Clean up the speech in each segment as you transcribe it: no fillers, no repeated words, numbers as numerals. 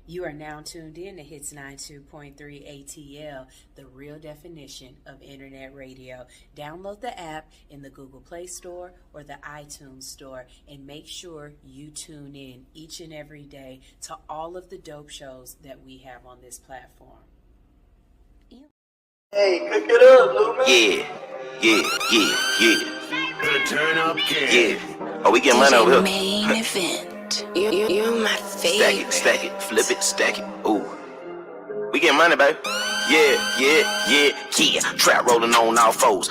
You are now tuned in to Hits 92.3 ATL, the real definition of internet radio. Download the app in the Google Play Store or the iTunes Store and make sure you tune in each and every day to all of the dope shows that we have on this platform. Hey, cook it up, little man. Yeah. The turn up kid. Yeah. Oh, we get money over here. Main event. You're my favorite. Stack it, flip it, stack it. Ooh. We get money, baby. Yeah. Trap rolling on all foes.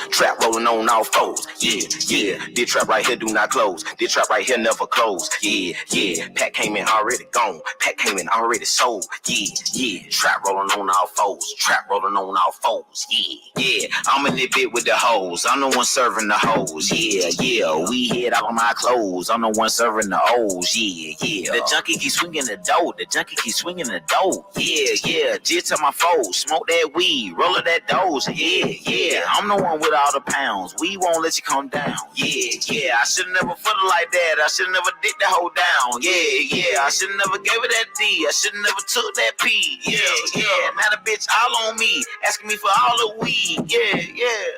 Yeah. This trap right here do not close. This trap right here never close. Yeah. Pack came in already gone. Pack came in already sold. Yeah. Trap rolling on all foes. Yeah. I'm in the bit with the hoes. I'm the one serving the hoes. Yeah. We hit all my clothes. I'm the one serving the O's. Yeah. The junkie keep swinging the dough. Yeah. Just to my foes. Smoke that weed. Roll of that dose. Yeah. I'm the one with all the pounds. We won't let you come down. Yeah. I should've never put it like that. I should've never did the whole down. Yeah. I should've never gave it that D. I should've never took that P. Yeah. Now the bitch all on me. Asking me for all the weed. Yeah.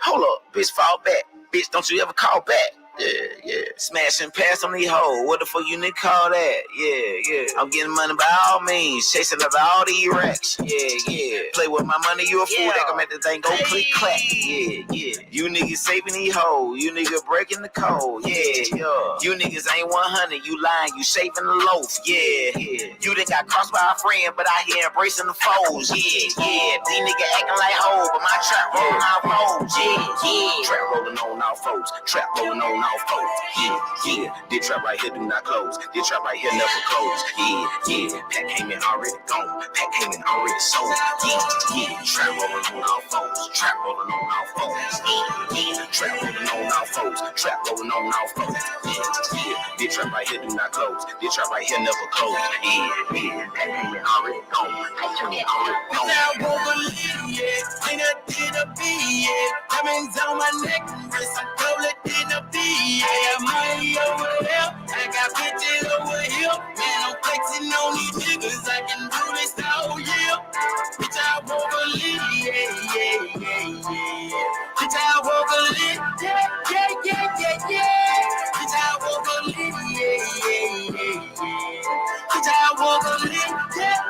Hold up. Bitch, fall back. Bitch, don't you ever call back. Yeah. Smashing past on these hoes. What the fuck you nigga call that? Yeah. I'm getting money by all means. Chasing up all these racks. Yeah. Play with my money, you a fool. That can make the thing go click clack. Yeah. You niggas saving these hoes. You niggas breaking the code. Yeah. You niggas ain't 100. You lying. You saving the loaf. Yeah. You done got crossed by a friend, but I here embracing the foes. Yeah. These niggas acting like hoes, but my trap rolling on foes. Yeah. Trap rolling on all foes. Yeah. This trap right here do not close. This trap right here never close. Yeah. Pack came in already gone. Pack came in already sold. Yeah. Trap rolling on all foes. Yeah. Trap rolling on all foes. Yeah. This trap right here do not close. This trap right here never close. Yeah. Pack came in already gone. Pack came in already gone. I won't believe it. Ain't nothing to be it. Diamonds on my neck and wrist. I told it in a B. I got money over here. I got bitches over here. Man, I'm flexing on these niggas. I can do this all year. Bitch, I won't believe it. Yeah. Bitch, I won't believe it. Yeah. Bitch, I won't believe it. Yeah. Bitch, I won't believe it. Yeah.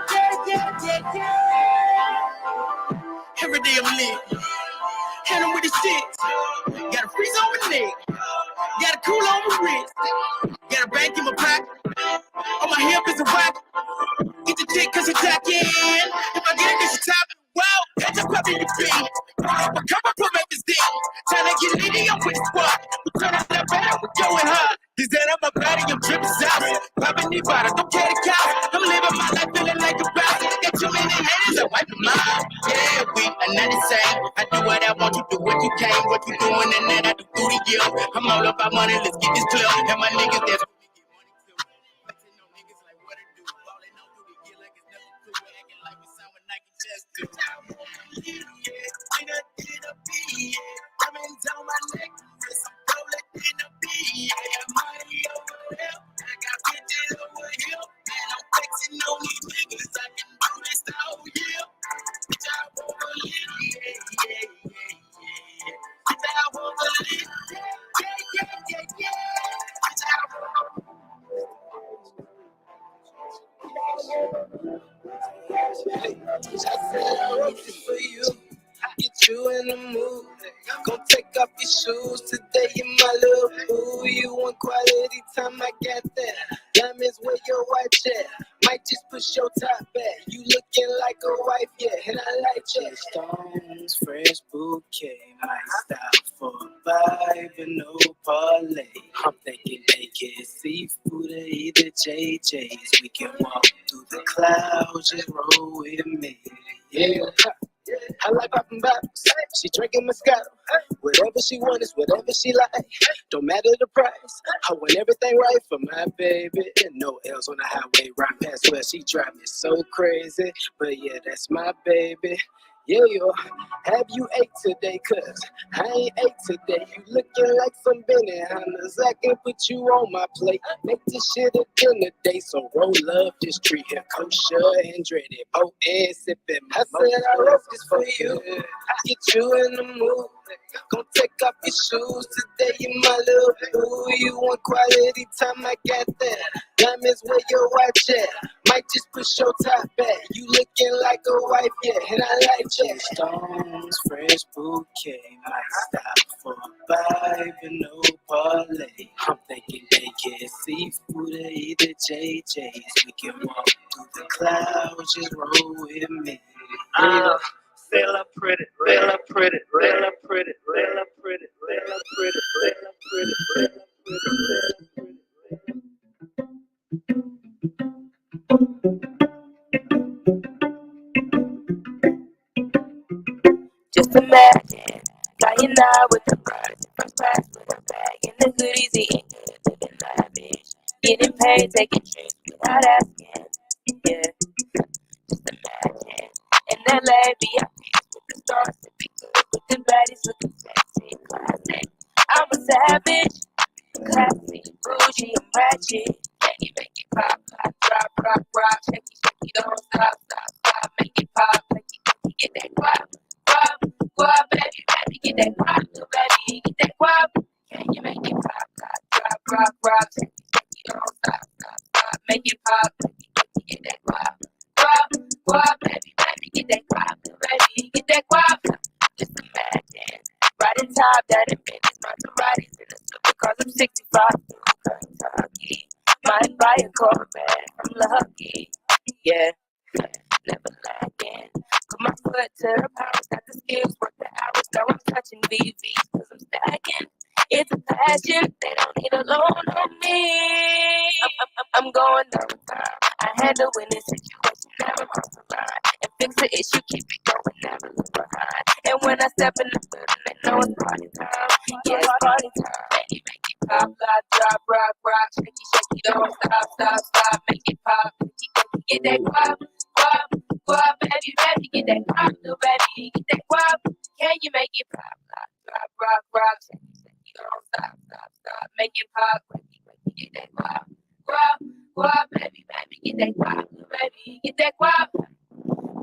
Every day I'm lit. Hit him with the sticks. Got a freeze on my neck. Got a cool on my wrist. Got a bank in my pocket. On my hip is a rock. Get the chick cause she talking. If I get it, then she top. Wow, that's just probably the beat. Come on, put up this dick. Tryna get litty, I'm with the squad. We turn it up better, we going hard. These that on my body, I'm dripping sauce. Popping these bottles, don't care the cows. I'm living my life feeling like a boss. Got too many haters, I wipe them out. Yeah, we are not the same. I do what I want, you do what you can. What you doing and that I do through the years. I'm all about money, let's get this clear. And my niggas, that's what we get money to. Flexing on niggas like what it do. Balling on through the year like it's never cool. Acting like we sound when Nike just do. Ain't nothing to be, yeah. Diamonds on my neck and wrist. I'm rolling in a B, yeah. I got money over here. I got bitches over here. Man, I'm flexing on these niggas. I can do this all year. Bitch, I won't believe it. Yeah. Bitch, I won't believe it. Yeah. Bitch, I won't for you, get you in the mood. Gon' take off your shoes today, you my little boo. You want quality time, I got that. Diamonds where your watch at. Might just push your top back. You looking like a wife, yeah, and I like that. Stones, fresh bouquet, my style for a vibe and no parlay. I'm thinking naked seafood or either JJ's. We can walk through the clouds, just roll with me. Yeah. I like poppin' bottles. She drinking Moscato. Whatever she want is whatever she like. Don't matter the price. I want everything right for my baby. And no L's on the highway right past where she drive me so crazy. But yeah, that's my baby. Yeah, have you ate today? Cause I ain't ate today. You looking like some Benihana's. I can put you on my plate. Make this shit a dinner day. So roll up this tree here. Kosher and dreaded. Potent sipping. I said I wrote this for you. Get you in the mood. Gonna take off your shoes today, you my little boo. You want quality time? I got that. Diamonds where your watch at. Might just push your top back. You looking like a wife, yeah, and I like that. Stones, fresh bouquet. Might stop for a vibe and no parlay. I'm thinking they get seafood or either JJ's. We can walk through the clouds, just roll with me. Celebrate it, celebrate it, celebrate it, celebrate it, celebrate it, celebrate it, Just imagine, flying out with the birds, first class with a bag, and the goodies eating good, living lavish, getting paid, taking trips without asking. Yeah, just imagine. In LA, VIP with the stars to be good, with the baddies looking sexy, classic. I'm a savage, classy, bougie, and ratchet. Can you make it pop, pop, drop, rock, rock, shaky, don't stop, stop, stop, make it pop, make it get that guap, guap, guap, baby, get that guap, little baby, get that guap. Can you make it pop, pop, drop, rock, rock, shaky, don't stop, stop, stop, make it pop, make it get that guap, guap, guap, baby, get that guap, little baby, get that guap. Just imagine, riding top, that Bentley's Maseratis in the supercars. I'm 65 through Kentucky. Might buy a Corvette, I'm lucky. Yeah, never lacking. Put my foot to the power, got the skills, work the hours. Now I'm touching VVs, cause I'm stacking. It's a passion, they don't need a loan on me. I'm going down the time. I handle winning situation, never cross the line. And fix the issue, keep it going, never look behind. And when I step in the building, they know it's party time. Yeah, it's party time. Make it pop, lock, drop, rock, rock, shaky, don't stop, stop, stop. Make it pop, get that guap, guap, guap, baby, get that guap, little baby, get that guap. Can you make it pop, lock, drop, rock, rock, shaky, don't stop, stop, stop. Make it pop, get that guap, guap, guap, baby, get that guap, little baby, get that guap.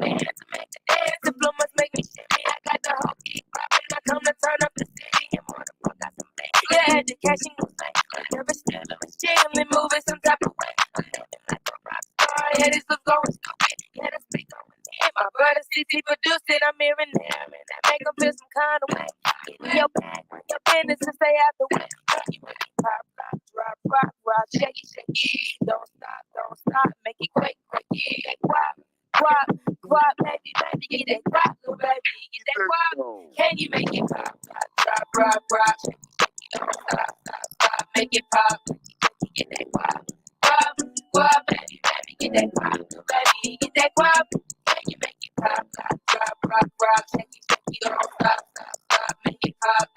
Man, to make the dance, the flow must make me shimmy. I got the whole kick poppin'. I come to turn up the city and more the fuck got some things. Yeah, the cash ain't no thing. Never still, I'm jiggling, moving some type of way. I'm living like a rock star. Yeah, this was going stupid. Yeah, that's big going in. My brother CT produced it. I'm here and there, and that make them feel some kind of way. Get in your bag, run your business and stay out the way. You make it pop, lock, drop, rock, rock, shaky, shaky. Don't stop, make it quick, quick, yeah, guap. Guap, guap, baby, get that guap, little baby, get that guap. Can you make it pop, pop, drop, rock, rock, shaky, don't stop, stop, stop, make it pop, get that guap, guap, guap, baby, get that guap, little baby, get that guap. Can you make it pop, pop, drop, rock, rock, shaky, don't stop, stop, stop, make it pop,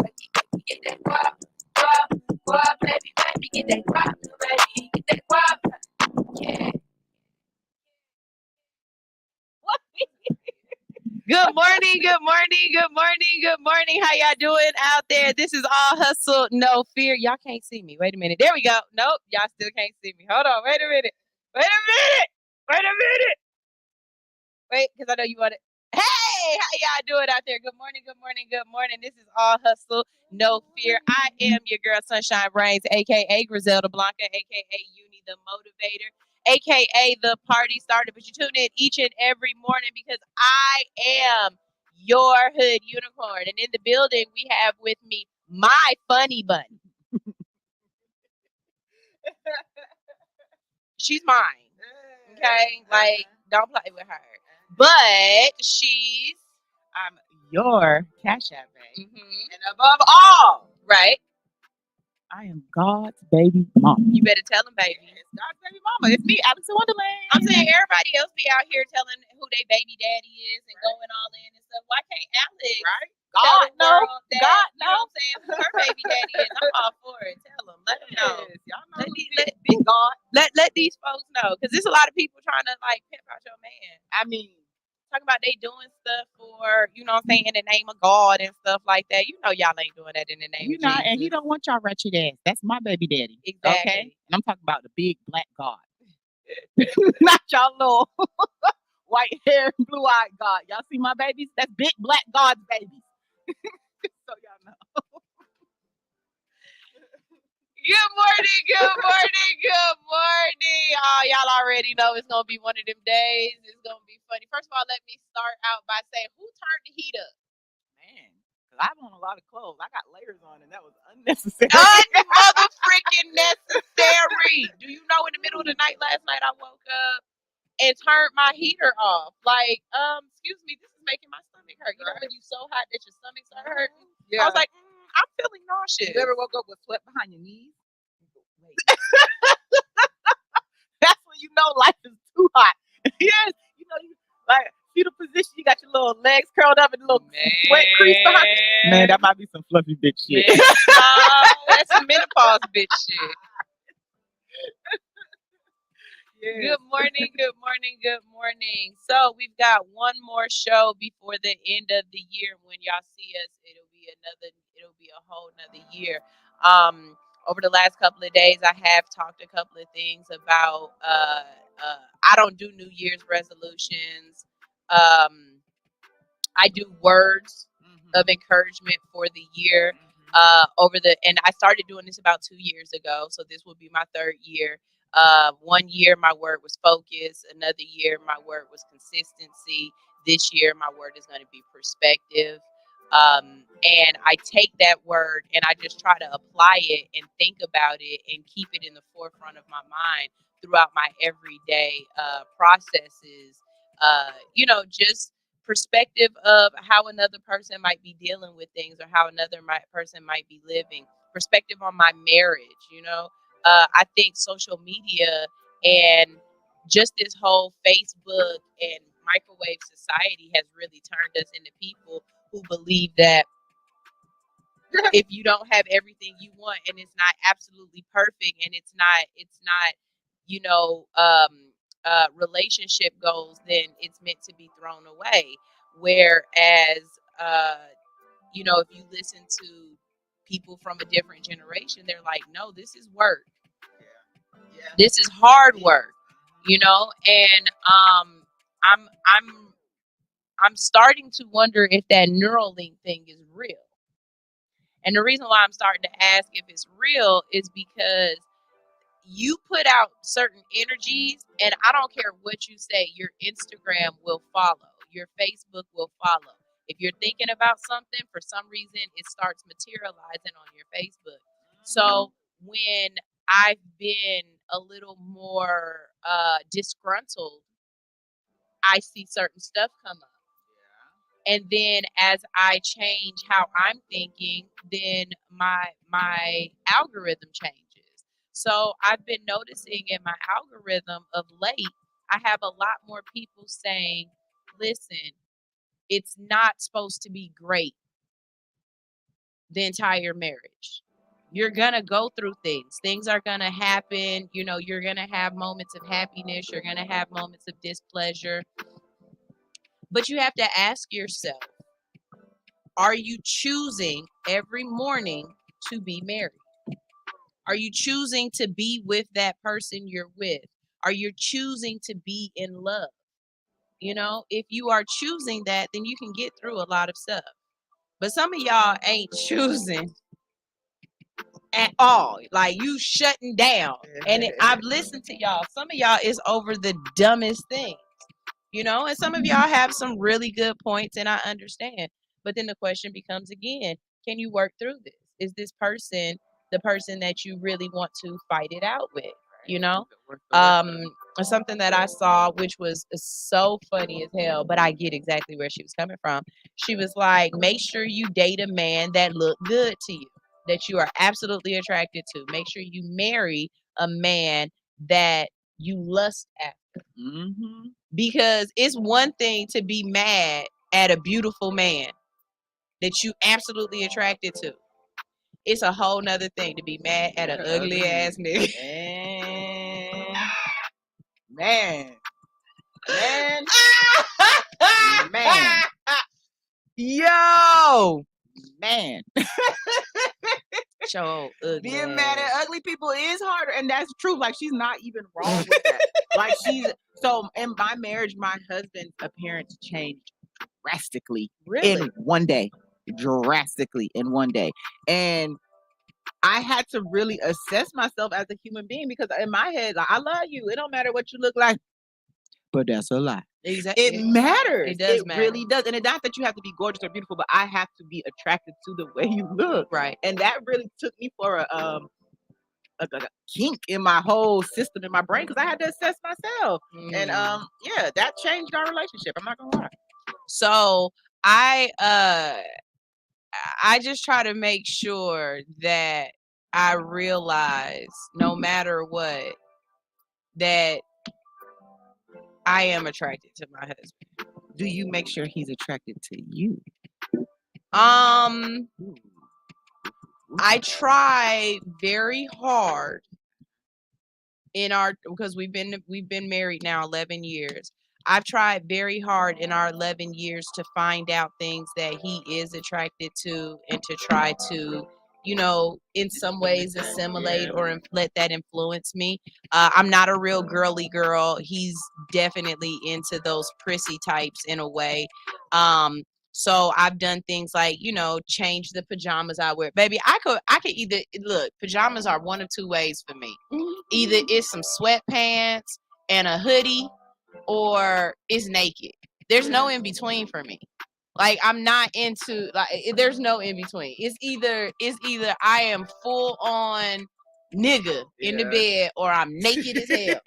get that guap, guap, guap, baby, get that guap, little baby, get that guap. Yeah. Good morning, good morning, good morning, good morning. How y'all doing out there? This is All Hustle, No Fear. Y'all can't see me. Wait a minute. There we go. Nope, y'all still can't see me. Hold on. Wait a minute. Wait, because I know you want it. Hey, how y'all doing out there? Good morning, good morning, good morning. This is All Hustle, No Fear. I am your girl, Sunshine Brains, a.k.a. Griselda Blanca, a.k.a. Uni the Motivator, a.k.a. the Party Starter. But you tune in each and every morning because I am your hood unicorn. And in the building, we have with me my funny bunny. She's mine. Okay? Like, don't play with her. But I'm your Cash App babe. Mm-hmm. And above all, right? I am God's baby mama. You better tell them, baby. It's God's baby mama. It's me, Alice in Wonderland. I'm saying everybody else be out here telling who their baby daddy is and going all in and stuff. Why can't Alex? Right? God knows. God knows. You know what I'm saying? Who her baby daddy is. I'm all for it. Tell them. Let them know. Y'all know let these folks know. Because there's a lot of people trying to like pimp out your man. I mean, talking about they doing stuff for, you know what I'm saying, in the name of God and stuff like that. You know y'all ain't doing that in the name You of know, Jesus. and he don't want y'all wretched ass. That's my baby daddy. Exactly. Okay? And I'm talking about the big black God. Not y'all little white hair and blue eyed God. Y'all see my babies? That's big black God's babies. So y'all know. Good morning, good morning, good morning. Oh, y'all already know it's gonna be one of them days. It's gonna be funny. First of all, let me start out by saying, who turned the heat up? Man, because I have on a lot of clothes. I got layers on, and that was unnecessary. Unmotherfreaking necessary. Do you know in the middle of the night last night I woke up and turned my heater off? Like, excuse me, this is making my stomach hurt. You know when you so hot that your stomach start hurting? I was like, I'm feeling nauseous. You ever woke up with sweat behind your knees? Wait. That's when you know life is too hot. Yes, you know, you like fetal position. You got your little legs curled up and a little sweat crease behind you. Man, that might be some fluffy bitch shit. Man, no, that's some menopause bitch shit. Yes. Good morning, good morning, good morning. So we've got one more show before the end of the year. When y'all see us, it'll be a whole nother year. Over the last couple of days, I have talked a couple of things about I don't do New Year's resolutions. I do words of encouragement for the year. And I started doing this about 2 years ago, so this will be my third year. 1 year my word was focus. Another year my word was consistency. This year my word is going to be perspective. And I take that word and I just try to apply it and think about it and keep it in the forefront of my mind throughout my everyday processes. Just perspective of how another person might be dealing with things or how another person might be living. Perspective on my marriage, I think social media and just this whole Facebook and microwave society has really turned us into people who believe that if you don't have everything you want and it's not absolutely perfect and it's not relationship goals, then it's meant to be thrown away. Whereas, if you listen to people from a different generation, they're like, no, this is work. Yeah. This is hard work, and I'm starting to wonder if that Neuralink thing is real. And the reason why I'm starting to ask if it's real is because you put out certain energies, and I don't care what you say, your Instagram will follow, your Facebook will follow. If you're thinking about something, for some reason, it starts materializing on your Facebook. So when I've been a little more disgruntled, I see certain stuff come up. And then as I change how I'm thinking, then my algorithm changes. So I've been noticing in my algorithm of late, I have a lot more people saying, listen, it's not supposed to be great, the entire marriage. You're going to go through things. Things are going to happen. You're going to have moments of happiness. You're going to have moments of displeasure. But you have to ask yourself, are you choosing every morning to be married? Are you choosing to be with that person you're with? Are you choosing to be in love? If you are choosing that, then you can get through a lot of stuff. But some of y'all ain't choosing at all. Like, you shutting down. And I've listened to y'all. Some of y'all is over the dumbest things. And some of y'all have some really good points, and I understand. But then the question becomes again, can you work through this? Is this person the person that you really want to fight it out with? Something that I saw, which was so funny as hell, but I get exactly where she was coming from. She was like, make sure you date a man that look good to you, that you are absolutely attracted to. Make sure you marry a man that you lust after. Mm-hmm. Because it's one thing to be mad at a beautiful man that you absolutely attracted to. It's a whole nother thing to be mad at an ugly ass nigga. Man. Yo, man. So ugly. Being mad at ugly people is harder, and that's true. Like, she's not even wrong with that. Like, so in my marriage, my husband's appearance changed drastically in one day. Drastically in one day. And I had to really assess myself as a human being, because in my head, like, I love you. It don't matter what you look like. But that's a lie. Exactly. It matters. It does matter. Really does. And it's not that you have to be gorgeous or beautiful, but I have to be attracted to the way you look. Right. And that really took me for a kink in my whole system, in my brain, because I had to assess myself. And yeah, that changed our relationship. I'm not gonna lie. So I just try to make sure that I realize, no matter what, that I am attracted to my husband. Do you make sure he's attracted to you? I try very hard because we've been married now 11 years. I've tried very hard in our 11 years to find out things that he is attracted to, and to try to, in some ways assimilate or let that influence me. I'm not a real girly girl. He's definitely into those prissy types in a way. So I've done things like, change the pajamas I wear. Baby, I could either, look, pajamas are one of two ways for me. Either it's some sweatpants and a hoodie, or it's naked. There's no in between for me. Like, I'm not into, like, there's no in between. It's either I am full on nigga in the bed, or I'm naked as hell.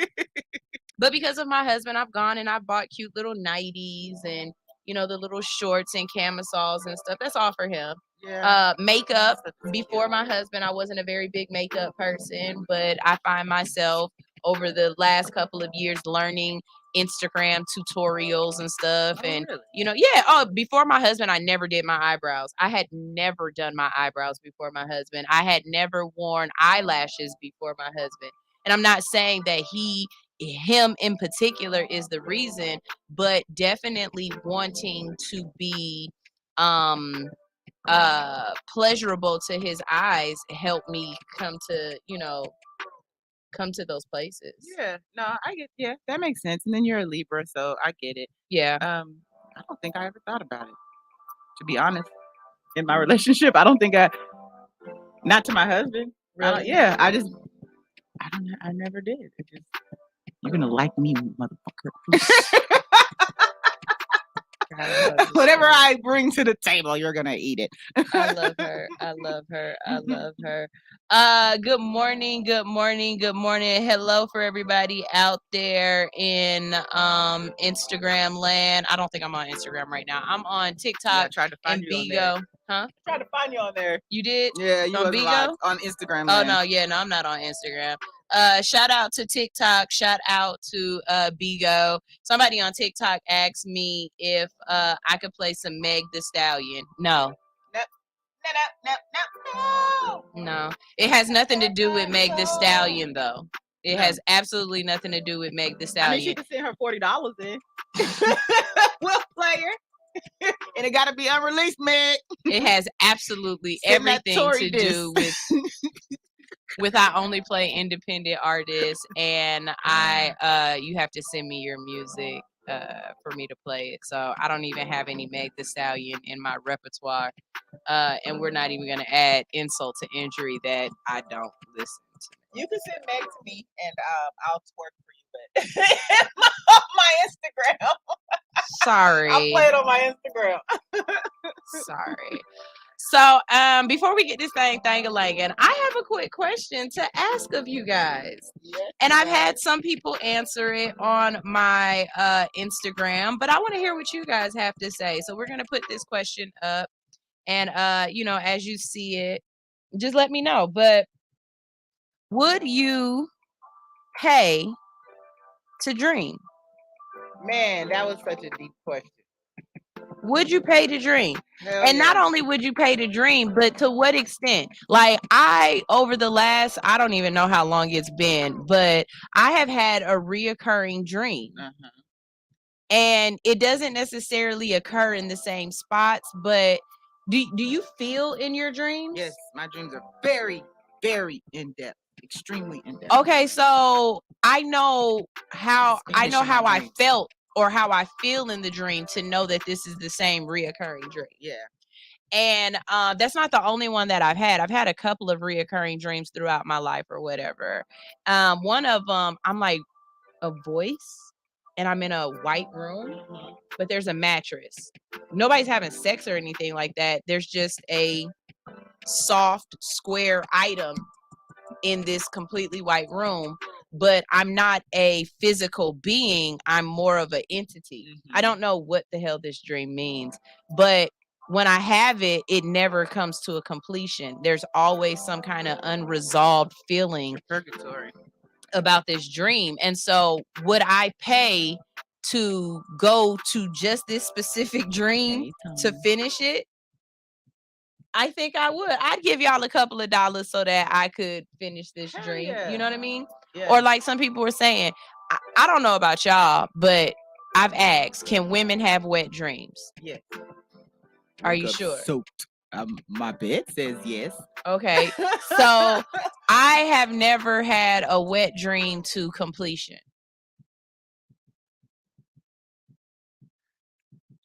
But because of my husband, I've gone and I've bought cute little nighties and, the little shorts and camisoles and stuff. That's all for him. Yeah. Makeup. Before my husband, I wasn't a very big makeup person, but I find myself over the last couple of years learning Instagram tutorials and stuff. And before my husband, I never did my eyebrows. I had never done my eyebrows before my husband. I had never worn eyelashes before my husband. And I'm not saying that him in particular is the reason, but definitely wanting to be pleasurable to his eyes helped me come to those places. Yeah, no, I get, that makes sense. And then you're a Libra, so I get it. Yeah. I don't think I ever thought about it, to be honest. In my relationship, I don't think not to my husband. Really? I never did. You're gonna like me, motherfucker. Whatever I bring to the table, you're gonna eat it. I love her. I love her. I love her. Good morning. Good morning. Good morning. Hello for everybody out there in Instagram land. I don't think I'm on Instagram right now. I'm on TikTok. I tried to find you Bigo. on there. Huh? I tried to find you on there. You did? Yeah, you on Bigo? On Instagram. Oh no, I'm not on Instagram. Shout out to TikTok. Shout out to Bigo. Somebody on TikTok asked me if I could play some Meg Thee Stallion. No. No. It has nothing to do with Meg Thee Stallion, though. It has absolutely nothing to do with Meg Thee Stallion. I mean, she can send her $40 in. We'll play her. And it got to be unreleased, Meg. It has absolutely everything to do with I only play independent artists, and you have to send me your music for me to play it. So I don't even have any Meg Thee Stallion in my repertoire, and we're not even going to add insult to injury that I don't listen to. You can send Meg to me, and I'll twerk for you, but on my Instagram. Sorry. I'll play it on my Instagram. Sorry. So before we get this thing a-langin', I have a quick question to ask of you guys. Yes, and I've had some people answer it on my Instagram, but I want to hear what you guys have to say. So we're going to put this question up, and as you see it, just let me know. But would you pay to dream? Man, that was such a deep question. Would you pay to dream? Hell and yeah. not only would you pay to dream, but to what extent? Like, over the last, I don't even know how long it's been, but I have had a reoccurring dream and it doesn't necessarily occur in the same spots, but do you feel in your dreams? Yes, my dreams are very, very in depth, extremely in depth. Okay, so I know how Spanish in my I dreams. felt or how I feel in the dream to know that this is the same reoccurring dream. Yeah. And that's not the only one that I've had. I've had a couple of reoccurring dreams throughout my life or whatever. One of them, I'm like a voice and I'm in a white room, but there's a mattress. Nobody's having sex or anything like that. There's just a soft square item in this completely white room, but I'm not a physical being. I'm more of an entity. I don't know what the hell this dream means, but when I have it, it never comes to a completion. There's always some kind of unresolved feeling Purgatory about this dream. And so would I pay to go to just this specific dream to finish it? I think I would. I'd give y'all a couple of dollars so that I could finish this dream. yeah. You know what I mean? Yeah. Or like some people were saying, I don't know about y'all, but I've asked, can women have wet dreams? Yes. Are you sure? Soaked. My bed says yes. Okay. So I have never had a wet dream to completion.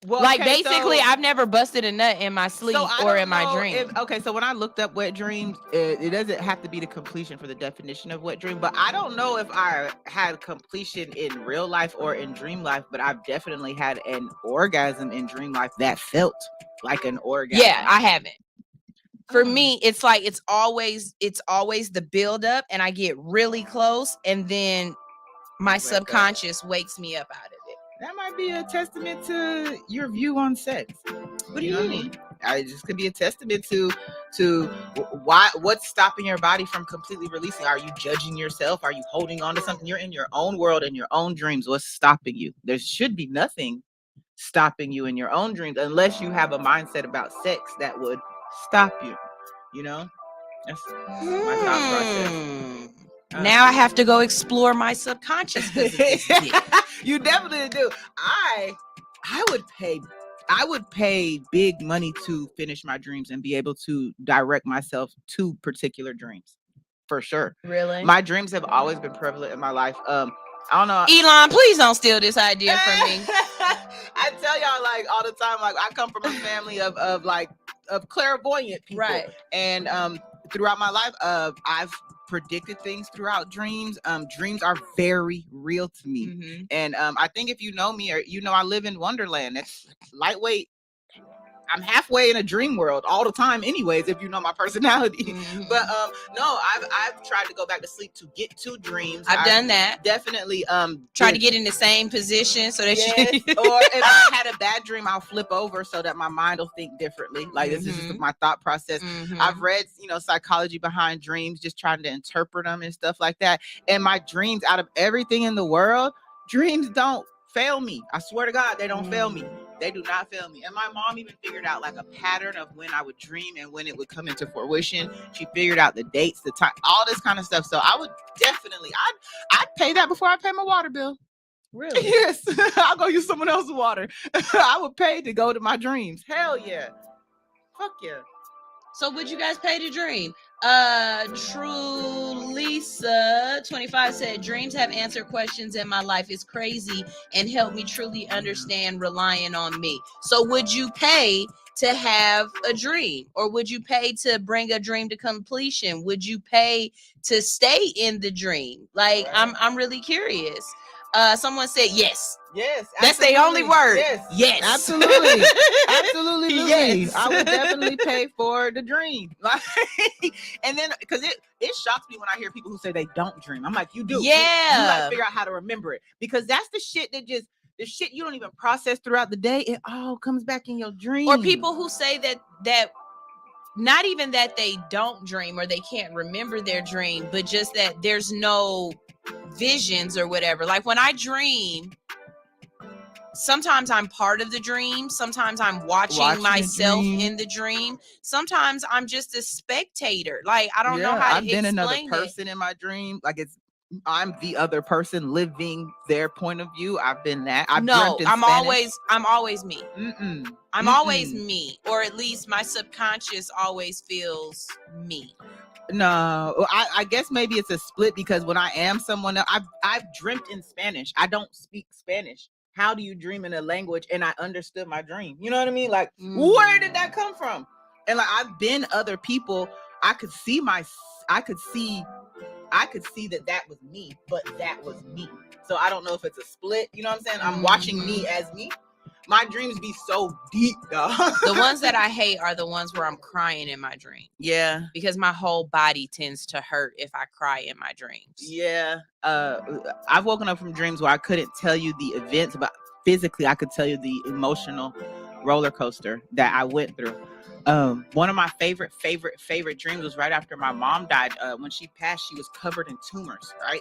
Well, like okay, basically, so- I've never busted a nut in my sleep So I or don't in my know dream. okay, so when I looked up wet dreams, it doesn't have to be the completion for the definition of wet dream, but I don't know if I had completion in real life or in dream life, but I've definitely had an orgasm in dream life that felt like an orgasm. Yeah, I haven't. For me, it's like it's always the build up, and I get really close, and then my subconscious wakes me up out of it. That might be a testament to your view on sex. What do you mean? It just could be a testament to what's stopping your body from completely releasing. Are you judging yourself? Are you holding on to something? You're in your own world and your own dreams. What's stopping you? There should be nothing stopping you in your own dreams unless you have a mindset about sex that would stop you. You know, that's my thought process. Now I have to go explore my subconscious. You definitely do. I would pay big money to finish my dreams and be able to direct myself to particular dreams, for sure. Really? My dreams have always been prevalent in my life. I don't know. Elon, please don't steal this idea from me. I tell y'all like all the time, like I come from a family of clairvoyant people. Right. And throughout my life, I've predicted things throughout dreams. Dreams are very real to me. Mm-hmm. And I think if you know me, or you know I live in Wonderland. That's lightweight. I'm halfway in a dream world all the time anyways, if you know my personality. Mm-hmm. But no, I've tried to go back to sleep to get to dreams. I've done that. Definitely try to get in the same position so that yes. you Or if I had a bad dream, I'll flip over so that my mind will think differently. Like this is just my thought process. Mm-hmm. I've read, psychology behind dreams, just trying to interpret them and stuff like that. And my dreams, out of everything in the world, dreams don't fail me. I swear to God, they don't fail me. They do not fail me. And my mom even figured out like a pattern of when I would dream and when it would come into fruition. She figured out the dates, the time, all this kind of stuff. So I would definitely, I'd pay that before I pay my water bill. Really? Yes. I'll go use someone else's water. I would pay to go to my dreams. Hell yeah. Fuck yeah. So would you guys pay to dream? True Lisa 25 said, dreams have answered questions in my life. It's crazy and helped me truly understand relying on me. So would you pay to have a dream, or would you pay to bring a dream to completion? Would you pay to stay in the dream? Like, right. I'm really curious. Someone said yes. Yes, that's the only word. Yes, absolutely, absolutely. Yes. I would definitely pay for the dream. And then, because it shocks me when I hear people who say they don't dream. I'm like, you do. Yeah, you gotta figure out how to remember it, because that's the shit that just the shit you don't even process throughout the day. It all comes back in your dream. Or people who say that not even that they don't dream or they can't remember their dream, but just that there's no visions or whatever. Like when I dream, sometimes I'm part of the dream. Sometimes I'm watching myself in the dream. Sometimes I'm just a spectator. Like I don't know how to explain I've been another it. person in my dream. Like it's I'm the other person living their point of view. I've been that. I've No, dreamt in I'm Spanish. always me. Mm-mm. I'm Mm-mm. always me, or at least my subconscious always feels me. No, I guess maybe it's a split because when I am someone else, I've dreamt in Spanish. I don't speak Spanish. How do you dream in a language? And I understood my dream. You know what I mean? Like, where did that come from? And like, I've been other people. I could see that was me, but that was me. So I don't know if it's a split. You know what I'm saying? I'm watching me as me. My dreams be so deep, dog. The ones that I hate are the ones where I'm crying in my dream. Yeah. Because my whole body tends to hurt if I cry in my dreams. Yeah. I've woken up from dreams where I couldn't tell you the events, but physically I could tell you the emotional roller coaster that I went through. One of my favorite dreams was right after my mom died. When she passed, she was covered in tumors, right?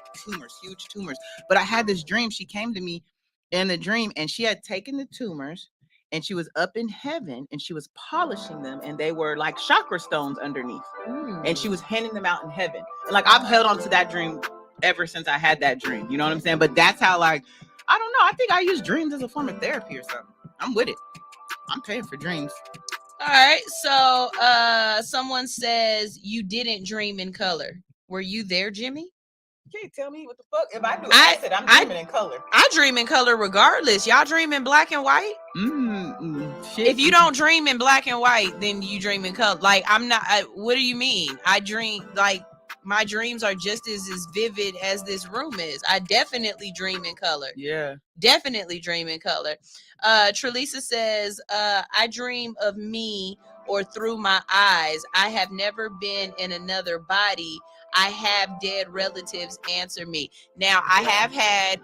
Huge tumors. But I had this dream. She came to me in the dream and she had taken the tumors and she was up in heaven and she was polishing them and they were like chakra stones underneath. And she was handing them out in heaven. And like, I've held on to that dream ever since I had that dream. You know what I'm saying? But that's how, like, I don't know. I think I use dreams as a form of therapy or something. I'm with it. I'm paying for dreams. All right. So someone says you didn't dream in color. Were you there, Jimmy? You can't tell me what the fuck. If I do acid, I'm dreaming in color. I dream in color regardless. Y'all dream in black and white? Shit. If you don't dream in black and white, then you dream in color. Like, I'm not, what do you mean? I dream, like, my dreams are just as vivid as this room is. I definitely dream in color. Yeah. Definitely dream in color. Trelisa says, I dream of me or through my eyes. I have never been in another body. I have dead relatives answer me. Now, I have had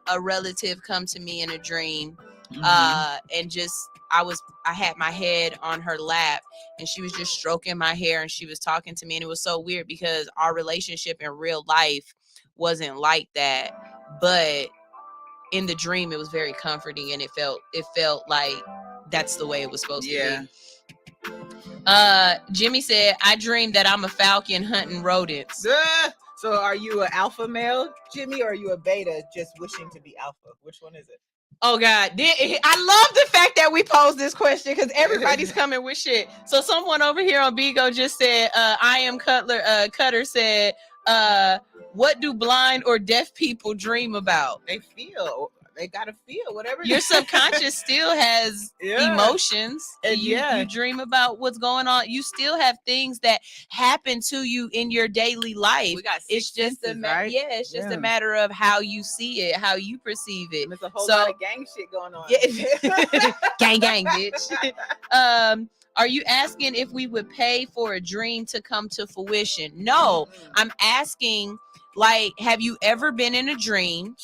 a relative come to me in a dream, and just I had my head on her lap and she was just stroking my hair and she was talking to me, and it was so weird because our relationship in real life wasn't like that, but in the dream it was very comforting and it felt like that's the way it was supposed to be. Jimmy said, I dreamed that I'm a falcon hunting rodents. So are you an alpha male, Jimmy, or are you a beta just wishing to be alpha? Which one is it? Oh God, I love the fact that we posed this question because everybody's coming with shit. So someone over here on Bigo just said, I am Cutter said, what do blind or deaf people dream about? They gotta feel whatever. Your subconscious still has emotions. And you dream about what's going on. You still have things that happen to you in your daily life. It's just a matter of how you see it, how you perceive it. And there's a whole lot of gang shit going on. Gang, bitch. Are you asking if we would pay for a dream to come to fruition? No, I'm asking, like, have you ever been in a dream?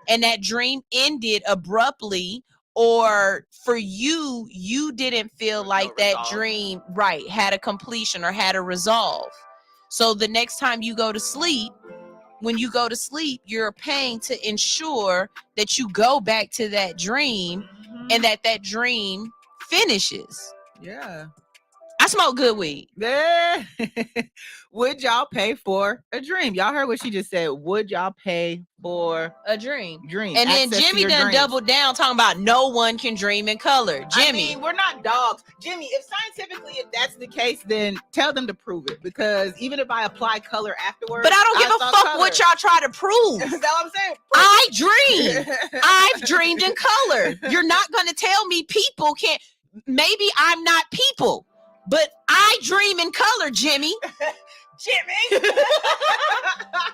And that dream ended abruptly, or for you didn't feel like that dream had a completion or had a resolve. So the next time you go to sleep, when you go to sleep, you're paying to ensure that you go back to that dream and that dream finishes. Yeah. I smoke good weed. Would y'all pay for a dream? Y'all heard what she just said. Would y'all pay for a dream? And then Jimmy done doubled down talking about no one can dream in color. Jimmy, I mean, we're not dogs. Jimmy, if scientifically, if that's the case, then tell them to prove it. Because even if I apply color afterwards, but I don't give a fuck what y'all try to prove. That's what I'm saying. I dream. I've dreamed in color. You're not going to tell me people can't. Maybe I'm not people. But I dream in color, Jimmy. Jimmy.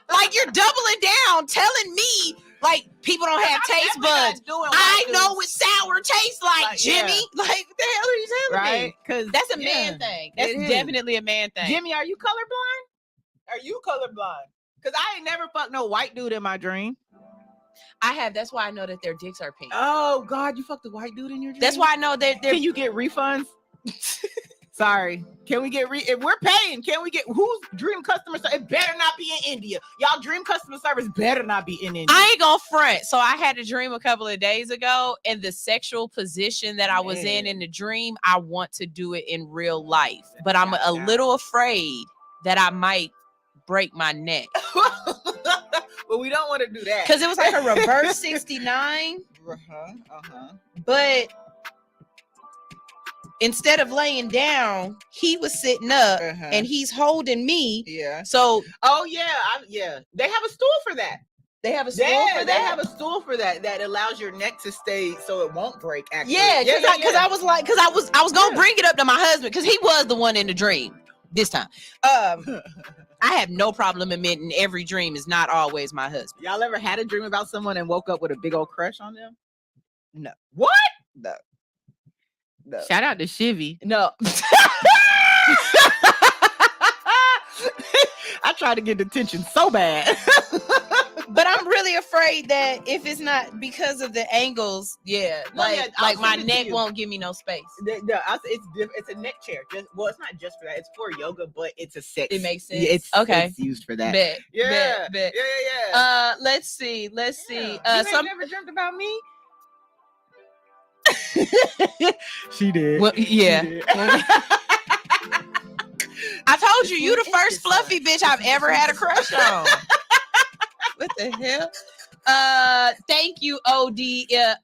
Like, you're doubling down, telling me, like, people don't have taste buds. I know what sour tastes like, Jimmy. Like, what the hell are you telling me? Because that's a man thing. That's definitely a man thing. Jimmy, are you colorblind? Are you colorblind? Because I ain't never fucked no white dude in my dream. I have. That's why I know that their dicks are pink. Oh, God, you fucked a white dude in your dream? That's why I know that they're... Can you get refunds? Sorry. Can we get if we're paying, can we get who's dream customer service? It better not be in India. Y'all dream customer service better not be in India. I ain't gonna front. So I had a dream a couple of days ago, and the sexual position that I was in the dream, I want to do it in real life. But I'm a little afraid that I might break my neck. Well, we don't want to do that because it was like a reverse 69. But instead of laying down, he was sitting up and he's holding me. Yeah. So, yeah. They have a stool for that. They have a stool for that. They have a stool for that allows your neck to stay so it won't break. Actually, because I was like, because I was gonna bring it up to my husband because he was the one in the dream this time. I have no problem admitting every dream is not always my husband. Y'all ever had a dream about someone and woke up with a big old crush on them? No. What? No. Shout out to Shivy. No. I try to get attention so bad. But I'm really afraid that if it's not because of the angles, my neck won't give me no space. It's a neck chair. It's not just for that. It's for yoga, but it's a sex. It makes sense. Yeah, it's used for that. Bet. Yeah. Let's see. You never dreamt about me? She did. Well, yeah. She did. I told you the first fluffy bitch I've ever had a crush on. What the hell? Thank you, OD.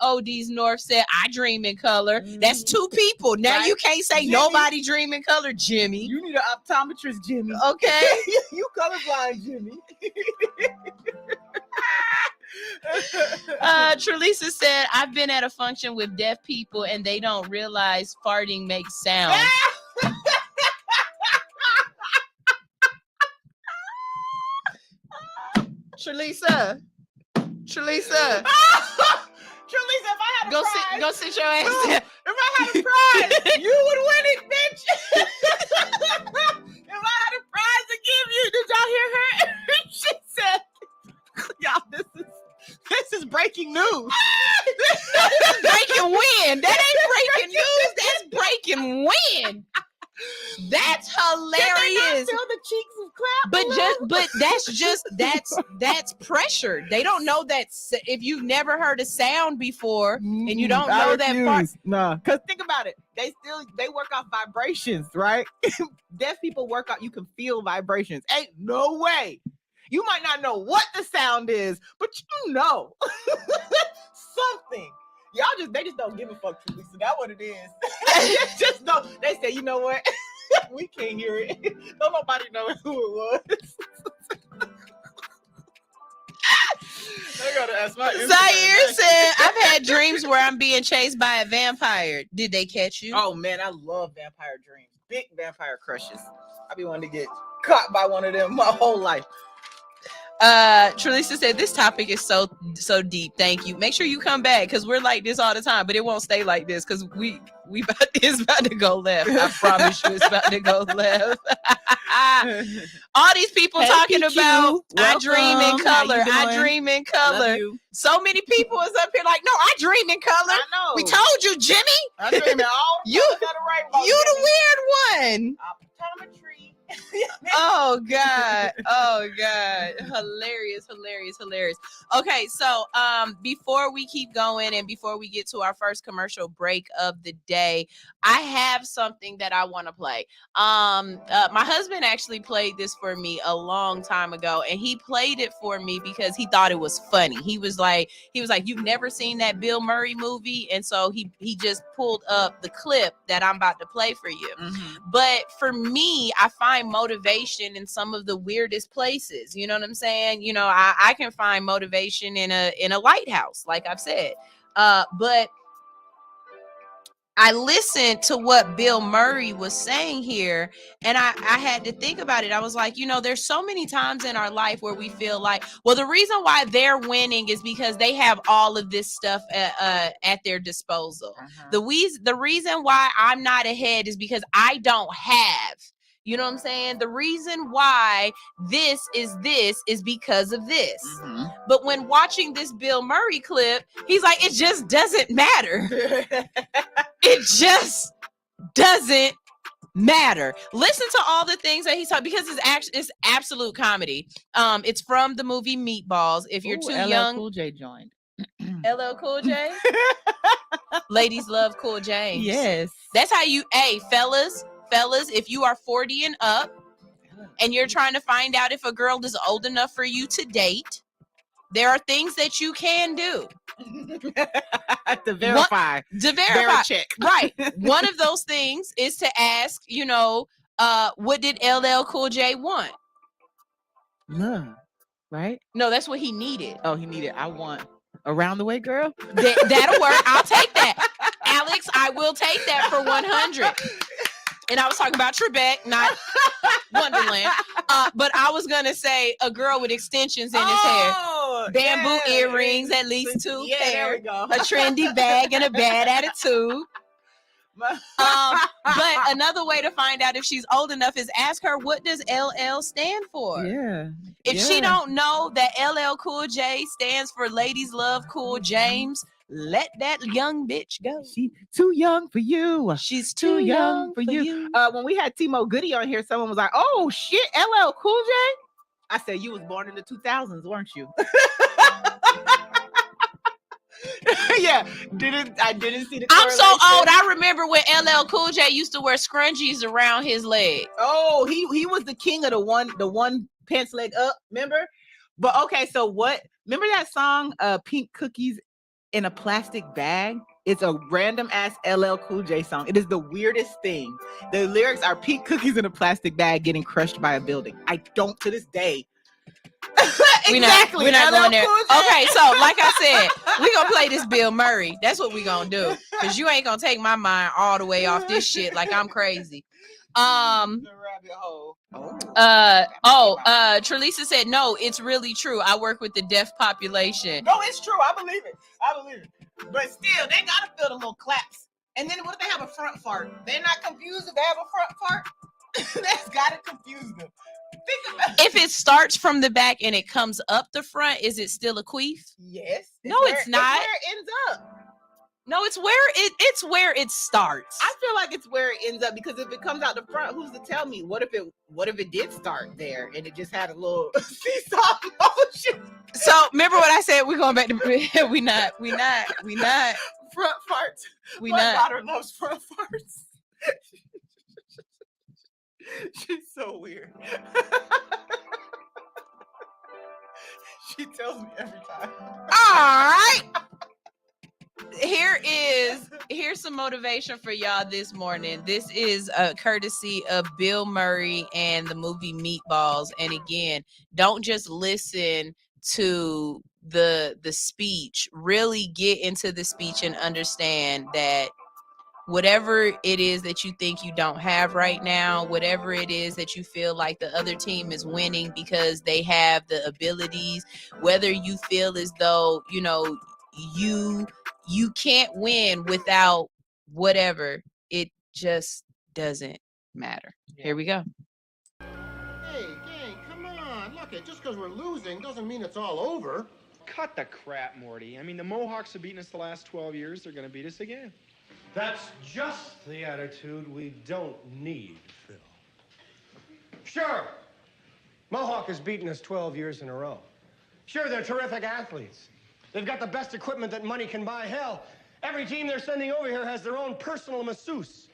OD's North said, I dream in color. That's two people. Now you can't say Jimmy. Nobody dream in color, Jimmy. You need an optometrist, Jimmy. Okay. You colorblind, Jimmy. Trelisa said, I've been at a function with deaf people and they don't realize farting makes sound. Trelisa, if I had a prize, go sit your ass down. If I had a prize, you would win it, bitch. If I had a prize to give you, did y'all hear her? She said, y'all, this is breaking news. Breaking wind. That ain't breaking news. That's breaking wind. That's hilarious. Feel the cheeks of clap. But that's pressure. They don't know that if you've never heard a sound before and you don't know that part. No, because think about it. They work off vibrations, right? Deaf people work out. You can feel vibrations. Ain't no way. You might not know what the sound is, but you know something. They just don't give a fuck, Lisa. That's what it is. Just don't. They say, you know what? We can't hear it. Don't nobody know who it was. I gotta ask my Zaire said, I've had dreams where I'm being chased by a vampire. Did they catch you? Oh man, I love vampire dreams. Big vampire crushes. I be wanting to get caught by one of them my whole life. Trelisa said, this topic is so deep. Thank you. Make sure you come back because we're like this all the time, but it won't stay like this because it's about to go left. I promise you it's about to go left. All these people talking about I dream in color. I dream in color. So many people is up here like, no, I dream in color. I know. We told you, Jimmy. I dream in all you the weird one. Optometry. Oh God. Hilarious. Okay, so before we keep going and before we get to our first commercial break of the day, I have something that I want to play. My husband actually played this for me a long time ago, and he played it for me because he thought it was funny. He was like, you've never seen that Bill Murray movie? And so he just pulled up the clip that I'm about to play for you. Mm-hmm. But for me, I find motivation in some of the weirdest places. You know what I'm saying? You know, I can find motivation in a lighthouse, like I've said. But I listened to what Bill Murray was saying here, and I had to think about it. I was like, you know, there's so many times in our life where we feel like, well, the reason why they're winning is because they have all of this stuff at their disposal. Uh-huh. The reason why I'm not ahead is because I don't have. You know what I'm saying? The reason why this is because of this. Mm-hmm. But when watching this Bill Murray clip, he's like, it just doesn't matter. It just doesn't matter. Listen to all the things that he's talking, because it's absolute comedy. It's from the movie Meatballs. If you're too young, Cool J joined. LL Cool J. Ladies love Cool James. Yes, that's how you. Hey, fellas, if you are 40 and up, and you're trying to find out if a girl is old enough for you to date, there are things that you can do to verify. Check. Right. One of those things is to ask, what did LL Cool J want? Love, right? No, that's what he needed. Oh, he needed. I want Around the Way, girl. That'll work. I'll take that, Alex. I will take that for 100. And I was talking about Trebek, not Wonderland. But I was gonna say a girl with extensions in his hair, bamboo earrings, at least 2 there pair, we go. a trendy bag, and a bad attitude. But another way to find out if she's old enough is ask her, what does LL stand for? Yeah. If she don't know that LL Cool J stands for Ladies Love Cool James, let that young bitch go. She's too young for you. She's too young for you. When we had Timo Goody on here, someone was like, "Oh shit, LL Cool J." I said, "You was born in the 2000s, weren't you?" Yeah, I didn't see the. I'm so old. I remember when LL Cool J used to wear scrunchies around his leg. Oh, he was the king of the one pants leg up. Remember? But okay, so what? Remember that song, "Pink Cookies in a Plastic Bag"? It's a random ass LL Cool J song. It is the weirdest thing. The lyrics are pink cookies in a plastic bag getting crushed by a building. I don't to this day. Exactly. We're not going there. Okay, so like I said, we're gonna play this Bill Murray. That's what we're gonna do. Because you ain't gonna take my mind all the way off this shit like I'm crazy. Trelisa said, no, it's really true. I work with the deaf population. No, it's true. I believe it. But still, they gotta feel the little claps. And then what if they have a front fart? They're not confused if they have a front fart? That's gotta confuse them. Think about If it starts from the back and it comes up the front, is it still a queef? Yes. No, it's not. It's where it ends up. No, it's where it starts. I feel like it's where it ends up, because if it comes out the front, who's to tell me? What if it did start there and it just had a little seesaw motion? So remember what I said? We're going back to we not front farts. We My not. daughter loves front farts. She's so weird. She tells me every time. All right. Here's some motivation for y'all this morning. This is a courtesy of Bill Murray and the movie Meatballs. And again, don't just listen to the speech. Really get into the speech and understand that whatever it is that you think you don't have right now, whatever it is that you feel like the other team is winning because they have the abilities, whether you feel as though, you can't win without whatever, it just doesn't matter. Here we go. Hey, gang, come on. Look, just because we're losing doesn't mean it's all over. Cut the crap, Morty. I mean, the Mohawks have beaten us the last 12 years. They're going to beat us again. That's just the attitude we don't need, Phil. Sure, Mohawk has beaten us 12 years in a row. Sure, they're terrific athletes. They've got the best equipment that money can buy. Hell, every team they're sending over here has their own personal masseuse.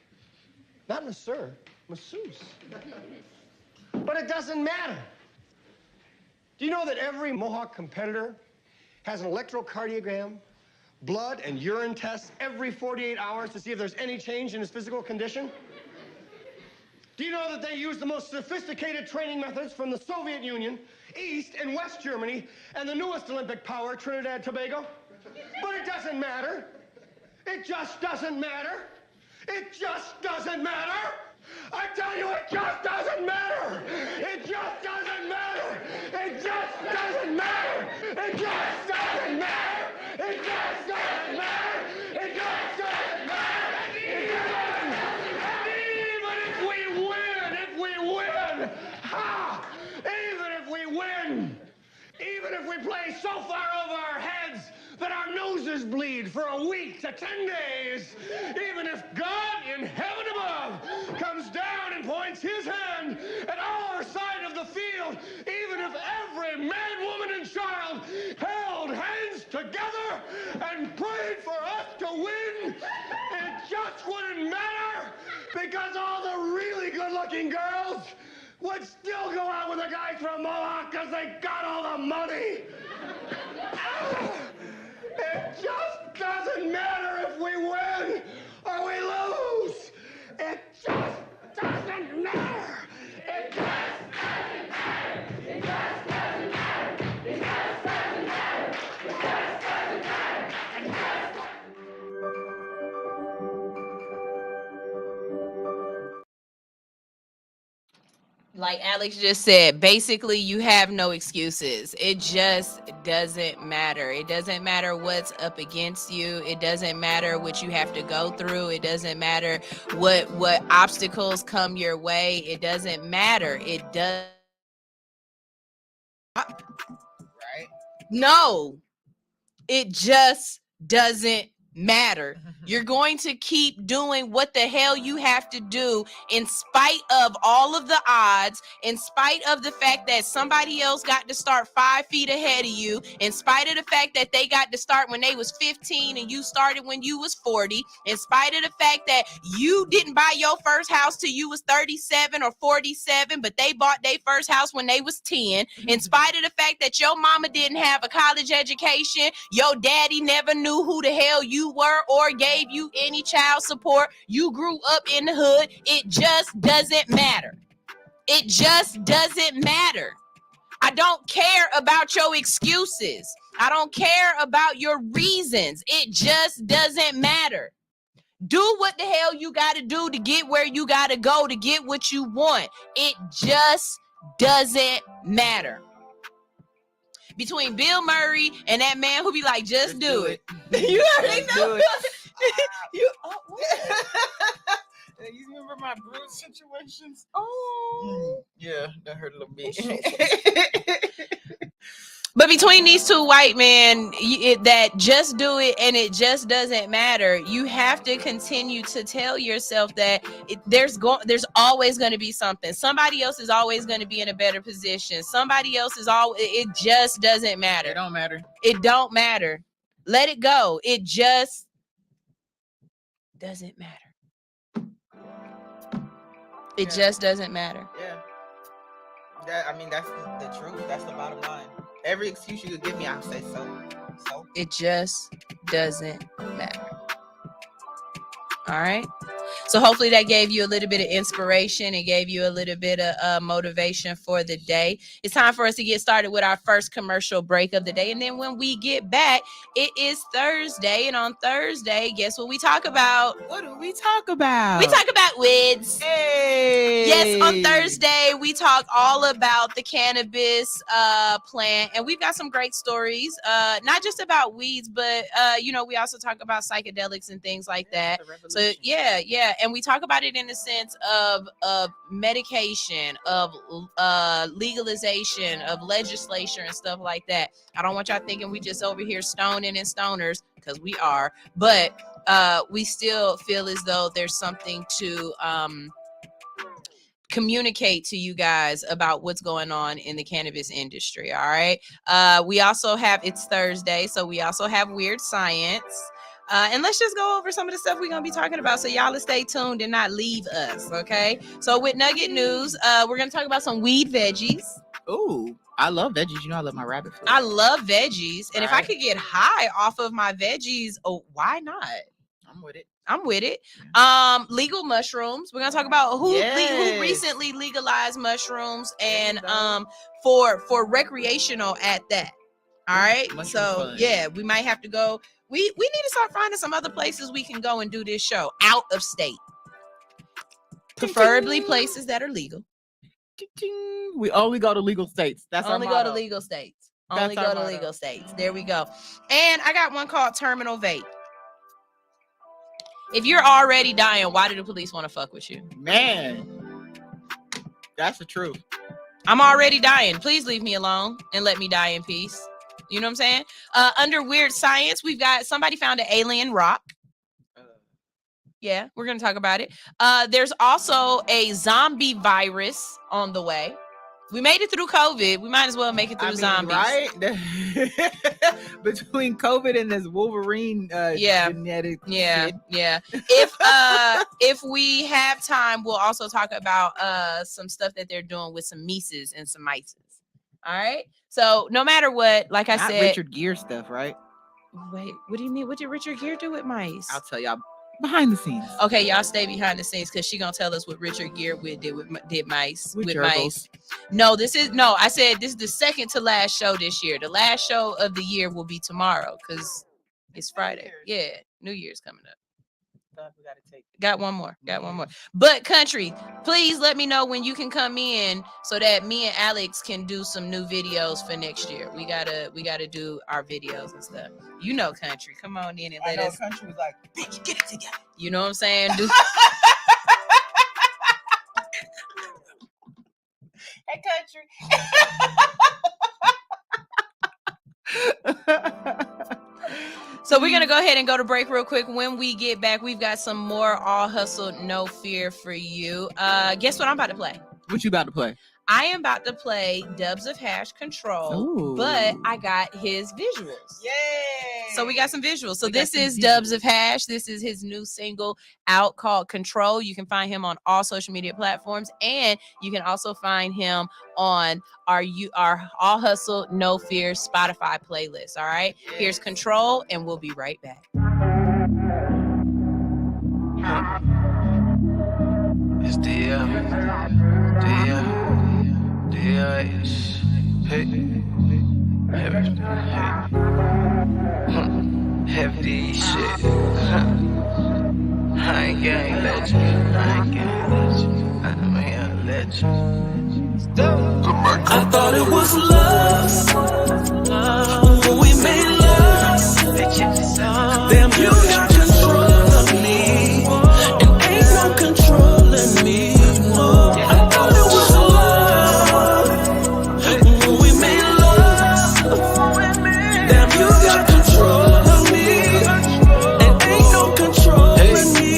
Not masseur, masseuse. But it doesn't matter. Do you know that every Mohawk competitor has an electrocardiogram, blood and urine tests every 48 hours to see if there's any change in his physical condition? Do you know that they use the most sophisticated training methods from the Soviet Union, East and West Germany, and the newest Olympic power, Trinidad and Tobago? But it doesn't matter. It just doesn't matter. It just doesn't matter. I tell you, it just doesn't matter. It just doesn't matter. It just doesn't matter. It just doesn't matter. It just doesn't matter. It just doesn't matter. It doesn't. Even if we win, ha! Even if we win, even if we play so far over our heads that our noses bleed for a week to 10 days, even if God in heaven above comes down and points his hand at our side of the field, even if every man, woman, and child held hands together and prayed for us to win, it just wouldn't matter, because all the really good-looking girls would still go out with the guys from Mohawk because they got all the money. It just doesn't matter if we win or we lose. It just doesn't matter. It just doesn't matter. It just doesn't matter. It just doesn't matter. It just doesn't matter. It just Like Alex just said, basically you have no excuses. It just doesn't matter. It doesn't matter what's up against you. It doesn't matter what you have to go through. It doesn't matter what obstacles come your way. It doesn't matter. It does. Right? No, it just doesn't matter. You're going to keep doing what the hell you have to do in spite of all of the odds, in spite of the fact that somebody else got to start 5 feet ahead of you, in spite of the fact that they got to start when they was 15 and you started when you was 40, in spite of the fact that you didn't buy your first house till you was 37 or 47, but they bought their first house when they was 10, in spite of the fact that your mama didn't have a college education, your daddy never knew who the hell you were or gave you any child support, you grew up in the hood, it just doesn't matter. It just doesn't matter. I don't care about your excuses. I don't care about your reasons. It just doesn't matter. Do what the hell you got to do to get where you got to go to get what you want. It just doesn't matter. Between Bill Murray and that man who be like, just do it. You already know. You remember my bruise situations? Oh, yeah, that hurt a little bit. But between these two white men that just do it and it just doesn't matter, you have to continue to tell yourself that there's always going to be something. Somebody else is always going to be in a better position. Somebody else is it just doesn't matter. It don't matter. It don't matter. Let it go. It just doesn't matter. It just doesn't matter. Yeah. That's the truth. That's the bottom line. Every excuse you could give me, I'll say so. It just doesn't matter. All right. So hopefully that gave you a little bit of inspiration. It gave you a little bit of motivation for the day. It's time for us to get started with our first commercial break of the day. And then when we get back, it is Thursday. And on Thursday, guess what we talk about? What do we talk about? We talk about WIDS. Hey. Yes, on Thursday, we talk all about the cannabis plant. And we've got some great stories, not just about weeds, but, we also talk about psychedelics and things like that. So, yeah. And we talk about it in the sense of medication, of legalization, of legislature and stuff like that. I don't want y'all thinking we just over here stoning and stoners, because we are. But we still feel as though there's something to communicate to you guys about what's going on in the cannabis industry. All right. We also have, it's Thursday, so we also have Weird Science. And let's just go over some of the stuff we're going to be talking about, so y'all will stay tuned and not leave us, okay? So with Nugget News, we're going to talk about some weed veggies. Ooh, I love veggies. You know I love my rabbit food. I love veggies. And if I could get high off of my veggies, why not? I'm with it. Legal mushrooms. We're going to talk about who recently legalized mushrooms and for recreational at that. All right? So, yeah, we might have to go. We need to start finding some other places we can go and do this show out of state. Preferably places that are legal. We only go to legal states. That's only our go motto. to legal states. That's Only our go to motto. legal states. There we go. And I got one called Terminal Vape. If you're already dying, why do the police want to fuck with you? Man, that's the truth. I'm already dying. Please leave me alone and let me die in peace. You know what I'm saying? Under Weird Science, we've got somebody found an alien rock. Yeah, we're going to talk about it. There's also a zombie virus on the way. We made it through COVID. We might as well make it through zombies. Right? Between COVID and this Wolverine genetic shit. Yeah. If we have time, we'll also talk about some stuff that they're doing with some Mises and some Mices. All right. So no matter what, like I Not said, Richard Gere stuff, right? Wait, what do you mean? What did Richard Gere do with mice? I'll tell y'all behind the scenes. Okay, y'all stay behind the scenes because she gonna tell us what Richard Gere did mice with mice. No, I said this is the second to last show this year. The last show of the year will be tomorrow because it's Friday. Yeah, New Year's coming up. We gotta take. Got one more. But country, please let me know when you can come in so that me and Alex can do some new videos for next year. We gotta do our videos and stuff. You know, country, come on in and let us. Country was like, bitch, get it together. You know what I'm saying? Hey, country. So we're going to go ahead and go to break real quick. When we get back, we've got some more All Hustle, No Fear for you. Guess what I'm about to play? What you about to play? I am about to play Dubs of Hash Control, Ooh. but I got his visuals. Yay! So we got some visuals. So this is Dubs of Hash. This is his new single out called Control. You can find him on all social media platforms, and you can also find him on our All Hustle, No Fear Spotify playlist. All right. Yes. Here's Control, and we'll be right back. It's heavy shit. I ain't gang legend. I'm a legend. I thought it was love when we made love. Damn, you got control of me, and ain't no controlling me. No. I thought it was love when we made love. Damn, you got control of me, and ain't no controlling me.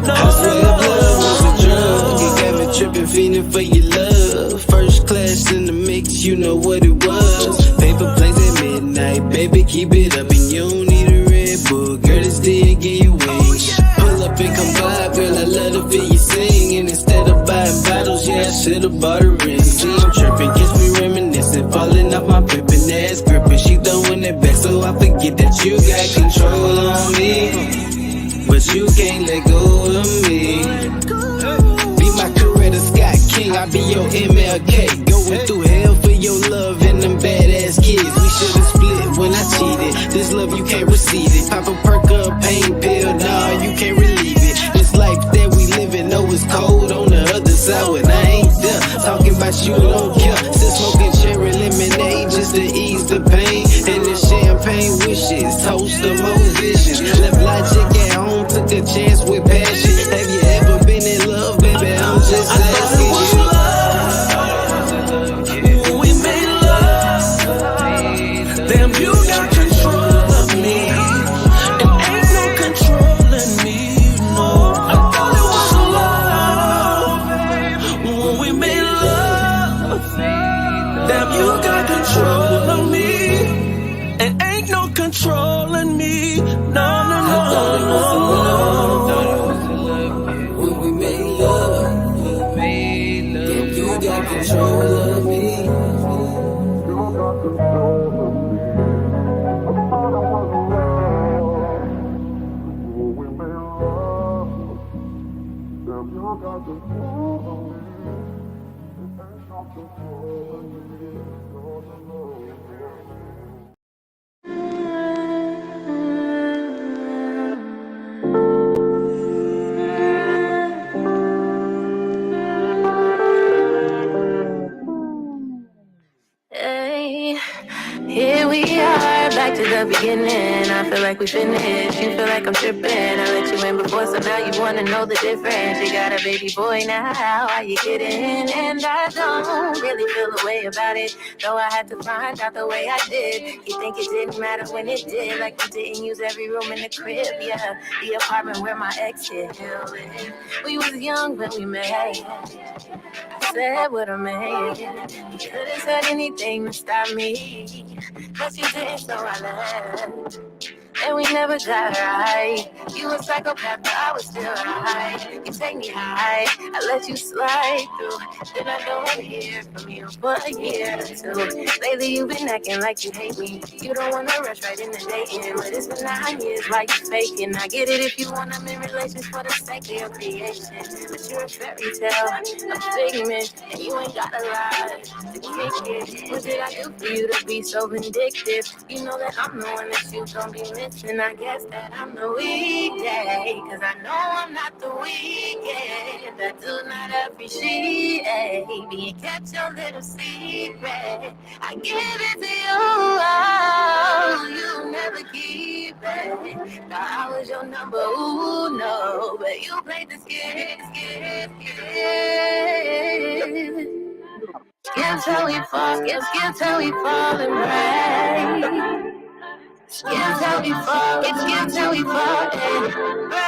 No. I swear love was a drug. You got me tripping, fiending for your love. First class in the mix, you know what it was. Paper planes at midnight, baby, keep it up, and you don't need a Red Bull. Girl, it's still give you wings. Pull up and come by, girl, I love to feel you sing. And instead of buying bottles, yeah, I should've bought a ring. See, I'm tripping, catch me reminiscing, falling off my pimpin' ass gripping. She throwing it back, so I forget that you got control on me, but you can't let go of me. Be my Coretta Scott King, I be your MLK. Going through hell for your love and them badass kids. We should've split when I cheated. This love you can't receive it. Pop a perk up, pain pill, nah, you can't relieve it. This life that we living, know it's cold on the other side when I ain't there. Talking about you don't care. Still smoking cherry lemonade just to ease the pain. And the champagne wishes, toast to more visions. Left logic at home, took a chance with passion. Have you ever been in love, baby? I'm just asking you. We made love. Damn, you got control of me, and ain't no controlling me. No, I thought it was love when we made love. Damn, you got control of me, and ain't no controlling me. No, no, no. I thought it was love when we made love. Damn, you got control of me. Hey, here we are, back to the beginning. I feel like we finished. You feel like I'm tripping. I let you in before, so now you wanna know the difference. You got a baby boy now, how you kidding? And I don't really feel a way about it, though I had to find out the way I did. You think it didn't matter when it did, like you didn't use every room in the crib. Yeah, the apartment where my ex lived. We was young when we met. I said what I made. You couldn't said anything to stop me, but you did, so I left. and we never got right. You a psychopath, but I was still right. You take me high, I let you slide through. Then I don't hear from you for a year or two. Lately you've been acting like you hate me. You don't wanna rush right into dating, but it's been 9 years, why you faking? I get it if you want them in relations for the sake of your creation, but you're a fairy tale, a figment, and you ain't got a lie to kick it. What did I do for you to be so vindictive? You know that I'm the one that you gon' be missing. I guess that I'm the weekday, cause I know I'm not the weekend. I do not appreciate being kept your little secret. I give it to you, you never keep it. Thought I was your number uno, but you played the skit. Skip till we fall, skip till we fall and break. Skip till we fall, skip till we fall and break.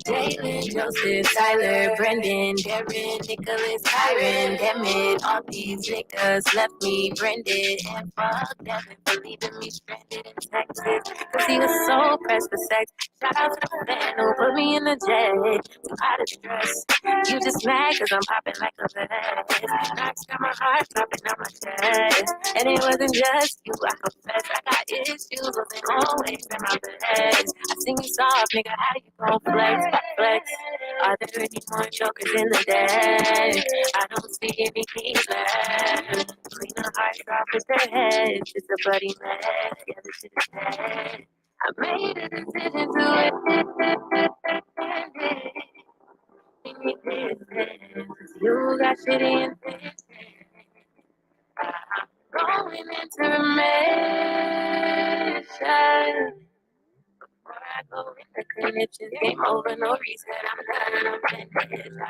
Jalen, Joseph, Tyler, Brendan, Darren, Nicholas, Kyron, damn it, all these niggas left me branded and fuck them for leaving me stranded in Texas. Cause he was so pressed for sex. Shout out to the fan who put me in the jet. Too hot of stress. You just mad cause I'm popping like a vest. Knocks got my heart dropping on my chest. And it wasn't just you, I confess. I got issues, wasn't always in my best. I sing you soft, nigga, how you gon' flex? Are there any more jokers in the deck? I don't see any keys left. Clean the heart drop with their heads. It's a bloody mess. Yeah, this shit is dead. I made a decision to end it. You got shitty intentions. I'm going into remission. Before I go in the clinic, just game over, no reason. I'm done, I'm finished. I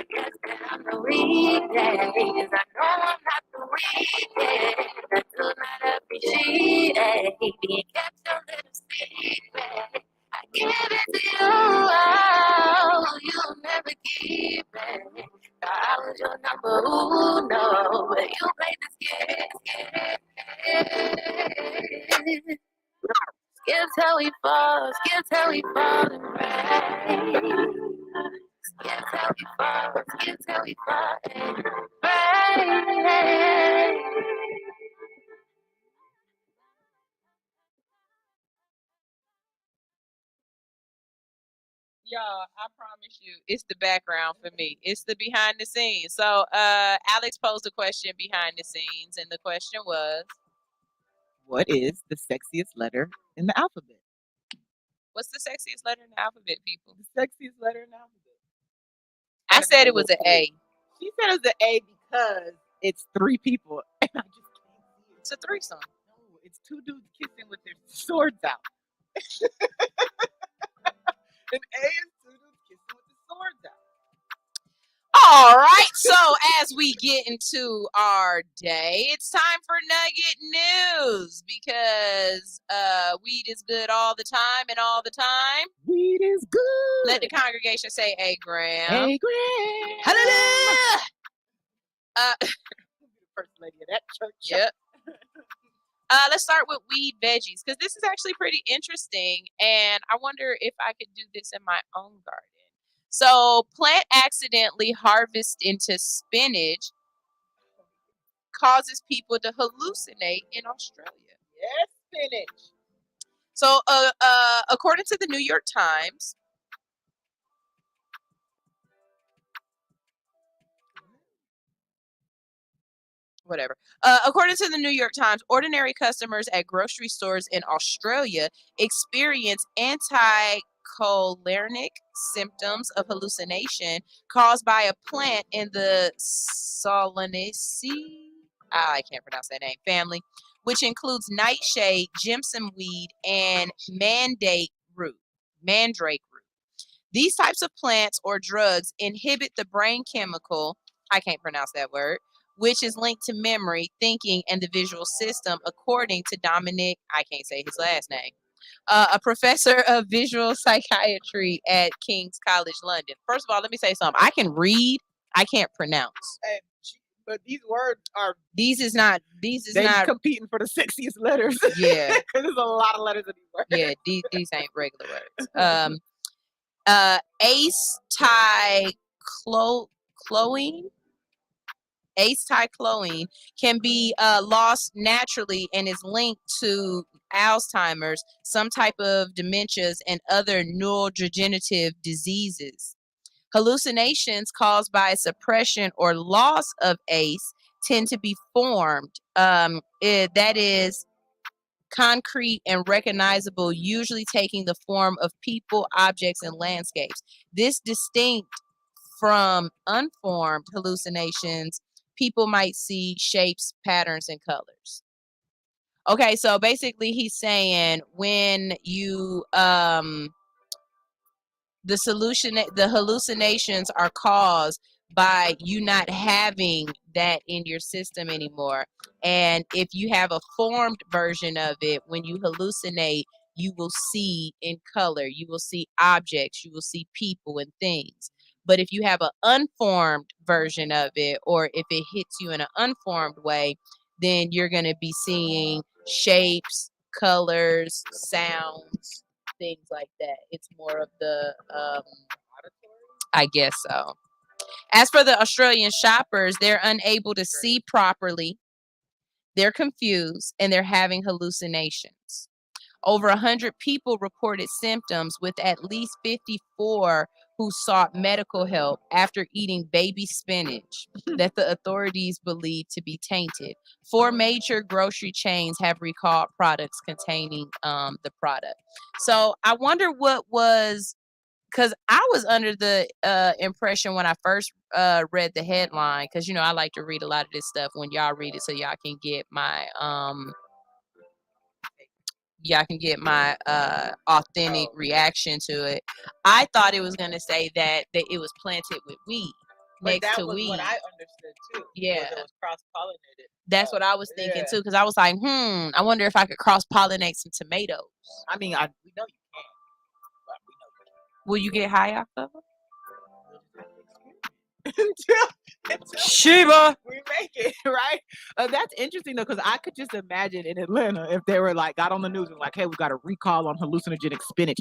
guess that I'm the weekday, cause I know I'm not the weekend. I do not appreciate being kept your little secret. I give it to you, you'll never keep it. I was your number uno, but you played the skit. Skip till we fall and rain. Skip till we fall and rain. Y'all, I promise you, it's the background for me. It's the behind the scenes. So Alex posed a question behind the scenes, and the question was, What is the sexiest letter in the alphabet? what's the sexiest letter in the alphabet, people? The sexiest letter in the alphabet. I said it was an A. She said it was an A because it's 3 people. And I just can't see it. It's a threesome. No, it's 2 dudes kissing with their swords out. An A is 2 dudes kissing with their swords out. All right, so as we get into our day, it's time for Nugget News because weed is good all the time and all the time. Weed is good. Let the congregation say, "Hey, Graham." Hey, Graham. Hallelujah. First lady of that church. Yep. Let's start with weed veggies because this is actually pretty interesting, and I wonder if I could do this in my own garden. So, plant accidentally harvest into spinach causes people to hallucinate in Australia. Yes, spinach. So, according to the New York Times, according to the New York Times, ordinary customers at grocery stores in Australia experience anticholinergic symptoms of hallucination caused by a plant in the Solanaceae, I can't pronounce that name, family, which includes nightshade, jimson weed, and mandrake root. These types of plants or drugs inhibit the brain chemical, I can't pronounce that word, which is linked to memory, thinking, and the visual system, according to Dominic, I can't say his last name, a professor of visual psychiatry at King's College London. First of all, let me say something. I can read I can't pronounce. But these words are These is not competing for the sexiest letters. Yeah. Because there's a lot of letters in these words. Yeah, these ain't regular words. Acetylcholine can be lost naturally and is linked to Alzheimer's, some type of dementias, and other neurodegenerative diseases. Hallucinations caused by suppression or loss of ACE tend to be formed. That is concrete and recognizable, usually taking the form of people, objects, and landscapes. This distinct from unformed hallucinations. People might see shapes, patterns, and colors. Okay, so basically he's saying when you the hallucinations are caused by you not having that in your system anymore. And if you have a formed version of it, when you hallucinate, you will see in color, you will see objects, you will see people and things. But if you have an unformed version of it, or if it hits you in an unformed way, then you're going to be seeing shapes, colors, sounds, things like that. It's more of the, I guess so. As for the Australian shoppers, they're unable to see properly, they're confused, and they're having hallucinations. Over 100 people reported symptoms, with at least 54 who sought medical help after eating baby spinach that the authorities believe to be tainted. 4 major grocery chains have recalled products containing the product. So I wonder what was, because I was under the impression when I first read the headline, because, you know, I like to read a lot of this stuff when y'all read it so y'all can get my authentic reaction to it. I thought it was going to say that it was planted with weed, next that to was weed. what I understood too. Yeah. It was cross-pollinated. That's what I was thinking too, because I was like, I wonder if I could cross-pollinate some tomatoes. I mean, we know you can. But we know you can. Will you get high off of them? Shiva, we make it right. That's interesting though, because I could just imagine in Atlanta if they were like got on the news and like, hey, we got a recall on hallucinogenic spinach.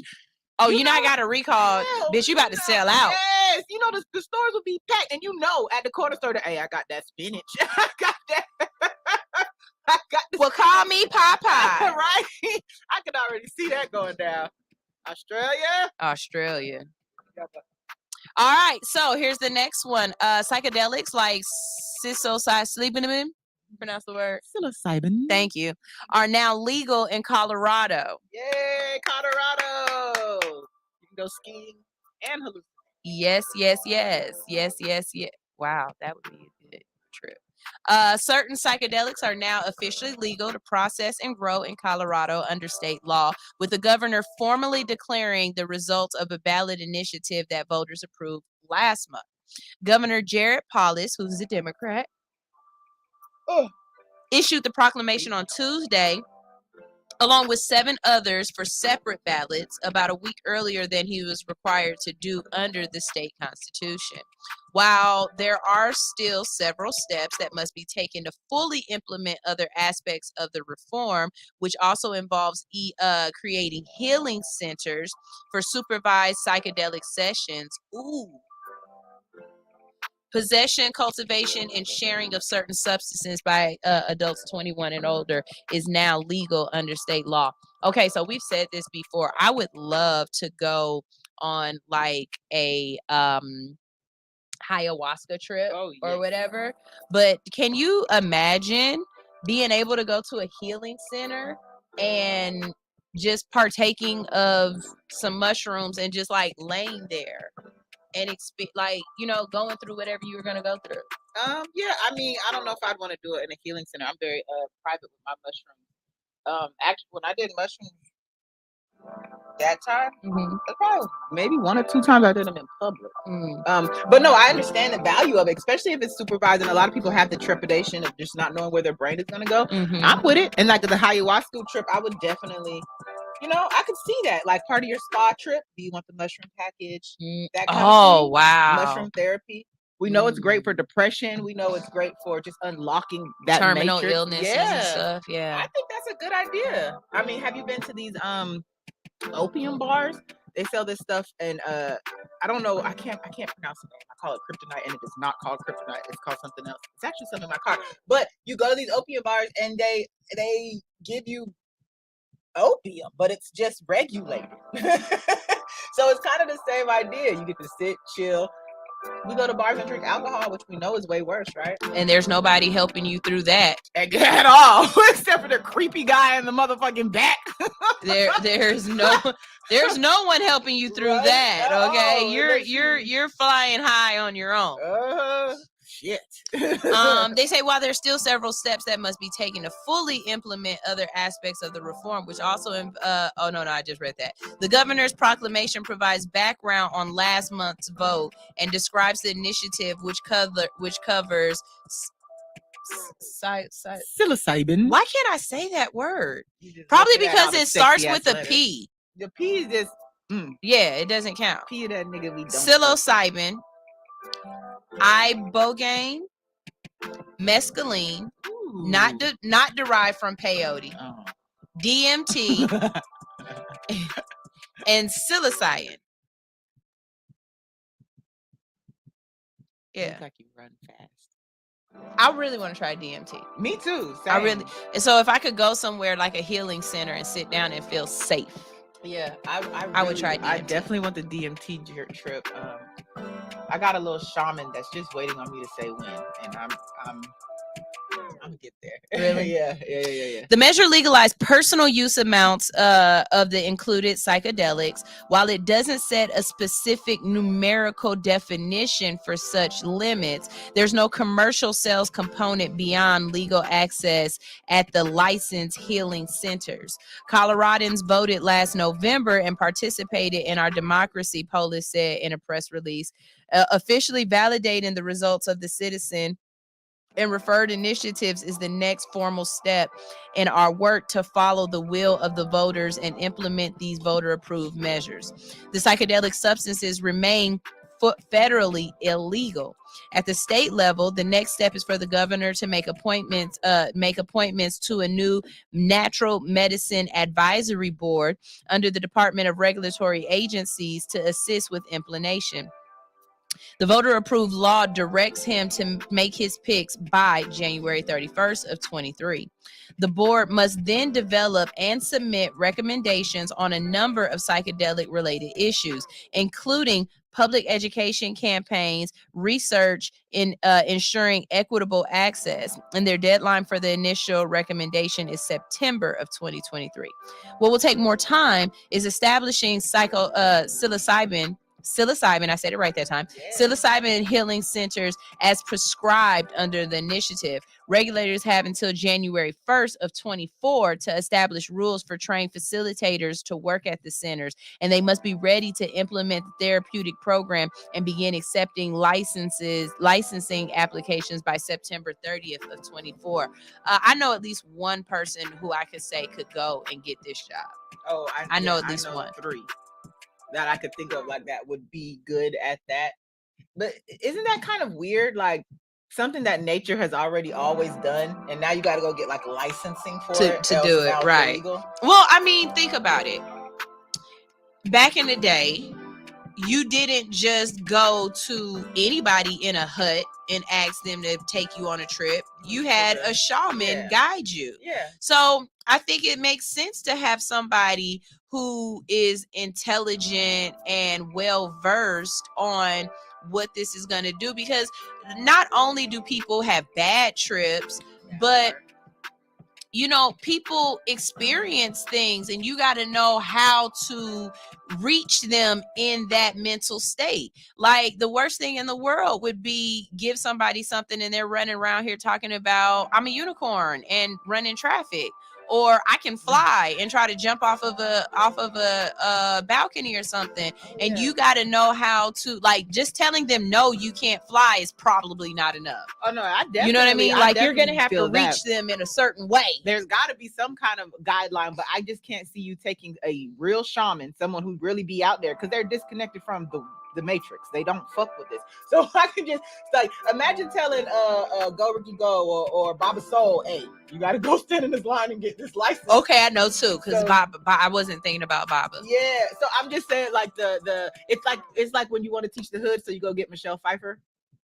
Oh, you know, I got a recall, bitch. You about to sell out. Yes, you know the stores will be packed, and you know at the corner store, hey, I got that spinach. I got that. I got. Well, call me Popeye. Right? I can already see that going down. Australia. All right, so here's the next one. Psychedelics like psilocybin, pronounce the word. Psilocybin. Thank you. Are now legal in Colorado. Yay, Colorado! You can go skiing and hallucinate. Yes. Wow, that would be a good trip. Certain psychedelics are now officially legal to process and grow in Colorado under state law, with the governor formally declaring the results of a ballot initiative that voters approved last month. Governor Jared Polis, who's a Democrat, issued the proclamation on Tuesday, along with 7 others for separate ballots, about a week earlier than he was required to do under the state constitution. While there are still several steps that must be taken to fully implement other aspects of the reform, which also involves creating healing centers for supervised psychedelic sessions. Possession, cultivation, and sharing of certain substances by adults 21 and older is now legal under state law. Okay, so we've said this before. I would love to go on like a ayahuasca trip or whatever. But can you imagine being able to go to a healing center and just partaking of some mushrooms and just like laying there and like, you know, going through whatever you were going to go through? Yeah, I mean, I don't know if I'd want to do it in a healing center. I'm very private with my mushrooms. Actually, when I did mushrooms that time, probably maybe 1 or 2 times I did them in public. But no, I understand the value of it, especially if it's supervised. And a lot of people have the trepidation of just not knowing where their brain is going to go. I'm with it. And like the ayahuasca trip, I would definitely, you know, I could see that like part of your spa trip. Do you want the mushroom package? That kind of thing. Wow. Mushroom therapy. We know it's great for depression. We know it's great for just unlocking that terminal matrix. illnesses and stuff. Yeah. I think that's a good idea. I mean, have you been to these opium bars? They sell this stuff, and I don't know. I can't pronounce the name. I call it kryptonite, and it is not called kryptonite. It's called something else. It's actually something in my car. But you go to these opium bars, and they give you opium, but it's just regulated. So it's kind of the same idea. You get to sit, chill. We go to bars and drink alcohol, which we know is way worse, right? And there's nobody helping you through that at all, except for the creepy guy in the motherfucking back. There's no one helping you through that. Okay, you're flying high on your own. Shit. They say while there's still several steps that must be taken to fully implement other aspects of the reform, which also I just read that. The governor's proclamation provides background on last month's vote and describes the initiative which covers psilocybin. Why can't I say that word? Probably because it starts with a P. The P is just yeah, it doesn't count. P of that nigga we don't. Psilocybin, ibogaine, mescaline, not derived from peyote, DMT, and psilocybin. Yeah. Looks like you run fast. I really want to try DMT. Me too. Same. I really. And so if I could go somewhere like a healing center and sit down and feel safe. Yeah, I would try DMT. I definitely want the DMT trip. I got a little shaman that's just waiting on me to say when, and I'm gonna get there. Really? Yeah. The measure legalized personal use amounts of the included psychedelics. While it doesn't set a specific numerical definition for such limits, there's no commercial sales component beyond legal access at the licensed healing centers. Coloradans voted last November and participated in our democracy, Polis said in a press release, officially validating the results of the citizen and referred initiatives is the next formal step in our work to follow the will of the voters and implement these voter-approved measures. The psychedelic substances remain federally illegal. At the state level, the next step is for the governor to make appointments to a new natural medicine advisory board under the Department of Regulatory Agencies to assist with implementation. The voter-approved law directs him to make his picks by January 31st of 23. The board must then develop and submit recommendations on a number of psychedelic-related issues, including public education campaigns, research in ensuring equitable access. And their deadline for the initial recommendation is September of 2023. What will take more time is establishing psilocybin, I said it right that time, psilocybin healing centers as prescribed under the initiative. Regulators have until January 1st of 24 to establish rules for trained facilitators to work at the centers, and they must be ready to implement the therapeutic program and begin accepting licensing applications by September 30th of 24. I know at least one person who I could say could go and get this job. Oh, I know at least one. 3 that I could think of like that would be good at that. But isn't that kind of weird? Like something that nature has already always done, and now you got to go get like licensing for it to do it, right? Illegal? Well, I mean, think about it. Back in the day, you didn't just go to anybody in a hut and ask them to take you on a trip. You had a shaman guide you. Yeah. So I think it makes sense to have somebody who is intelligent and well-versed on what this is going to do, because not only do people have bad trips, but you know, people experience things, and you got to know how to reach them in that mental state. Like the worst thing in the world would be give somebody something and they're running around here talking about I'm a unicorn and running traffic, or I can fly and try to jump off of a balcony or something. And you got to know how to, like, just telling them no, you can't fly is probably not enough. Oh no, I definitely. You know what I mean? Like you're gonna have to reach them in a certain way. There's got to be some kind of guideline, but I just can't see you taking a real shaman, someone who really be out there, because they're disconnected from the the Matrix. They don't fuck with this. So I can just like imagine telling Go Ricky Go or Baba Soul, hey, you gotta go stand in this line and get this license. Okay, I know too, because I wasn't thinking about Baba. Yeah, so I'm just saying like it's like when you want to teach the hood, so you go get Michelle Pfeiffer.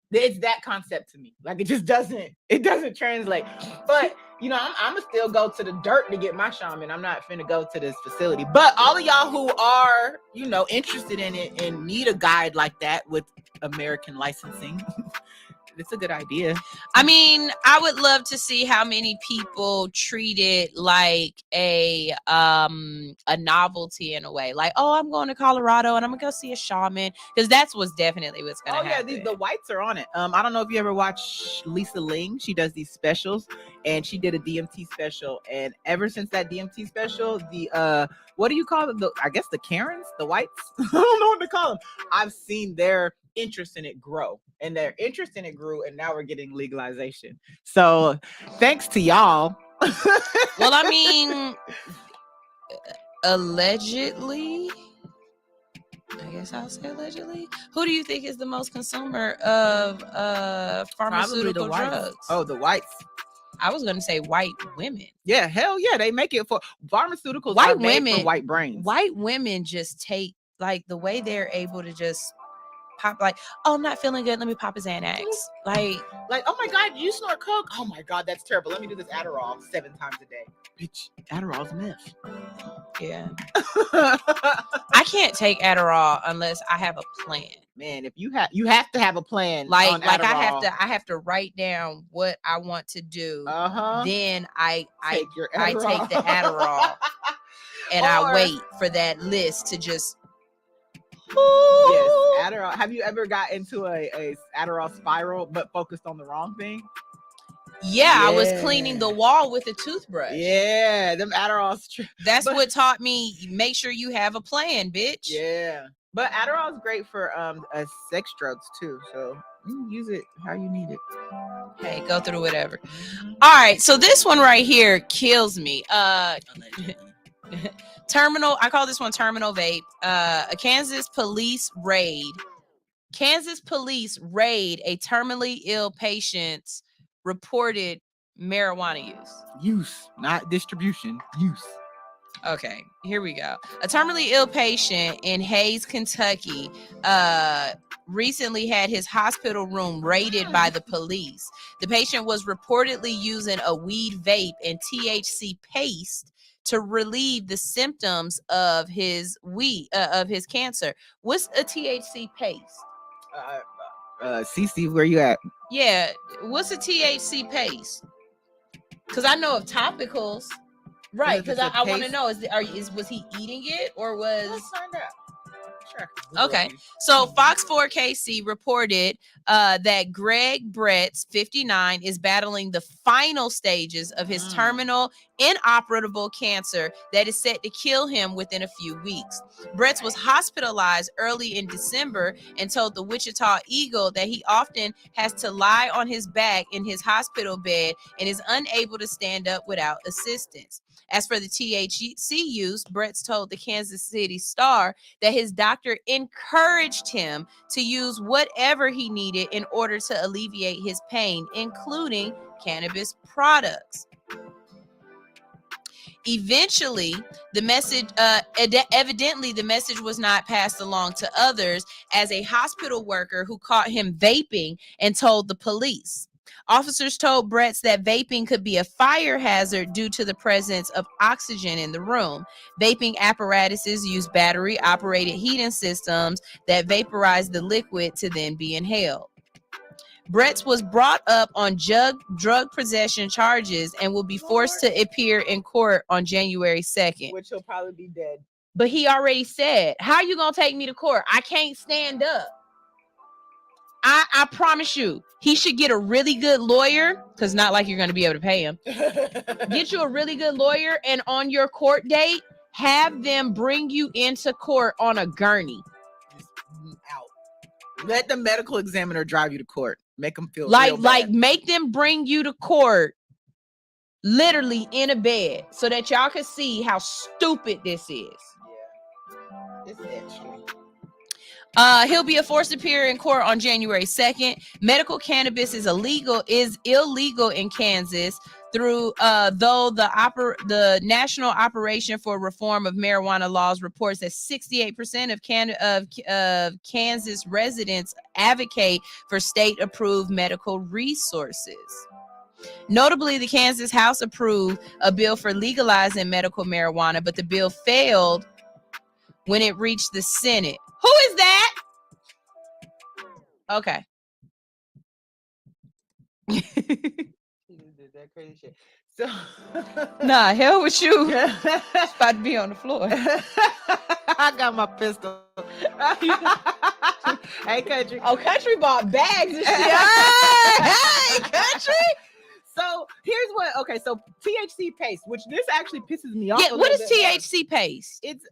It's that concept to me. Like it doesn't translate. But you know, I'm gonna still go to the dirt to get my shaman. I'm not finna go to this facility. But all of y'all who are, you know, interested in it and need a guide like that with American licensing, it's a good idea. I mean, I would love to see how many people treat it like a novelty in a way. Like, oh, I'm going to Colorado and I'm gonna go see a shaman, because that's definitely what's gonna happen. Yeah, the whites are on it. I don't know if you ever watch Lisa Ling. She does these specials, and she did a DMT special. And ever since that DMT special, the what do you call them? I guess the Karens, the whites. I don't know what to call them. I've seen their interest in it grow, and their interest in it grew, and now we're getting legalization. So thanks to y'all. Well, I mean, allegedly, I guess I'll say allegedly. Who do you think is the most consumer of pharmaceutical drugs? Oh, the whites. I was gonna say white women. Yeah, hell yeah, they make it for pharmaceuticals. White women, for white brains. White women just take like the way they're able to just pop, like, oh, I'm not feeling good, let me pop a Xanax. Like, oh my god, you snort coke? Oh my god, that's terrible. Let me do this Adderall 7 times a day. Bitch, Adderall's myth. Yeah. I can't take Adderall unless I have a plan. Man, if you have to have a plan. Like Adderall. I have to write down what I want to do. Then I take the Adderall and I wait for that list to just. Yes, Adderall. Have you ever got into a Adderall spiral but focused on the wrong thing? Yeah, I was cleaning the wall with a toothbrush. Yeah, them Adderalls. That's what taught me. Make sure you have a plan, bitch. Yeah, but Adderall is great for sex drugs too. So use it how you need it. Hey, go through whatever. All right, so this one right here kills me. Terminal, I call this one terminal vape. A Kansas police raid a terminally ill patient's reported marijuana use, not distribution, use. Okay, here we go. A terminally ill patient in Hayes, Kentucky, recently had his hospital room raided by the police. The patient was reportedly using a weed vape and THC paste to relieve the symptoms of his cancer. What's a THC paste? Cece, where you at? Yeah, what's a THC paste? Because I know of topicals, right? Because I want to know was he eating it or was? Let's find out. Sure. Okay, so Fox 4 KC reported that Greg Bretz, 59, is battling the final stages of his terminal inoperable cancer that is set to kill him within a few weeks. Bretz was hospitalized early in December and told the Wichita Eagle that he often has to lie on his back in his hospital bed and is unable to stand up without assistance. As for the THC use, Bretz told the Kansas City Star that his doctor encouraged him to use whatever he needed in order to alleviate his pain, including cannabis products. Eventually, the message, evidently the message was not passed along to others, as a hospital worker who caught him vaping and told the police. Officers told Bretz that vaping could be a fire hazard due to the presence of oxygen in the room. Vaping apparatuses use battery-operated heating systems that vaporize the liquid to then be inhaled. Bretz was brought up on drug possession charges and will be forced to appear in court on January 2nd. Which he'll probably be dead. But he already said, how you gonna take me to court? I can't stand up. I promise you, he should get a really good lawyer, because not like you're going to be able to pay him. Get you a really good lawyer, and on your court date, have them bring you into court on a gurney. Out. Let the medical examiner drive you to court. Make them feel like make them bring you to court literally in a bed so that y'all can see how stupid this is. Yeah. It's extreme. He'll be a forced appear in court on January 2nd. Medical cannabis is illegal in Kansas through though the National Operation for Reform of Marijuana Laws reports that 68% of Kansas residents advocate for state-approved medical resources. Notably, the Kansas House approved a bill for legalizing medical marijuana, but the bill failed when it reached the Senate. Who is that? Okay. Did that crazy shit. So Nah, hell with you. It's about to be on the floor. I got my pistol. Hey, Country. Oh, Country bought bags and shit. Hey, Country. So here's what. Okay, so THC paste, which this actually pisses me off. Yeah, what is THC paste? It's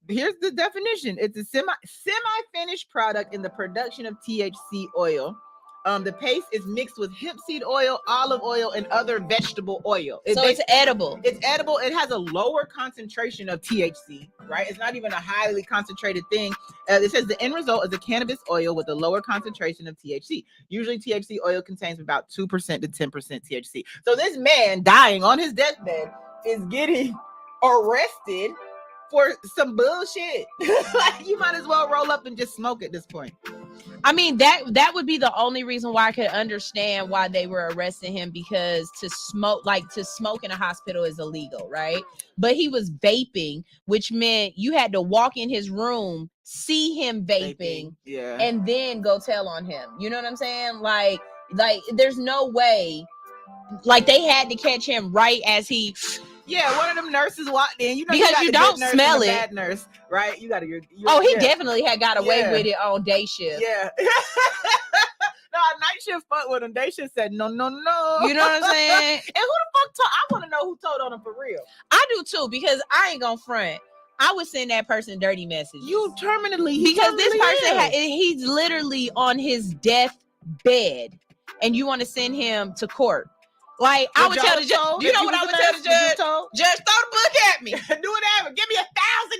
here's the definition. It's a semi-finished product in the production of THC oil. The paste is mixed with hemp seed oil, olive oil, and other vegetable oil. So it's edible. It's edible. It has a lower concentration of THC, right? It's not even a highly concentrated thing. It says the end result is a cannabis oil with a lower concentration of THC. Usually THC oil contains about 2% to 10% THC. So this man dying on his deathbed is getting arrested for some bullshit. Like, you might as well roll up and just smoke at this point. I mean, that would be the only reason why I could understand why they were arresting him, because to smoke in a hospital is illegal, right? But he was vaping, which meant you had to walk in his room, see him vaping. Yeah. And then go tell on him. You know what I'm saying? Like there's no way. Like, they had to catch him right as he. Yeah, one of them nurses walked in. You know, because you don't smell it. Bad nurse, right? You got to. He definitely had got away with it on day shift. Yeah. No, night shift fucked with him. Day shift said no. You know what I'm saying? And who the fuck told? I want to know who told on him for real. I do too, because I ain't gonna front. I would send that person dirty messages. You terminally, because this person he's literally on his deathbed, and you want to send him to court. Like, I would tell the judge, you know what I would tell the judge? Judge, throw the book at me. Do whatever. Give me 1,000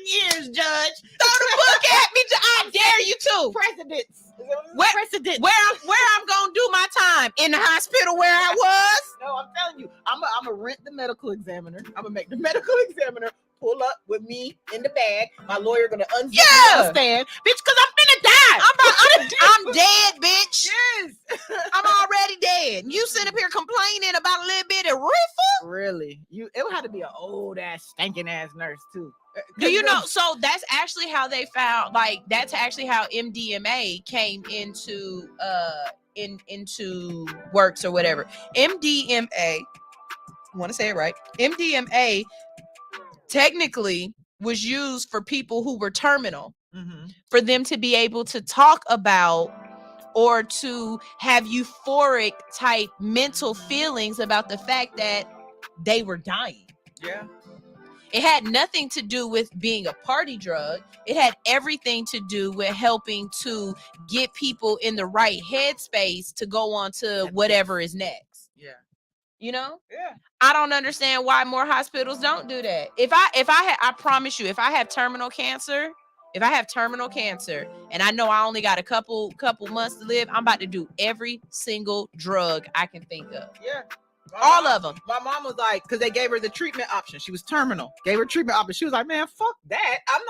years, Judge. Throw the book at me. I dare you to. Precedents. Where I'm gonna do my time? In the hospital where I was? No, I'm telling you, I'm gonna rent the medical examiner. I'm gonna make the medical examiner pull up with me in the bag. My lawyer gonna unzip the stand, bitch, because I'm finna die. I'm dead, bitch. Yes. I'm already dead. You sit up here complaining about a little bit of riffle? Really? It would have to be an old ass, stinking ass nurse too. Do you know? So that's actually how they found. Like, that's actually how MDMA came into into works or whatever. MDMA. I want to say it right. MDMA technically was used for people who were terminal, for them to be able to talk about or to have euphoric type mental feelings about the fact that they were dying. Yeah. It had nothing to do with being a party drug. It had everything to do with helping to get people in the right headspace to go on to whatever is next. Yeah. You know? Yeah. I don't understand why more hospitals don't do that. I promise you, if I have terminal cancer, and I know I only got a couple months to live, I'm about to do every single drug I can think of. Yeah. All of them. My mom was like, because they gave her the treatment option. She was terminal. Gave her treatment option. She was like, man, fuck that. I'm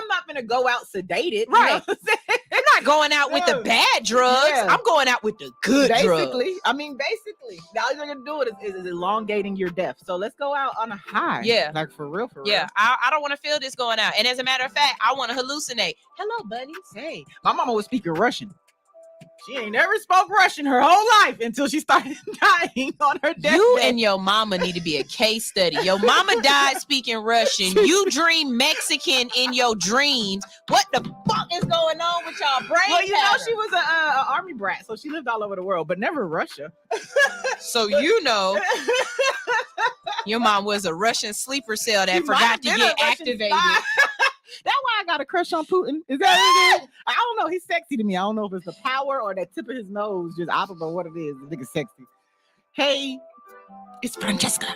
not gonna go out sedated. Right. You know I'm not going out with the bad drugs. Yeah. I'm going out with the good drugs. Basically, all you're gonna do is elongating your death. So let's go out on a high. Yeah. Like for real. Yeah. I don't want to feel this going out. And as a matter of fact, I want to hallucinate. Hello, buddies. Hey, my mama was speaking Russian. She ain't never spoke Russian her whole life until she started dying on her deathbed. You and your mama need to be a case study. Your mama died speaking Russian. You dream Mexican in your dreams. What the fuck is going on with y'all brain? Well, you know, she was an army brat, so she lived all over the world, but never Russia. So you know, your mom was a Russian sleeper cell that forgot to get activated. That's why I got a crush on Putin. Is that what it is? I don't know. He's sexy to me. I don't know if it's the power or that tip of his nose. Just I don't know what it is. The nigga's sexy. Hey, it's Francesca.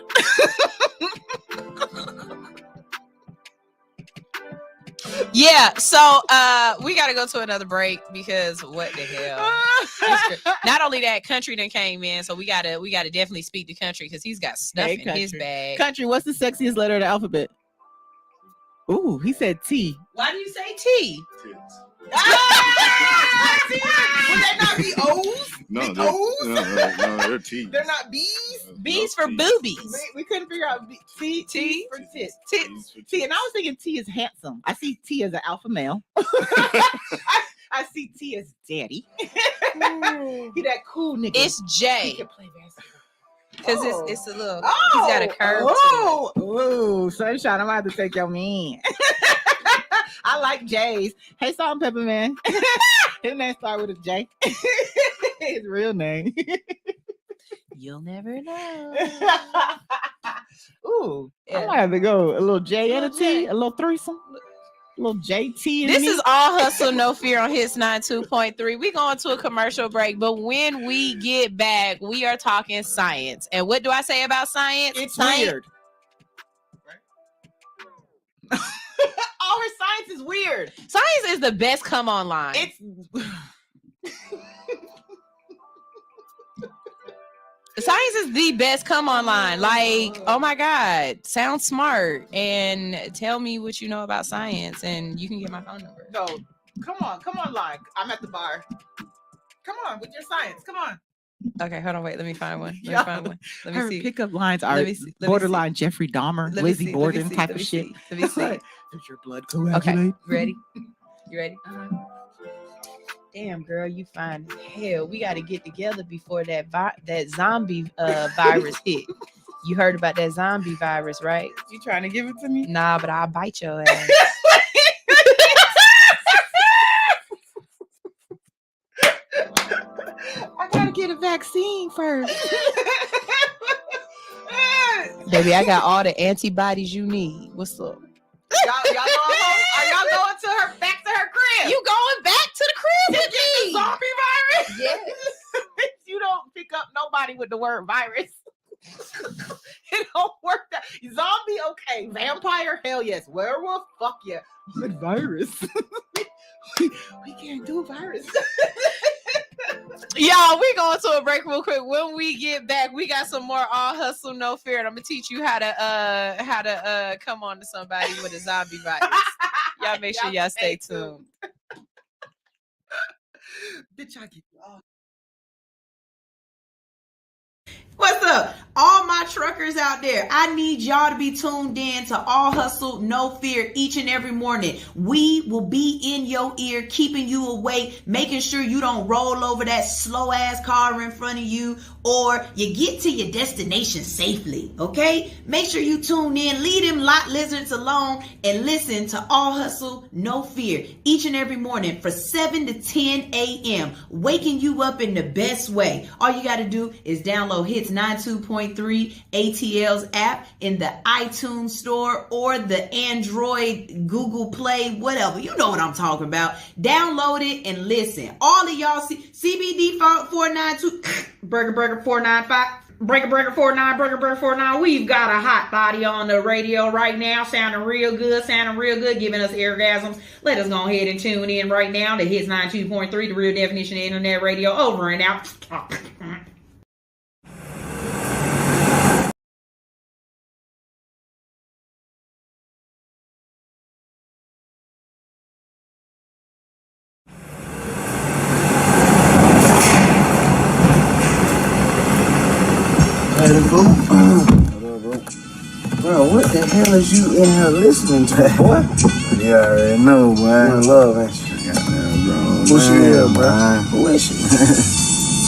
Yeah, so we gotta go to another break because what the hell? Not only that, Country done came in, so we gotta definitely speak to Country because he's got stuff in his bag. Country, what's the sexiest letter of the alphabet? Ooh, he said T. Why do you say T? Would they not be O's? No, they're T's. They're not B's? B's for boobies. We couldn't figure out T for tits. T, and I was thinking T is handsome. I see T as an alpha male. I see T as daddy. He that cool nigga. It's J. He can play basketball. Because it's a little, he's got a curve to it. Ooh, Sunshine, I'm about to take your man. I like J's. Hey, Salt and Pepper Man. His name starts with a J. His real name. You'll never know. Ooh, I might have to go a little J and a T, a little threesome. A little JT. This is All Hustle, No Fear on Hits 92.3. We're going to a commercial break, but when we get back, we are talking science. And what do I say about science? It's weird. All her science is weird. Science is the best come online. Science is the best come online. Like, oh my God, sound smart and tell me what you know about science, and you can get my phone number. No, come on, line. I'm at the bar. Come on with your science. Come on. Okay, hold on, wait. Let me find one. Let me see. Pickup lines are borderline Jeffrey Dahmer, Lizzie Borden type of shit. Let me see. Does your blood coagulate? Okay, ready? You ready? Damn, girl, you fine as hell. We got to get together before that zombie virus hit. You heard about that zombie virus, right? You trying to give it to me? Nah, but I'll bite your ass. I gotta get a vaccine first. Baby, I got all the antibodies you need. What's up? Y'all going home? Are y'all going back to her crib? You going back to the crib with me? The zombie virus? Yes. You don't pick up nobody with the word virus. It don't work. Zombie, okay. Vampire, hell yes. Werewolf, fuck yeah. But virus. we can't do virus. Y'all, we going to a break real quick. When we get back, we got some more All Hustle, No Fear, and I'm gonna teach you how to come on to somebody with a zombie virus. Y'all make sure y'all stay tuned. Bitch, I get What's up? All my truckers out there, I need y'all to be tuned in to All Hustle, No Fear each and every morning. We will be in your ear, keeping you awake, making sure you don't roll over that slow ass car in front of you, or you get to your destination safely, okay? Make sure you tune in, leave them lot lizards alone, and listen to All Hustle, No Fear each and every morning for 7 to 10 a.m., waking you up in the best way. All you got to do is download Hits 92.3 ATL's app in the iTunes store or the Android, Google Play, whatever. You know what I'm talking about. Download it and listen. All of y'all CBD 492 Burger 495. Breaker 49, Burger 49. We've got a hot body on the radio right now, sounding real good, giving us orgasms. Let us go ahead and tune in right now to Hits 92.3, the real definition of internet radio. Over and out. Bro, what the hell is you in here listening to, boy? You already know, man. Love, ain't you? Goddamn, bro. Who she is, bro? Who is she?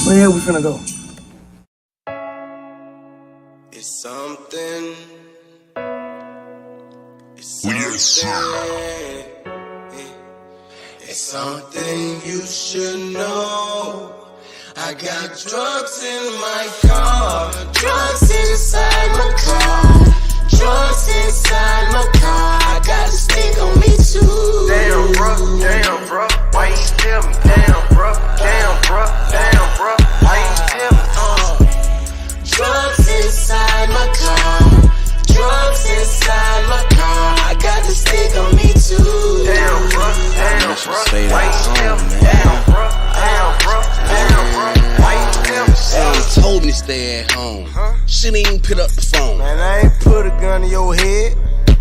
Where the hell we finna go? It's something. It's something you should know. I got drugs in my car, drugs inside my car, drugs inside my car. I got a stick on me too. Damn, bro, why you tell me? Damn, bro, why you tell me? Drugs inside my car, drugs inside my car. I got the stick on me too. Damn, stay at home. Shit ain't pick up the phone. Man, I ain't put a gun in your head.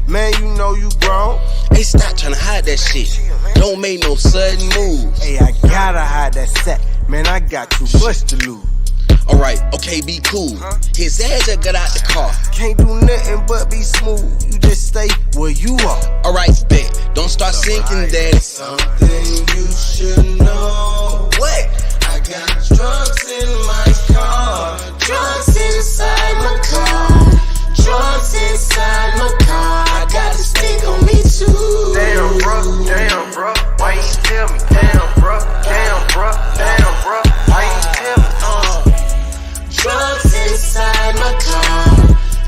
Man, you know you grown. Hey, stop trying to hide that shit. Don't make no sudden moves. Hey, I gotta hide that sack. Man, I got too much to lose. Alright, okay, be cool. His ass just got out the car. Can't do nothing but be smooth. You just stay where you are. Alright, bet. Don't start sinking, daddy. Something you should know. What? I got drugs in my car. Drugs inside my car. Drugs inside my car. I got a stick on me too. Damn, bro. Why you tell me? Damn, bro. Why you tell me? Drugs inside my car.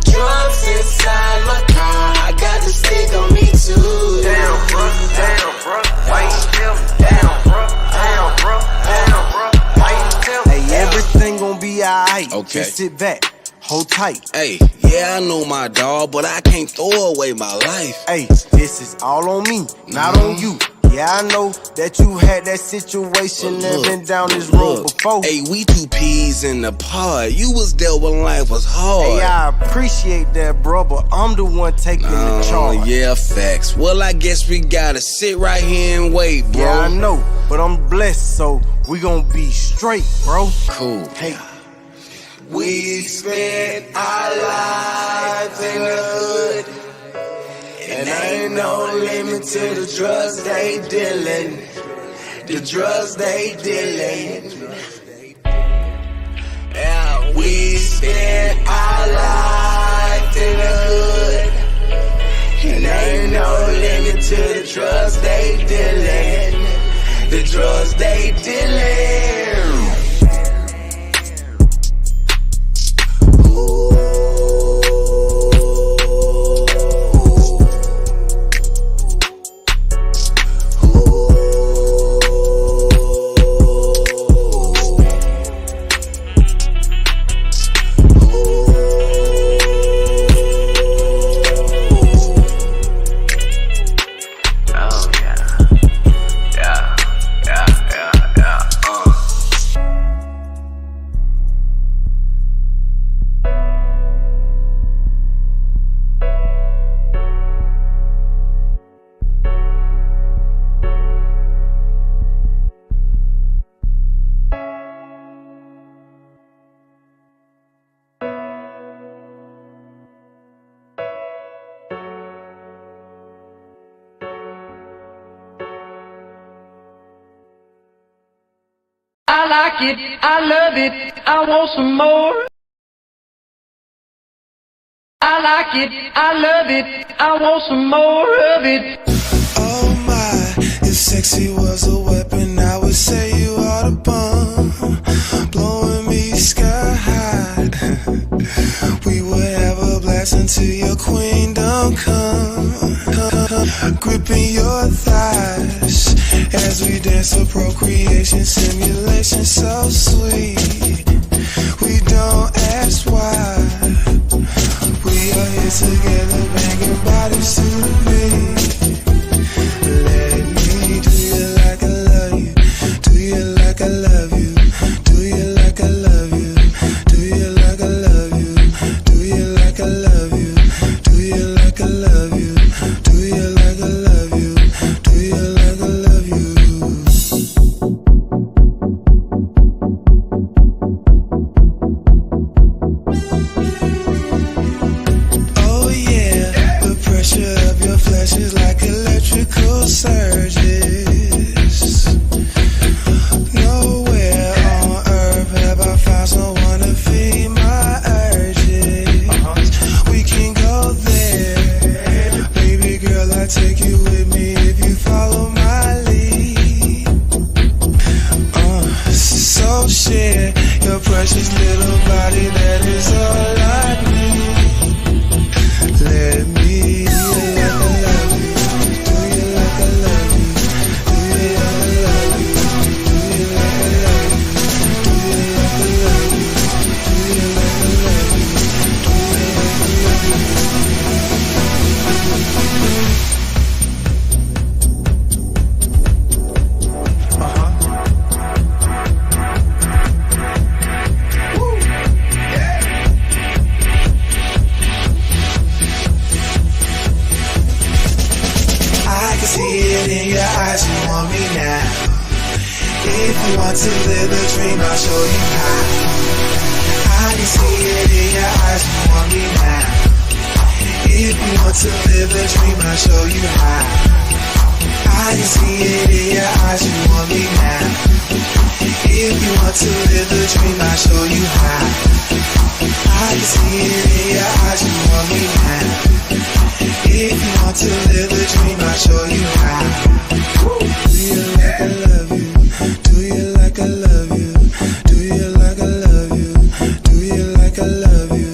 Drugs inside my car. I got the stick on me too. Damn, bro. Why you tell me? Damn, bro. Why you tell me? Hey, everything gon' be alright. Okay. Just sit back. Hold tight. Hey, yeah, I know my dog, but I can't throw away my life. Hey, this is all on me, not on you. Yeah, I know that you had that situation and been down this road before. Hey, we two peas in the pod. You was there when life was hard. Hey, I appreciate that, bro, but I'm the one taking the charge. Yeah, facts. Well, I guess we gotta sit right here and wait, bro. Yeah, I know, but I'm blessed, so we gon' be straight, bro. Cool. Hey. We spent our lives in the hood, and ain't no limit to the drugs they dealing. The drugs they dealing. Yeah, we spent our lives in the hood, and ain't no limit to the drugs they dealing. The drugs they dealing. I like it, I love it, I want some more. I like it, I love it, I want some more of it. Oh my, if sexy was a weapon, I would say you are the bomb, blowing me sky high. We would have a blast until your queendom come, gripping your thighs as we dance to procreation, simulation so sweet. We don't ask why. We are here together, banging bodies to the beat. Let me do you like I love you. Do you like I love you? Do you like I love you? Do you like I love you? Do you like I love you? Do you like I love you? Do you like I love you? Do you like I love you? Oh yeah, the pressure of your flesh is like electrical surges. Nowhere on earth have I found someone to feed my urges. We can go there, baby girl, I'll take you with me if you follow my lead. So share your precious little body, that is all I need. Let me do you like I love you? Do you like I love you? want to live the dream, I'll show you how. I can see it in your eyes, you want me now. If you want to live the dream, I'll show you how. I can see it in your eyes, you want me now. If you want to live the dream, I'll show you how. I can see it in your eyes, you want me now. If you want to live the dream, I'll show you how. Do you like I love you? Do you like I love you? Do you like I love you? Do you like I love you?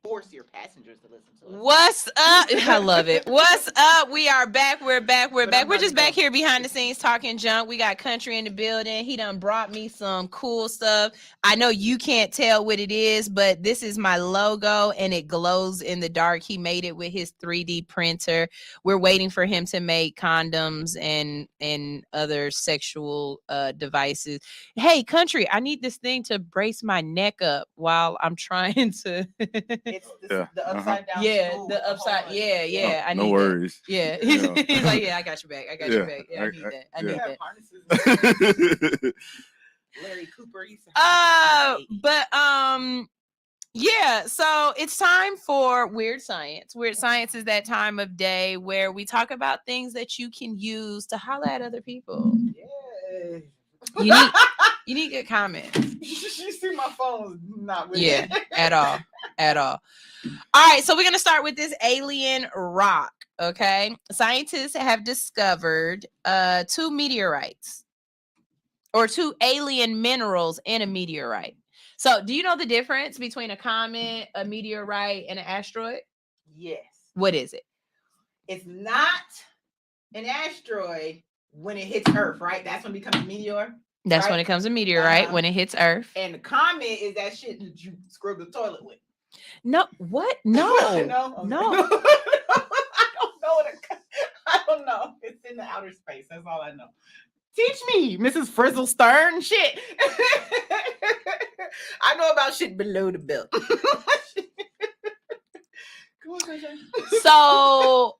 Force your passengers to listen to us. What's up? I love it. What's up? We are back. We're back. We're just back here behind the scenes talking junk. We got Country in the building. He done brought me some cool stuff. I know you can't tell what it is, but this is my logo and it glows in the dark. He made it with his 3D printer. We're waiting for him to make condoms and other sexual devices. Hey, Country, I need this thing to brace my neck up while I'm trying to. The upside down. Yeah, stool. the upside. Yeah. I No need worries. That. Yeah. Yeah. He's like, yeah, I got your back. I got your back. Yeah, I need that. I need that. Larry Cooper. Yeah, so it's time for Weird Science. Weird Science is that time of day where we talk about things that you can use to holler at other people. Yeah. You need good comments. You see my phone's not with Yeah, it. at all. All right, so we're gonna start with this alien rock. Okay, scientists have discovered 2 meteorites or 2 alien minerals in a meteorite. So, do you know the difference between a comet, a meteorite, and an asteroid? Yes. What is it? It's not an asteroid when it hits Earth, right? That's when it becomes a meteor. That's right? when it comes a meteorite, when it hits Earth. And the comet is that shit that you scrub the toilet with. No, what? No. No. No. I don't know. I don't know. It's in the outer space. That's all I know. Teach me, Mrs. Frizzle Stern. Shit. I know about shit below the belt. So,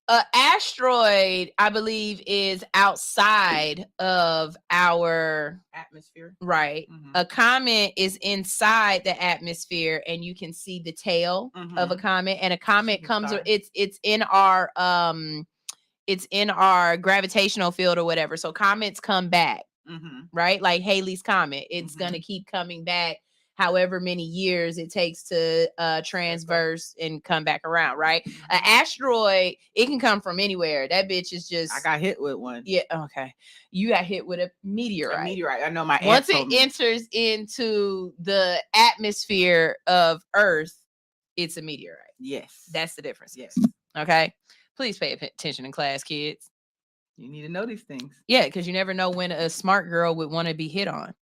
an asteroid, I believe, is outside of our atmosphere. Right. A comet is inside the atmosphere, and you can see the tail of a comet. And a comet comes. It's in our gravitational field or whatever. So comets come back, right? Like Halley's Comet. It's gonna keep coming back. However many years it takes to transverse and come back around, right? An asteroid, it can come from anywhere. That bitch is just. I got hit with one. Yeah. Okay. You got hit with a meteorite. A meteorite. I know my. Once it enters into the atmosphere of Earth, it's a meteorite. Yes. That's the difference. Yes. Okay. Please pay attention in class, kids. You need to know these things. Yeah, because you never know when a smart girl would want to be hit on.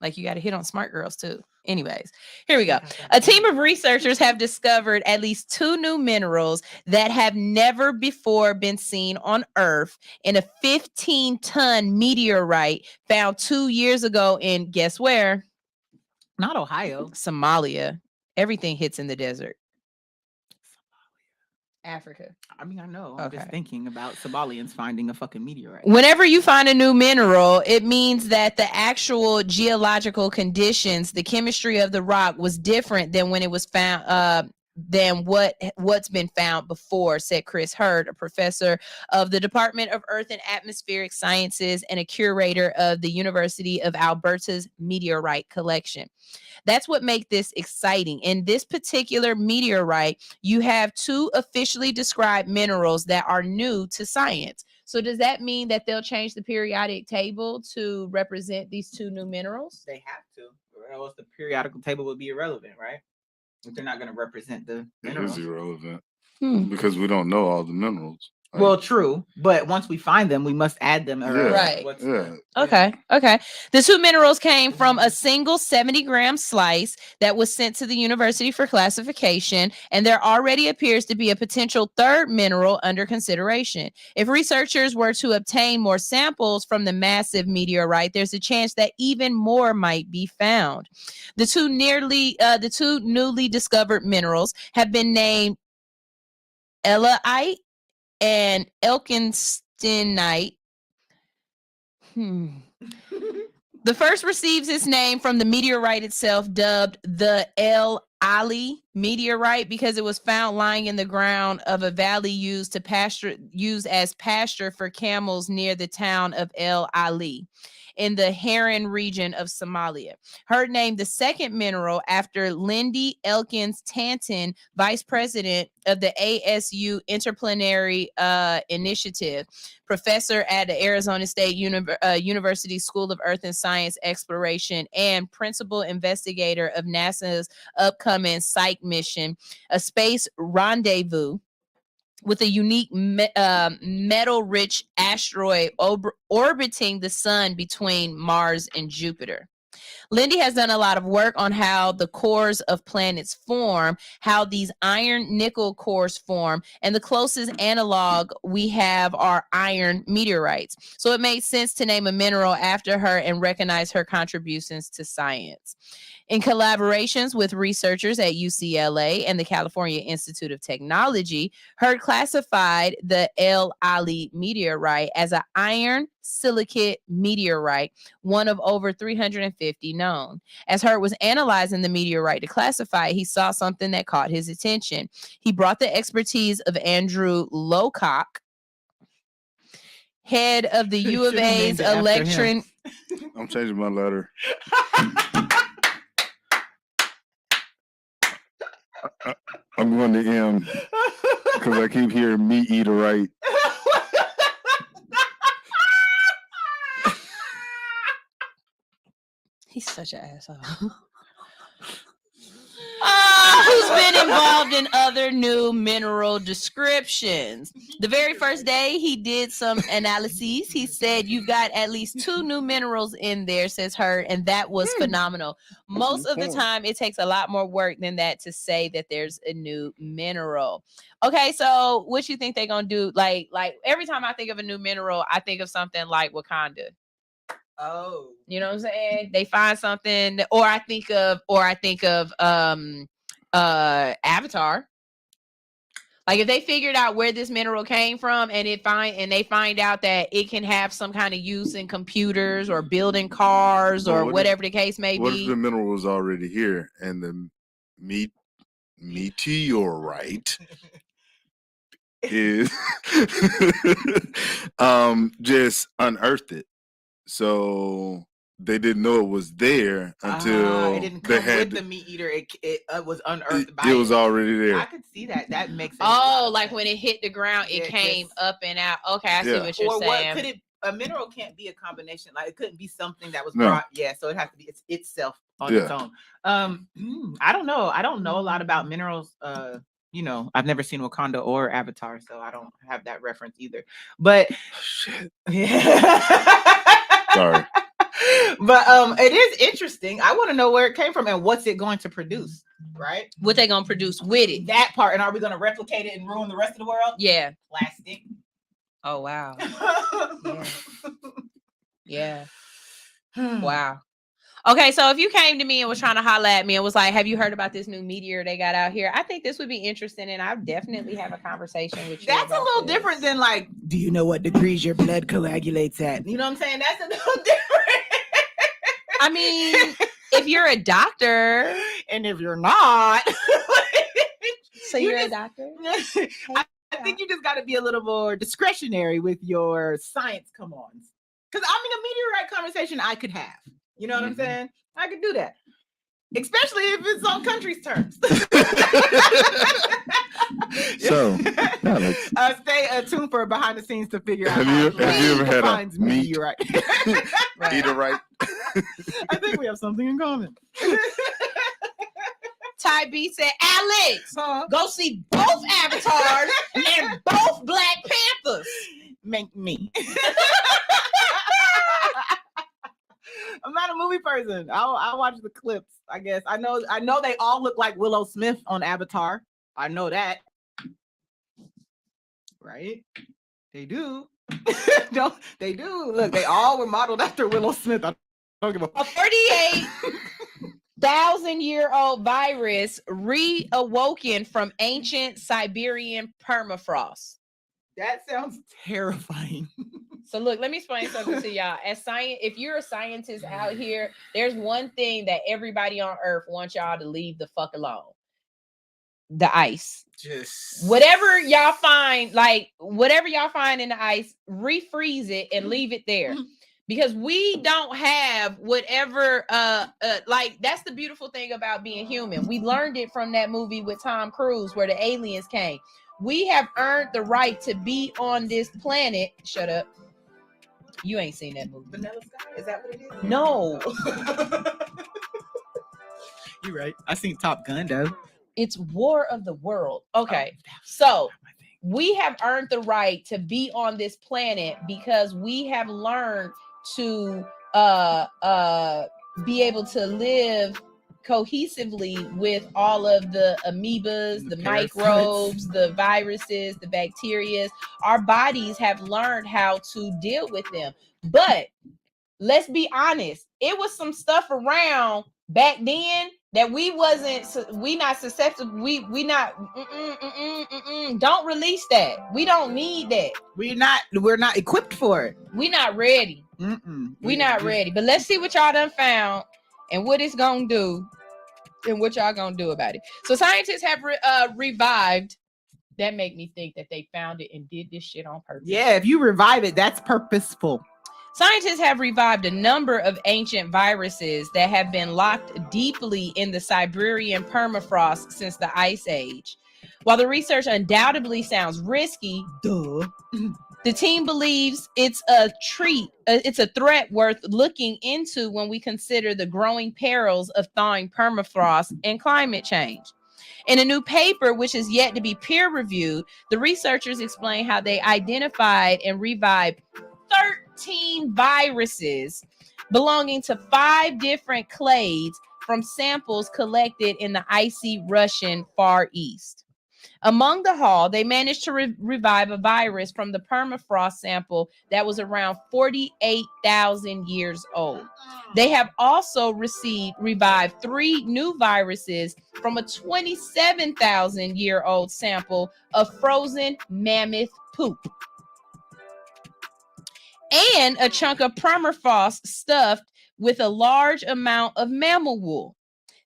Like, you got to hit on smart girls too. Anyways, here we go. A team of researchers have discovered at least 2 new minerals that have never before been seen on Earth in a 15-ton meteorite found 2 years ago in, guess where? Not Ohio. Somalia. Everything hits in the desert. Africa. I mean, I know. I'm just thinking about Somalians finding a fucking meteorite. Whenever you find a new mineral, it means that the actual geological conditions, the chemistry of the rock was different than when it was found than what's been found before, said Chris Hurd, a professor of the Department of Earth and Atmospheric Sciences and a curator of the University of Alberta's meteorite collection. That's what makes this exciting. In this particular meteorite, you have 2 officially described minerals that are new to science. So does that mean that they'll change the periodic table to represent these 2 new minerals? They have to, or else the periodical table would be irrelevant, right? If they're not going to represent the It minerals. is irrelevant because we don't know all the minerals. Like, Well, true, but once we find them, we must add them. Or Yeah, Right. what's yeah. Okay. The 2 minerals came from a single 70-gram slice that was sent to the university for classification, and there already appears to be a potential 3rd mineral under consideration. If researchers were to obtain more samples from the massive meteorite, there's a chance that even more might be found. The 2 newly discovered minerals have been named Elleite and Elkinstenite. The first receives its name from the meteorite itself, dubbed the El Ali meteorite, because it was found lying in the ground of a valley used as pasture for camels near the town of El Ali in the Haran region of Somalia. Hurd named the 2nd mineral after Lindy Elkins Tanton, vice president of the ASU Interplanetary Initiative, professor at the Arizona State University School of Earth and Science Exploration, and principal investigator of NASA's upcoming Psyche mission, a space rendezvous with a unique metal-rich asteroid orbiting the sun between Mars and Jupiter. Lindy has done a lot of work on how the cores of planets form, how these iron-nickel cores form, and the closest analog we have are iron meteorites. So it made sense to name a mineral after her and recognize her contributions to science. In collaborations with researchers at UCLA and the California Institute of Technology, Hurd classified the El Ali meteorite as an iron silicate meteorite, one of over 350 known. As Hurd was analyzing the meteorite to classify it, he saw something that caught his attention. He brought the expertise of Andrew Lowcock, head of the U of A's electron. I'm changing my letter. I'm going to M because I keep hearing me eat a right. He's such an asshole. Who's been involved in other new mineral descriptions. The very first day he did some analyses, he said you got at least 2 new minerals in there, says Hurd, and that was phenomenal. Most of the time it takes a lot more work than that to say that there's a new mineral. Okay, so what you think they're gonna do? Like every time I think of a new mineral, I think of something like Wakanda. Oh, you know what I'm saying? They find something, or I think of Avatar. Like if they figured out where this mineral came from and they find out that it can have some kind of use in computers or building cars or whatever the case may What be. if the mineral was already here and the meteorite is just unearthed it? So they didn't know it was there until it didn't they come had with the meat eater. It was unearthed by it was already there. I could see that. That makes sense. Oh, like when it hit the ground, it came up and out. Okay, I see what you're saying. What could it? A mineral can't be a combination. Like it couldn't be something that was No. brought. Yeah, so it has to be itself on its own. I don't know. I don't know a lot about minerals. You know, I've never seen Wakanda or Avatar, so I don't have that reference either. But shit. Yeah. Sorry. But it is interesting. I want to know where it came from and what's it going to produce, right? What they gonna produce with it? That part, and are we gonna replicate it and ruin the rest of the world? Yeah. Plastic. Oh wow. Yeah. Wow. Okay, so if you came to me and was trying to holler at me and was like, have you heard about this new meteor they got out here? I think this would be interesting, and I'll definitely have a conversation with you. That's a little different than like, do you know what degrees your blood coagulates at? You know what I'm saying? That's a little different. I mean, if you're a doctor and if you're not, So you're a doctor? I think you just got to be a little more discretionary with your science come-ons. Because, I mean, a meteorite conversation I could have. You know what I'm saying? I could do that. Especially if it's on country's terms. So, stay tuned for behind the scenes to figure out have you ever had a meteorite? meteorite? I think we have something in common. Ty B said, Alex, go see both Avatars and both Black Panthers. Make me. I'm not a movie person. I watch the clips, I guess. I know they all look like Willow Smith on Avatar. I know that. Right? They do. They do. Look, they all were modeled after Willow Smith. I don't give a 38,000-year-old virus reawoken from ancient Siberian permafrost. That sounds terrifying. So look, let me explain something to y'all. If you're a scientist out here, there's one thing that everybody on Earth wants y'all to leave the fuck alone. The ice. Just whatever y'all find in the ice, refreeze it and leave it there. Because we don't have whatever that's the beautiful thing about being human. We learned it from that movie with Tom Cruise where the aliens came. We have earned the right to be on this planet. Shut up. You ain't seen that movie. Vanilla Sky? Is that what it is? No. You're right. I seen Top Gun though. It's War of the World. Okay. So we have earned the right to be on this planet because we have learned to be able to live cohesively with all of the amoebas, the microbes, the viruses, the bacteria. Our bodies have learned how to deal with them. But let's be honest, it was some stuff around back then that we not susceptible. We not don't release that. We don't need that. We're not equipped for it. We not ready. We not ready. But let's see what y'all done found and what it's gonna do and what y'all gonna do about it. So scientists have revived. That make me think that they found it and did this shit on purpose. Yeah, if you revive it, that's purposeful. Scientists have revived a number of ancient viruses that have been locked deeply in the Siberian permafrost since the Ice Age. While the research undoubtedly sounds risky, the team believes it's a threat worth looking into when we consider the growing perils of thawing permafrost and climate change. In a new paper, which is yet to be peer-reviewed, the researchers explain how they identified and revived 13 viruses belonging to 5 different clades from samples collected in the icy Russian Far East. Among the haul, they managed to revive a virus from the permafrost sample that was around 48,000 years old. They have also revived 3 new viruses from a 27,000-year-old sample of frozen mammoth poop and a chunk of permafrost stuffed with a large amount of mammal wool.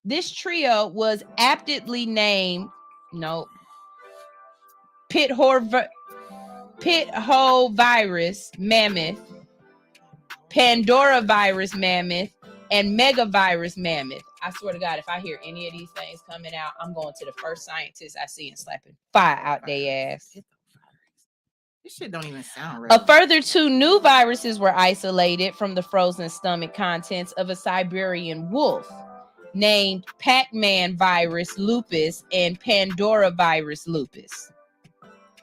This trio was aptly named, Pitovirus mammoth, Pandoravirus mammoth, and Megavirus mammoth. I swear to God, if I hear any of these things coming out, I'm going to the first scientist I see and slapping fire out their ass. This shit don't even sound right. A further 2 new viruses were isolated from the frozen stomach contents of a Siberian wolf, named Pac-Man virus lupus and Pandora virus lupus.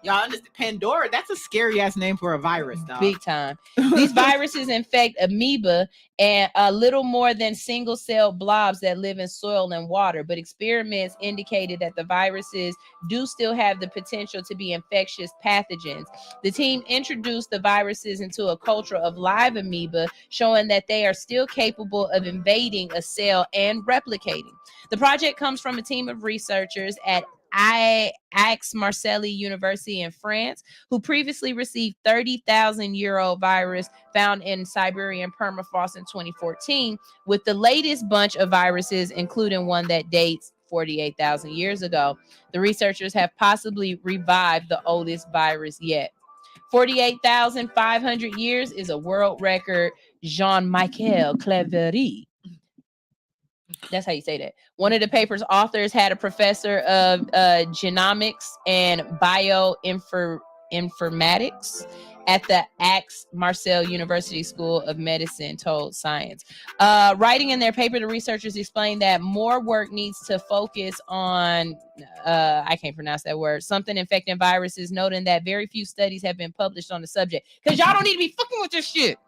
Y'all understand? Pandora, that's a scary ass name for a virus, dog. Big time. These viruses infect amoeba and a little more than single cell blobs that live in soil and water, but experiments indicated that the viruses do still have the potential to be infectious pathogens. The team introduced the viruses into a culture of live amoeba, showing that they are still capable of invading a cell and replicating. The project comes from a team of researchers at Aix-Marseille University in France, who previously received 30,000-year-old virus found in Siberian permafrost in 2014, with the latest bunch of viruses, including one that dates 48,000 years ago. The researchers have possibly revived the oldest virus yet. 48,500 years is a world record. Jean-Michel Claverie. That's how you say that. One of the paper's authors had a professor of genomics and bioinformatics at the Aix-Marseille University School of Medicine told Science. Writing in their paper, the researchers explained that more work needs to focus on, I can't pronounce that word, something infecting viruses, noting that very few studies have been published on the subject. Because y'all don't need to be fucking with this shit.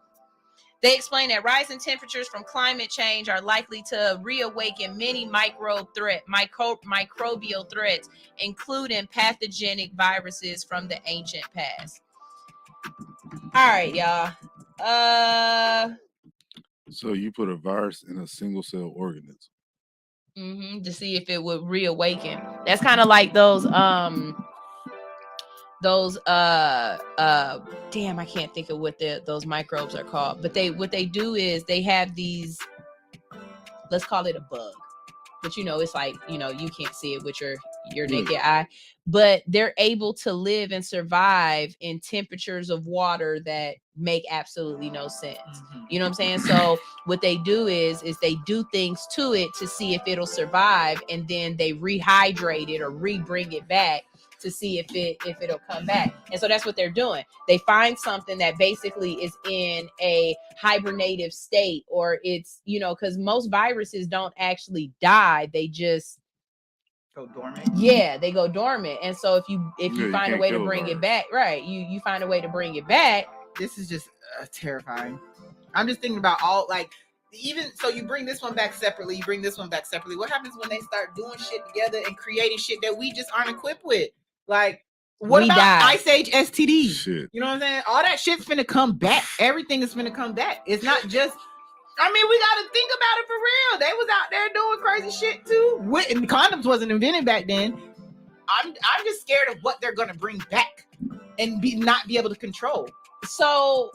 They explain that rising temperatures from climate change are likely to reawaken many microbial threats, including pathogenic viruses from the ancient past. All right, y'all. So you put a virus in a single cell organism. To see if it would reawaken. That's kind of like those damn, I can't think of what those microbes are called, but what they do is they have these, let's call it a bug, but it's like, you can't see it with your naked eye, but they're able to live and survive in temperatures of water that make absolutely no sense. You know what I'm saying? So what they do is they do things to it to see if it'll survive, and then they rehydrate it or bring it back to see if it'll come back. And so that's what they're doing. They find something that basically is in a hibernative state, or it's, because most viruses don't actually die, they just go dormant. Yeah, they go dormant. And so if you find a way to bring it back, right, you find a way to bring it back. This is just terrifying. I'm just thinking about all, like, even so you bring this one back separately, you bring this one back separately. What happens when they start doing shit together and creating shit that we just aren't equipped with? Like, what We about die. Ice Age STD? Shit. You know what I'm saying? All that shit's finna come back. Everything is finna come back. It's not just, I mean, we gotta think about it for real. They was out there doing crazy shit too. And condoms wasn't invented back then. I'm just scared of what they're gonna bring back and not be able to control. So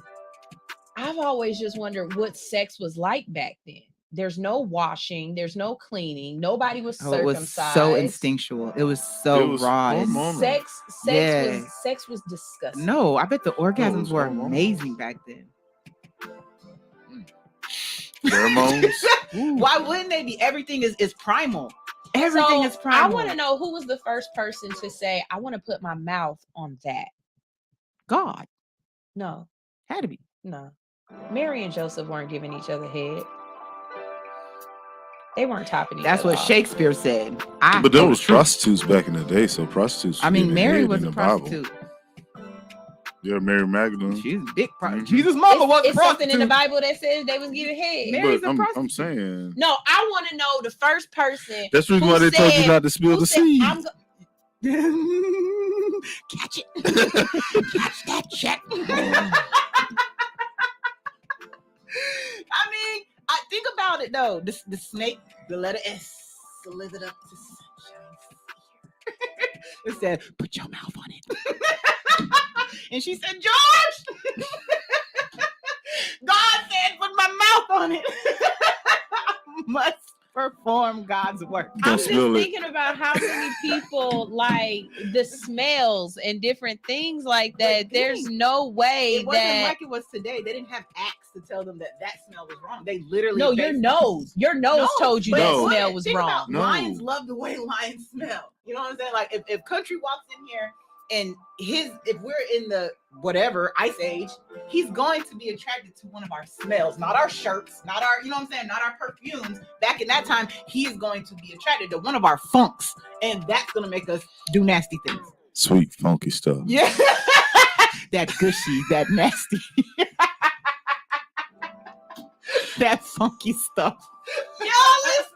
I've always just wondered what sex was like back then. There's no washing, there's no cleaning, nobody was Oh, it was circumcised. so instinctual. It was so raw. Sex Yeah. was disgusting. No, I bet the orgasms were amazing back then. Pheromones. Why wouldn't they be? Everything is primal. Everything is primal. I want to know who was the first person to say, I want to put my mouth on that. God. No. Had to be. No. Mary and Joseph weren't giving each other head. They weren't topping each That's other what off. Shakespeare said. But there was prostitutes back in the day, so prostitutes. I mean, getting Mary head was in a the Bible. prostitute. Yeah, Mary Magdalene. She's a big prostitute. Jesus' mama was a It's something in the prostitute. Bible that says they was giving head. Mary's But a I'm prostitute. saying No, I want to know the first person. that's the reason who why they told you said- not to spill who the said, seed. I'm go- Catch it. Catch that check. I mean, I think about it though. The snake, the letter S, slithered up to sunshine. It said, "Put your mouth on it." And she said, "George." God said, "Put my mouth on it." Must perform God's work. I'm just thinking about how many people like the smells and different things like that. There's no way It wasn't that like it was today. They didn't have acts to tell them that smell was wrong. They literally No, your nose told you but that it smell wasn't. was Think wrong. about No. Lions love the way lions smell. You know what I'm saying? Like if Country walks in here and if we're in the whatever Ice Age, he's going to be attracted to one of our smells, not our shirts, not our, you know what I'm saying, not our perfumes. Back in that time, he is going to be attracted to one of our funks, and that's gonna make us do nasty things. Sweet, funky stuff. Yeah. That gushy, that nasty. That funky stuff. Y'all is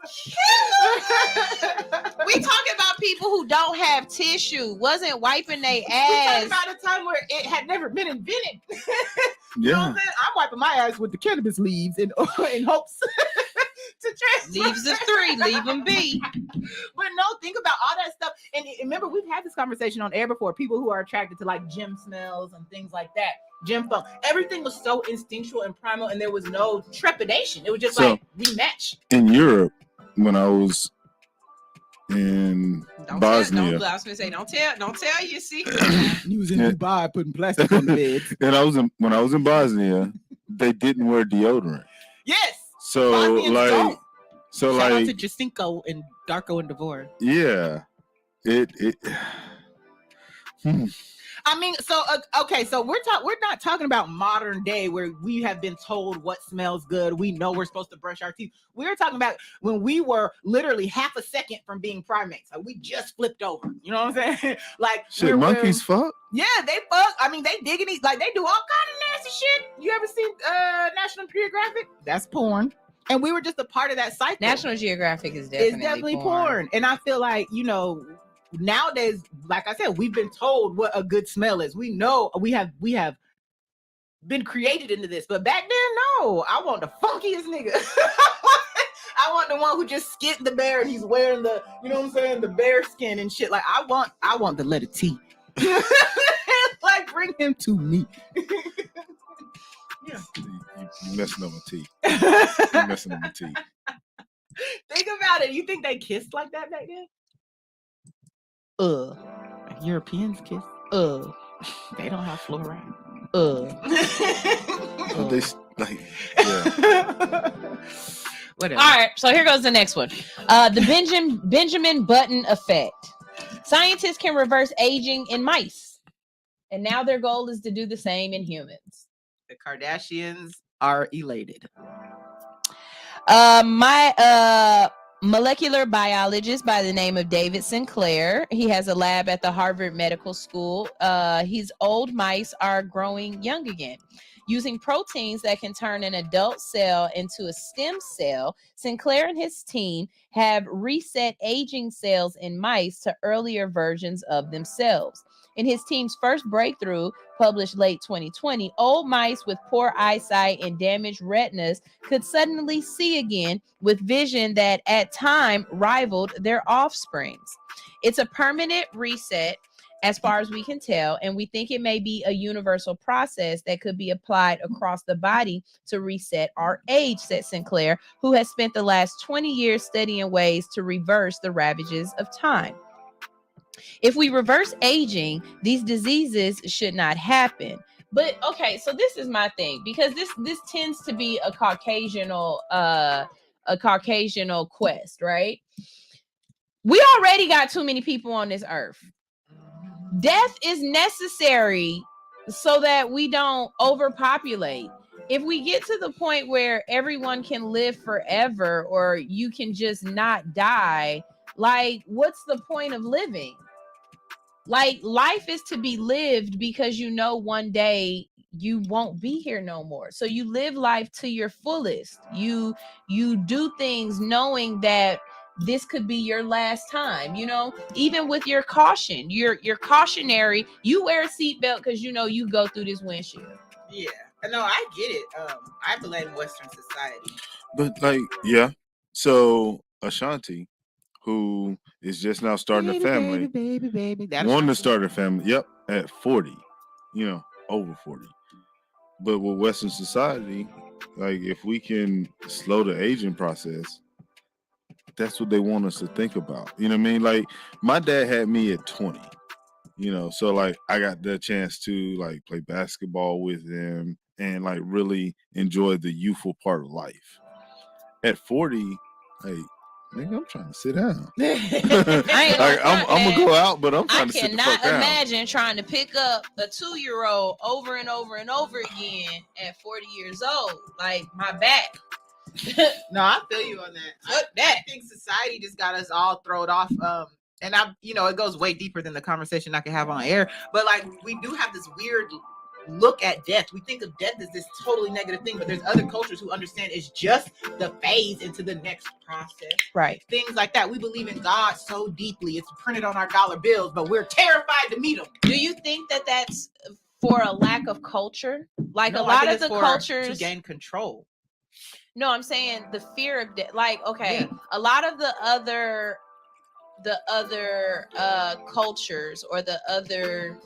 we talking about people who don't have tissue, wasn't wiping their We ass. talking about a time where it had never been invented. You know what Yeah. I'm saying? I'm wiping my ass with the cannabis leaves in hopes to transfer. Leaves of 3, leave them be. But no, think about all that stuff. And remember, we've had this conversation on air before. People who are attracted to like gym smells and things like that. Gym funk. Everything was so instinctual and primal, and there was no trepidation. It was just So- like we match. In Europe, when I was in Don't Bosnia. tell. I was gonna say, don't tell your secret. You was in Dubai putting plastic on the beds. And when I was in Bosnia, they didn't wear deodorant. Yes. So Bosnians like, don't. so Shout like, out to Jacinko and Darko and Devore. yeah, it. I mean, so okay, so we're not talking about modern day where we have been told what smells good. We know we're supposed to brush our teeth. We're talking about when we were literally half a second from being primates. Like we just flipped over. You know what I'm saying? Like Shit, monkeys fuck. Yeah, they fuck. I mean, they digging these. Like they do all kind of nasty shit. You ever seen National Geographic? That's porn. And we were just a part of that cycle. National Geographic is definitely porn. And I feel like, nowadays, like I said, we've been told what a good smell is. We know we have been created into this. But back then, no. I want the funkiest nigga. I want the one who just skinned the bear and he's wearing the, you know what I'm saying, the bear skin and shit. Like I want the letter T. Like bring him to me. Yeah. You messing up my teeth. You messing up my teeth. Think about it. You think they kissed like that back then? Europeans kiss. They don't have fluoride. They like, yeah. Whatever. All right, so here goes the next one. The Benjamin Button effect. Scientists can reverse aging in mice, and now their goal is to do the same in humans. The Kardashians are elated. My molecular biologist by the name of David Sinclair. He has a lab at the Harvard Medical School. His old mice are growing young again. Using proteins that can turn an adult cell into a stem cell, Sinclair and his team have reset aging cells in mice to earlier versions of themselves. In his team's first breakthrough, published late 2020, old mice with poor eyesight and damaged retinas could suddenly see again with vision that at time rivaled their offsprings. It's a permanent reset as far as we can tell, and we think it may be a universal process that could be applied across the body to reset our age, said Sinclair, who has spent the last 20 years studying ways to reverse the ravages of time. If we reverse aging, these diseases should not happen. But okay, so this is my thing, because this tends to be a Caucasianal quest, right? We already got too many people on this earth. Death is necessary so that we don't overpopulate. If we get to the point where everyone can live forever, or you can just not die, like, what's the point of living? Like, life is to be lived because you know one day you won't be here no more. So you live life to your fullest. You do things knowing that this could be your last time, even with your caution, you're cautionary. You wear a seatbelt because you go through this windshield. Yeah, no, I get it. I blame Western society. But like, yeah. So Ashanti, who is just now starting a family, baby. wanting to start a family, yep, at 40, over 40. But with Western society, like, if we can slow the aging process, that's what they want us to think about. You know what I mean? Like, my dad had me at 20, so like I got the chance to like play basketball with him and like really enjoy the youthful part of life. At 40, like, nigga, I'm trying to sit down. I'm gonna go out, but I'm trying to sit the fuck down. I cannot imagine trying to pick up a 2-year-old over and over and over again at 40 years old. Like, my back. No, I feel you on that. I think society just got us all thrown off. And it goes way deeper than the conversation I can have on air. But like, we do have this weird look at death. We think of death as this totally negative thing, but there's other cultures who understand it's just the phase into the next process. Right. Things like that. We believe in God so deeply. It's printed on our dollar bills, but we're terrified to meet him. Do you think that that's for a lack of culture? Like, No, a lot of it's the for- cultures to gain control. No, I'm saying the fear of death. Like, okay, a lot of the other cultures or the other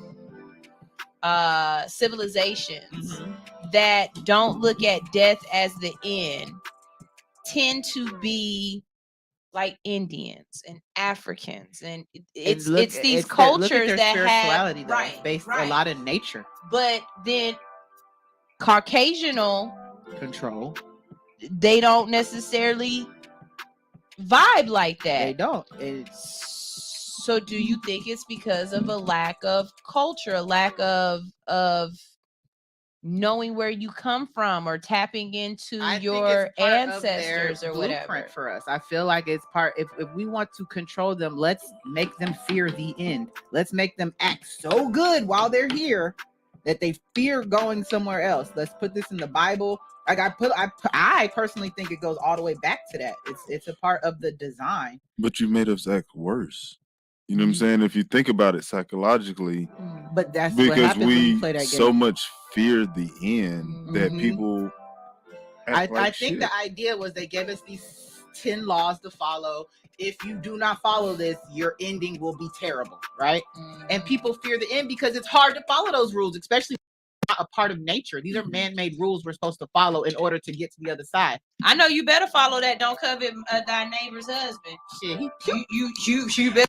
civilizations that don't look at death as the end tend to be like Indians and Africans, and it's look, it's these it's that- look at cultures their that spirituality, have though. It's right, based a right. lot in nature. But then Caucasianal Control. they don't necessarily vibe like that. They don't. It's So do you think it's because of a lack of culture, a lack of knowing where you come from or tapping into I think your it's part of their ancestors or blueprint whatever? for us. I feel like it's part. If we want to control them, let's make them fear the end. Let's make them act so good while they're here that they fear going somewhere else. Let's put this in the Bible. Like I personally think it goes all the way back to that. It's a part of the design. But you made us act worse. You know what I'm saying? If you think about it psychologically, But that's what because happens when you we play that game. so much fear the end that people act like I think shit. the idea was they gave us these 10 laws to follow. If you do not follow this, your ending will be terrible, right? And people fear the end because it's hard to follow those rules, especially not a part of nature. These are man-made rules we're supposed to follow in order to get to the other side. I know you better follow that. Don't covet thy neighbor's husband. Shit, You better.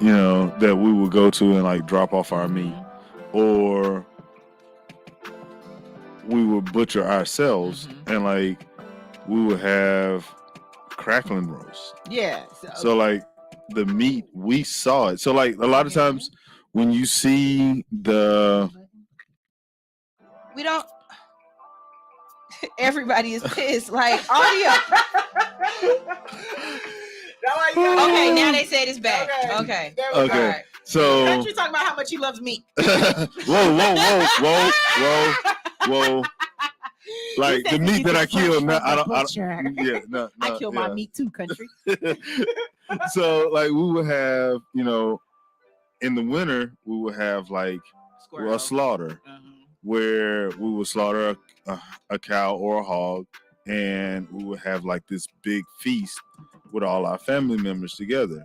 You know, that we would go to and like drop off our meat, or we would butcher ourselves and like we would have crackling roast. Yeah. So like the meat, we saw it. So like a lot of times when you see the We don't. Everybody is pissed. Like audio. Okay, now they said it's back. Okay. Okay. So Country talking about how much he loves meat. whoa. Like the meat that I kill, no, I kill my meat too, Country. So like we would have, in the winter we would have like a slaughter where we would slaughter a cow or a hog, and we would have like this big feast with all our family members together.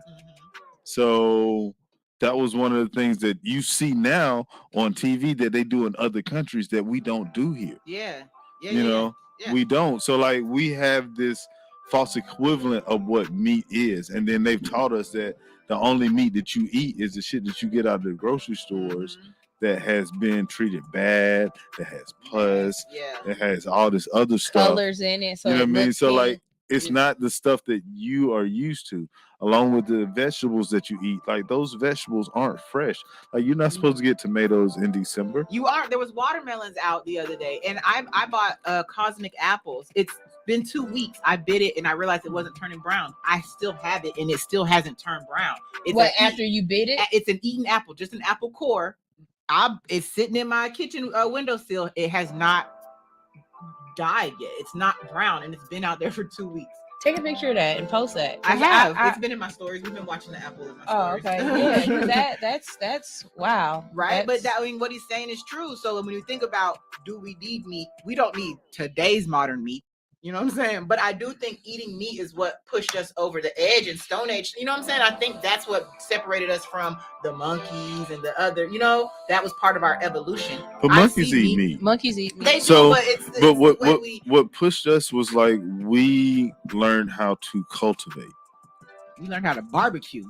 So that was one of the things that you see now on TV that they do in other countries that we don't do here. We don't. So like we have this false equivalent of what meat is, and then they've taught us that the only meat that you eat is the shit that you get out of the grocery stores that has been treated bad, that has pus, that has all this other stuff, Colors in it. So you know it what I mean? looks So pink. like it's not the stuff that you are used to, along with the vegetables that you eat. Like those vegetables aren't fresh. Like you're not supposed to get tomatoes in December. You are. There was watermelons out the other day, and I bought cosmic apples. It's been 2 weeks. I bit it, and I realized it wasn't turning brown. I still have it, and it still hasn't turned brown. It's after you bit it? It's an eaten apple, just an apple core. It's sitting in my kitchen windowsill. It has not died yet. It's not brown, and it's been out there for 2 weeks. Take a picture of that and post that. I have. It's been in my stories. We've been watching the apple in my stories. Okay. Yeah, that's wow. Right? But what he's saying is true. So when you think about, do we need meat? We don't need today's modern meat. You know what I'm saying? But I do think eating meat is what pushed us over the edge in Stone Age. You know what I'm saying? I think that's what separated us from the monkeys and the other, that was part of our evolution. But monkeys eat meat. Monkeys eat meat. They do, So, but it's what pushed us was like we learned how to cultivate. we learned how to barbecue.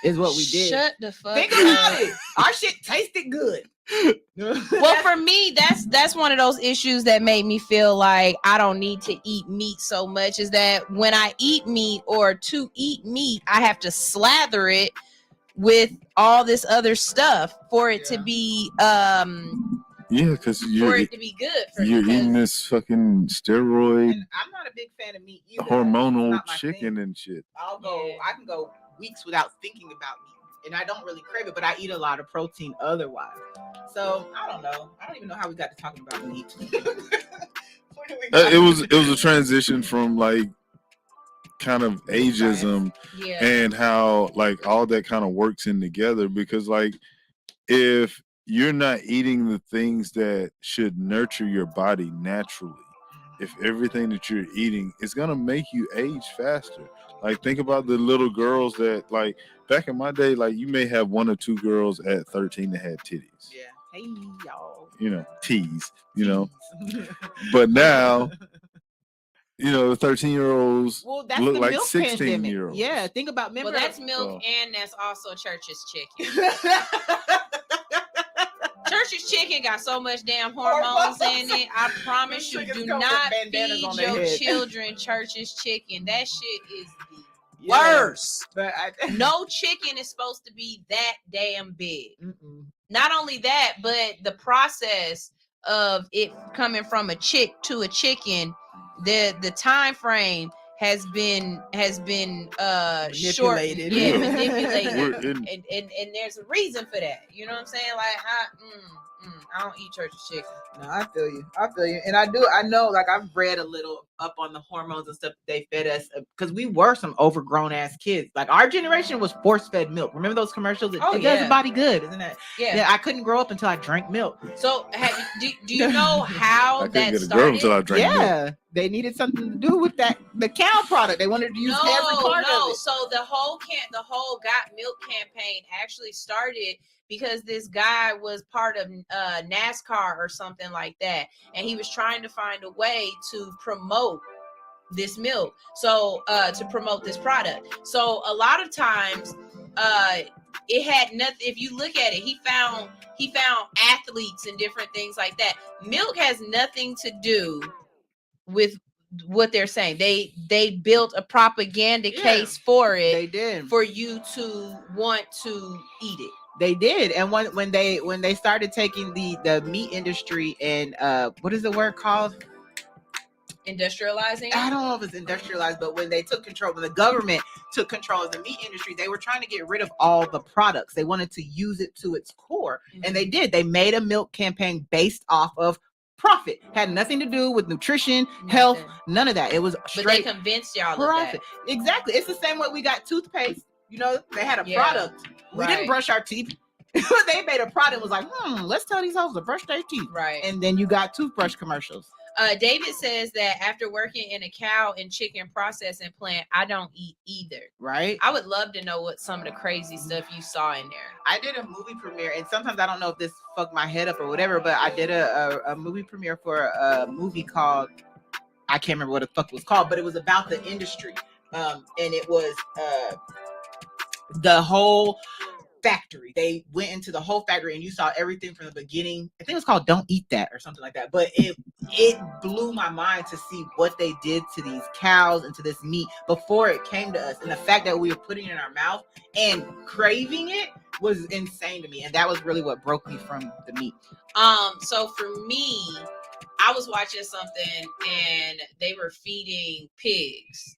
Is what we did. Shut the fuck Think up. about it. Our shit tasted good. Well, for me, that's one of those issues that made me feel like I don't need to eat meat so much, is that when I eat meat, or to eat meat, I have to slather it with all this other stuff for it to be because for it to be good for you're me. eating this fucking steroid I'm not a big fan of meat either. hormonal chicken and shit. I can go weeks without thinking about meat, and I don't really crave it, but I eat a lot of protein otherwise. So I don't know. I don't even know how we got to talking about meat. It was a transition from like kind of ageism and how like all that kind of works in together, because like if you're not eating the things that should nurture your body naturally, if everything that you're eating is gonna make you age faster. Like think about the little girls that like back in my day, like you may have 1 or 2 girls at 13 that had titties. Yeah. Hey y'all. Teas, But now, the 13-year-olds that's look the like milk 16-year-olds. Yeah, think about Well, that's milk, and that's also Church's chicken. Church's chicken got so much damn hormones in it. I promise you, do not feed your children Church's chicken. That shit is the worst. But no chicken is supposed to be that damn big. Not only that, but the process of it coming from a chick to a chicken, the time frame has been manipulated. Short, manipulated. and there's a reason for that. You know what I'm saying? Like I don't eat Church's chicken. No, I feel you. And I know, like I've read a little up on the hormones and stuff they fed us, because we were some overgrown ass kids. Like our generation was force fed milk. Remember those commercials? It does the body good, isn't it? Yeah. I couldn't grow up until I drank milk. So do you know how I couldn't that get a girl until I started? drank milk. Yeah, they needed something to do with the cow product. They wanted to use every part of it. So the whole Got Milk campaign actually started because this guy was part of NASCAR or something like that, and he was trying to find a way to promote this milk, so to promote this product. So a lot of times it had nothing. If you look at it, he found athletes and different things like that. Milk has nothing to do with what they're saying. They built a propaganda case for it. They did, for you to want to eat it. They did. And when they started taking the meat industry and what is the word called? Industrializing? I don't know if it's industrialized, but when they took control, when the government took control of the meat industry, they were trying to get rid of all the products. They wanted to use it to its core. And they did. They made a milk campaign based off of profit. Had nothing to do with nutrition, health, none of that. It was But straight they convinced y'all profit. of that. Exactly. It's the same way we got toothpaste. You know, they had a product. We didn't Right. brush our teeth. They made a product. Was like, let's tell these hoes to brush their teeth. Right. And then you got toothbrush commercials. David says that after working in a cow and chicken processing plant, I don't eat either. Right. I would love to know what some of the crazy stuff you saw in there. I did a movie premiere, and sometimes I don't know if this fucked my head up or whatever, but I did a movie premiere for a movie called, I can't remember what the fuck it was called, but it was about the industry. And it was the whole factory. They went into the whole factory and you saw everything from the beginning. I think it was called Don't Eat That or something like that. But it blew my mind to see what they did to these cows and to this meat before it came to us. And the fact that we were putting it in our mouth and craving it was insane to me. And that was really what broke me from the meat. So for me, I was watching something and they were feeding pigs.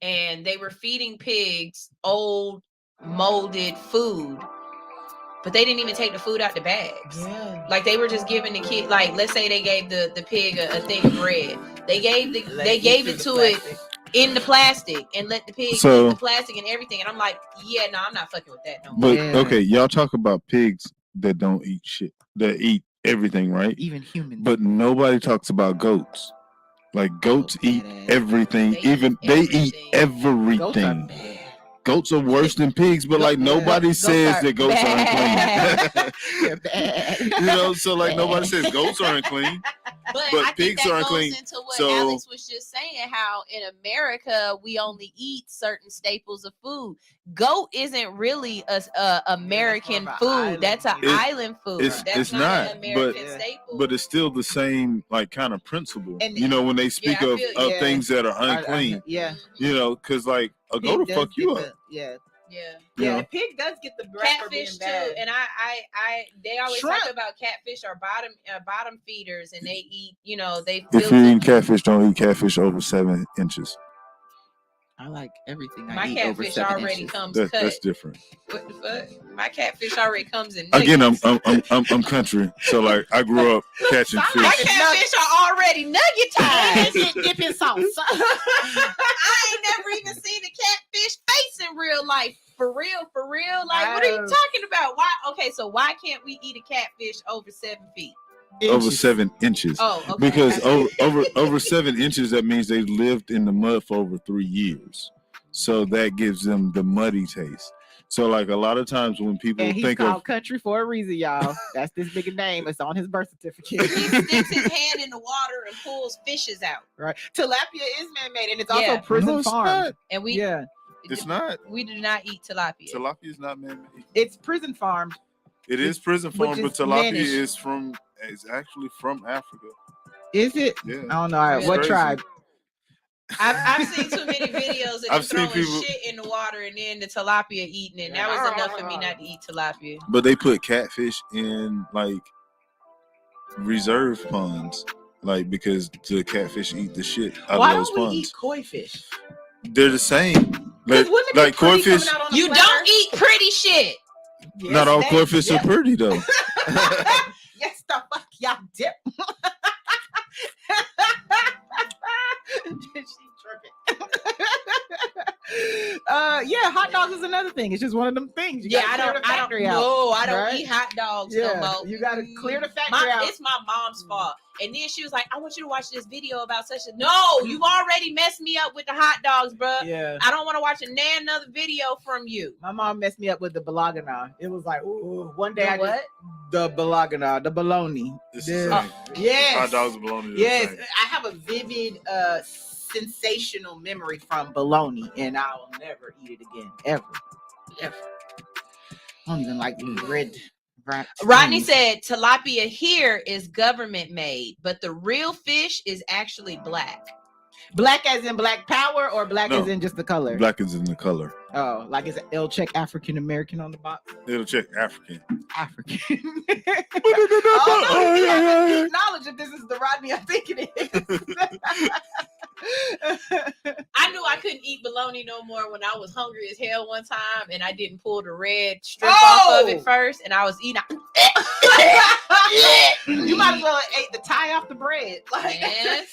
And they were feeding pigs old molded food, but they didn't even take the food out the bags. Like they were just giving the kid, like let's say they gave the pig a thing of bread. They gave it to it in the plastic and let the pig eat the plastic and everything. And I'm like, yeah, no, I'm not fucking with that no more. But okay, y'all talk about pigs that don't eat shit, that eat everything, right? Even humans. But nobody talks about goats. Like goats eat everything. They eat everything. Goats are worse than pigs, but like nobody says that goats are unclean. You know, so like nobody says goats are unclean, but but pigs are goes unclean. into what So Alex was just saying, how in America we only eat certain staples of food. Goat isn't really a American food. That's an island food. It's not not, an American but staple. it's still the same like kind of principle. And- you know, when they speak I of feel you. things that are unclean, Yeah. you know, because like a Pig goat will does fuck you get up. Yeah. Yeah. You know? The pig does get the breath for being Catfish too, bad. and I they always Shrimp. talk about catfish are bottom feeders, and they eat, you know, they If you're eating catfish, don't eat catfish over 7 inches. I like everything. My catfish already comes cut. That's different. What the fuck? My catfish already comes in. Again, nuggets. I'm country, so like I grew up catching My fish. catfish are already nuggetized. Dip in sauce. I ain't never even seen a catfish face in real life. For real. Like, what are you talking about? Why? Okay, so why can't we eat a catfish over 7 feet? Over 7 inches. Oh, okay. Because over 7 inches, that means they lived in the mud for over 3 years. So that gives them the muddy taste. So like a lot of times when people And he's think called of country for a reason, y'all. That's this big name. It's on his birth certificate. He sticks his hand in the water and pulls fishes out. Right. Tilapia is man-made, and it's Yeah. also prison No, it's farmed. not. And we It's not. we do not eat tilapia. Tilapia is not man-made. It's prison farmed. It is prison which farm, but is tilapia managed. is actually from Africa. Is it? Yeah. I don't know. All right, It's what crazy. tribe? I've seen too many videos of them I've seen throwing people- shit in the water and then the tilapia eating it. And that was enough for me not to eat tilapia. But they put catfish in like reserve ponds, like because the catfish eat the shit out Why of those don't we ponds. eat koi fish? They're the same. Like, wouldn't it be like pretty koi fish. coming out on a You platter? don't eat pretty shit. Not all koi fish are pretty though. Yes, the fuck y'all dip. She tripping. Yeah, hot dogs is another thing. It's just one of them things. You Yeah, gotta clear the factory out, I don't right? eat hot dogs Yeah, no more. you gotta clear the factory out. It's my mom's fault. And then she was like, I want you to watch this video about such a. No, you've already messed me up with the hot dogs, bro. Yeah. I don't want to watch another video from you. My mom messed me up with the balagana. It was like, ooh, one day The the balagana, the bologna. It's The- the same. Yes. Hot dogs and bologna. are the Yes, same. I have a vivid, sensational memory from bologna, and I'll never eat it again, ever. I don't even like these red. Rodney said tilapia here is government made, but the real fish is actually black. Black as in black power, or black No. as in just the color? Black is in the color. Oh, like it's L check African American on the box. It'll check African. African. Oh, no, you have to acknowledge if this is the Rodney I think it is. I knew I couldn't eat bologna no more when I was hungry as hell one time, and I didn't pull the red strip off of it first, and I was eating. You might as well have ate the tie off the bread. Like, Man.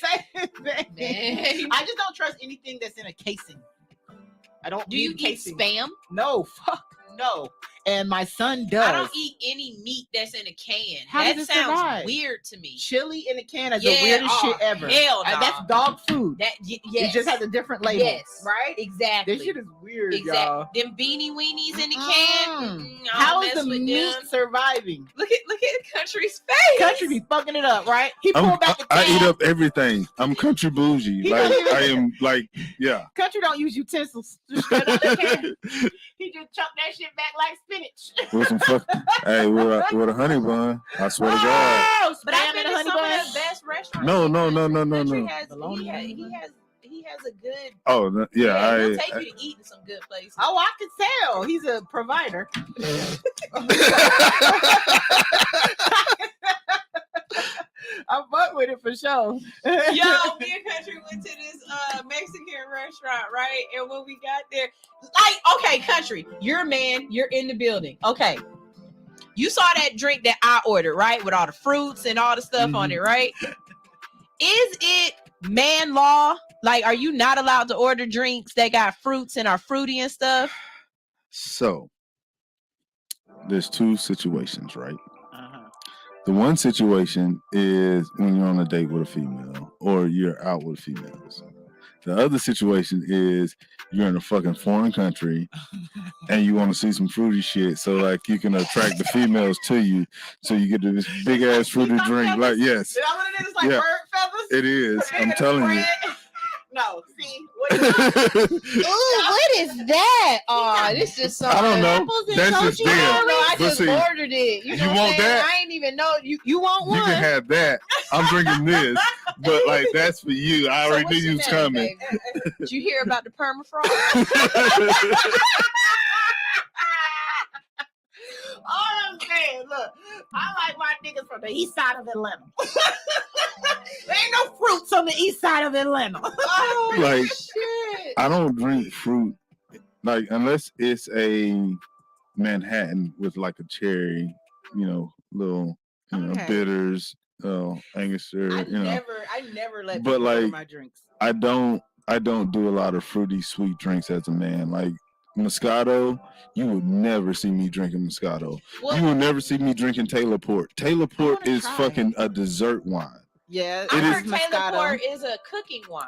man. I just don't trust anything that's in a casing. I don't. Do you need eat casing. Spam? No, fuck no. And my son does. I don't eat any meat that's in a can. How that does it sounds survive? weird to me. Chili in a can is Yeah, the weirdest oh, shit ever. hell no. That's dog food. That It yes. just has a different label. Yes. Right? Exactly. This shit is weird, Exactly. y'all. Them beanie weenies in the can. How is the meat surviving? Look at Country's face. Country be fucking it up, right? He I'm- pulled back the I eat tab. up everything. I'm country bougie. He Like don't even- I am. Like yeah. Country don't use utensils. Just straight out the can. He just chucked that shit back like spinach. With some fuck. Hey, with a honey bun. I swear to God. Oh, But I've spam been and in honey some bun. of the best restaurants. No. Country has, he has a good. Oh yeah. He'll take you to eat in some good places. Oh, I can tell. He's a provider. I fuck with it for sure. Yo, me and Country went to this Mexican restaurant, right? And when we got there, like, okay, Country, you're a man, you're in the building. Okay. You saw that drink that I ordered, right? With all the fruits and all the stuff on it, right? Is it man law? Like, are you not allowed to order drinks that got fruits and are fruity and stuff? So there's two situations, right? The one situation is when you're on a date with a female or you're out with females. The other situation is you're in a fucking foreign country and you want to see some fruity shit so like you can attract the females to you so you get this big ass fruity drink. Like yes. Is that what it is? Like Yeah. bird feathers? It is. I'm telling you. No, see. What is Ooh, what is that? Oh, this is some I don't know. apples and That's just Coachy them. Berry? I But just see, ordered it. You, know you what want I'm saying? that? I ain't even know you want one. You can have that. I'm drinking this. But like that's for you. I So already what's knew your you was name, coming. baby? Did you hear about the permafrost? All I'm saying, look, I like my niggas from the east side of Atlanta. There ain't no fruits on the east side of Atlanta. Oh, Like shit. I don't drink fruit like unless it's a Manhattan with like a cherry, little Okay. bitters, Angostura, I never let But, people order like, my drinks. I don't do a lot of fruity sweet drinks as a man. Like Moscato, you would never see me drinking Moscato. Well- You will never see me drinking Taylor Port. Taylor Port is try fucking a dessert wine. Yeah, I It heard is- Taylor Port is a cooking wine.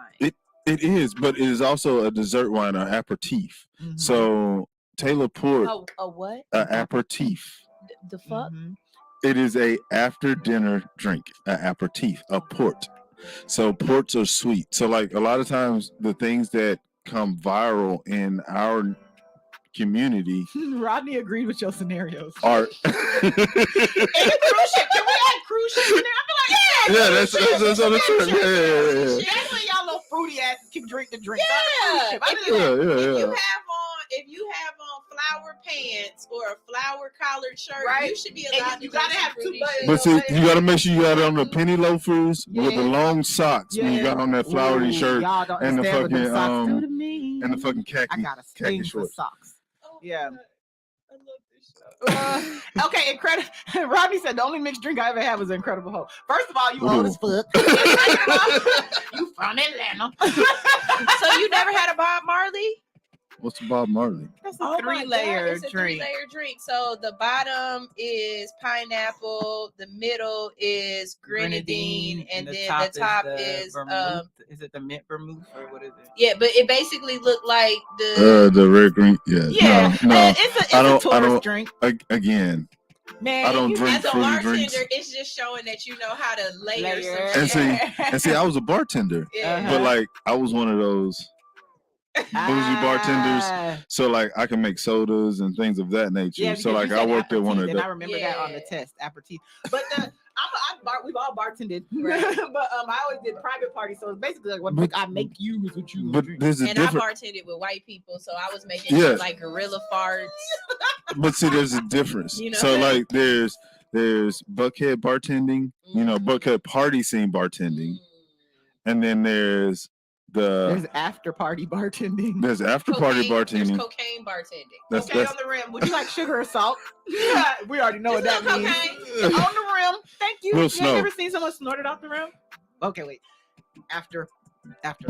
It is, but it is also a dessert wine, an aperitif. Mm-hmm. So Taylor Port, A what? an aperitif. The fuck? Mm-hmm. It is a after dinner drink, an aperitif, a port. So ports are sweet. So like a lot of times the things that come viral in our community Rodney agreed with your scenarios. are And the cruise ship. Can we add cruise ship in there? I feel like, yeah, that's on the trip. Yeah. That's when y'all little fruity asses can drink the drink. Yeah. If you have on flower pants or a flower collared shirt, Right. you should be And allowed you to gotta drink have some two fruity buttons. shit. But see, you got to make sure you got it on the penny loafers with the Yeah. long socks when you got on that flowery Ooh, shirt y'all don't and the understand what them fucking socks do to me. and the fucking I khaki got a khaki sting for shorts. socks. Yeah. Okay, incredible. Rodney said the only mixed drink I ever had was Incredible Hope. First of all, you old as fuck. You from Atlanta. So you never had a Bob Marley? What's the Bob Marley? That's Oh a my God, three-layer it's a drink. three-layer drink. So the bottom is pineapple, the middle is grenadine, and then the top is vermouth. Is it the mint vermouth or what is it? yeah, but it basically looked like the The red green. Yeah. Yeah, No. it's I a don't. tourist drink. Again, Man, I don't you drink as a fruity bartender, drinks. it's just showing that you know how to layer Layer. some And shit. see, I was a bartender, Yeah. but like I was one of those bougie bartenders. So like I can make sodas and things of that nature. Yeah, So because like you I said worked at one of aperitif, and I the. remember that on the test, aperitif. But We've all bartended, Right. but I always did private parties. So it's basically like what I make you is what you. But there's a And I difference. bartended with white people, so I was making Yeah. like gorilla farts. But see, there's a difference. You know So what I mean? like there's Buckhead bartending, Buckhead party scene bartending, and then there's There's after party bartending. there's after party There's cocaine bartending. That's Okay, on the rim. Would you like sugar or salt? Yeah, we already know what that means. On the rim. Thank you. Little You snow. ain't ever seen someone snorted off the rim? Okay, wait. After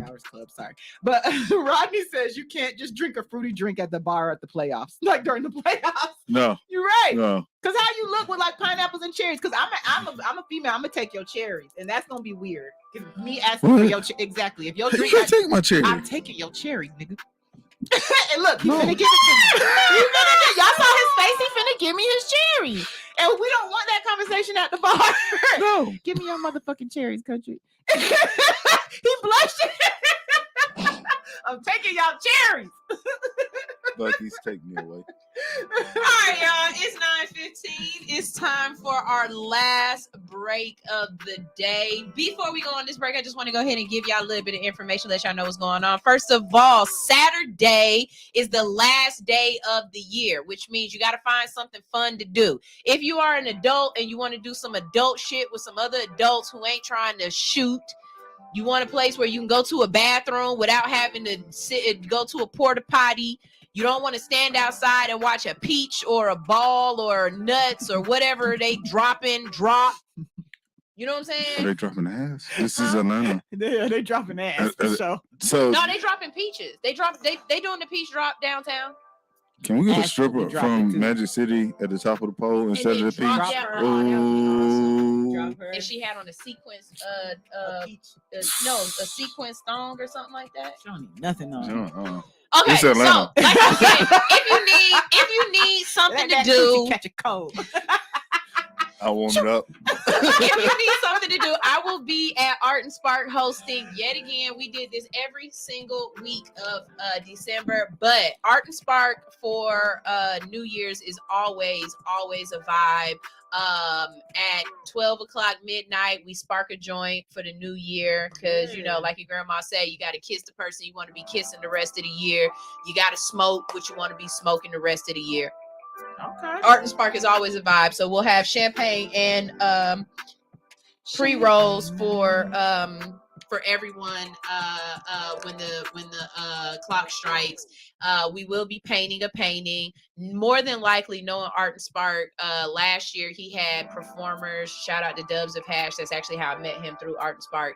hours club, sorry. But Rodney says you can't just drink a fruity drink at the bar at the playoffs. Like during the playoffs. No. You're right. No. Cause how you look with like pineapples and cherries? Cause I'm a female. I'm gonna take your cherries, and that's gonna be weird. 'Cause me asking for What? your exactly. If your You drink, can't take my cherry. I'm taking your cherry, nigga. And look, he's finna give it to me. Y'all saw his face. He finna give me his cherry, and we don't want that conversation at the bar. No. Give me your motherfucking cherries, country. He blushed. I'm taking y'all cherries. Bucky's taking me away. All right, y'all. It's 9:15. It's time for our last break of the day. Before we go on this break, I just want to go ahead and give y'all a little bit of information, let y'all know what's going on. First of all, Saturday is the last day of the year, which means you got to find something fun to do. If you are an adult and you want to do some adult shit with some other adults who ain't trying to shoot, you want a place where you can go to a bathroom without having to go to a porta potty. You don't want to stand outside and watch a peach or a ball or nuts or whatever they drop. You know what I'm saying? Are they dropping ass? This is Atlanta. They dropping ass for sure. So No, they dropping peaches. They doing the peach drop downtown. can we get a Ass will be stripper dropping from too. Magic City at the top of the pole instead they of the drop peach? down- Ooh. And she had on a sequence, a sequence thong or something like that. She don't need nothing on. Okay, It's so Atlanta. like I said, if you need something to Let that do, coochie catch a cold. I warmed it up. if you need something to do, I will be at Art and Spark hosting yet again. We did this every single week of December, but Art and Spark for New Year's is always a vibe. At 12 o'clock midnight, we spark a joint for the new year because you know, like your grandma said, you got to kiss the person you want to be kissing the rest of the year. You got to smoke what you want to be smoking the rest of the year. Okay. Art and Spark is always a vibe, so we'll have champagne and pre-rolls for everyone when the clock strikes. We will be painting a painting. More than likely, knowing Art and Spark, last year he had performers. Shout out to Dubs of Hash. That's actually how I met him, through Art and Spark.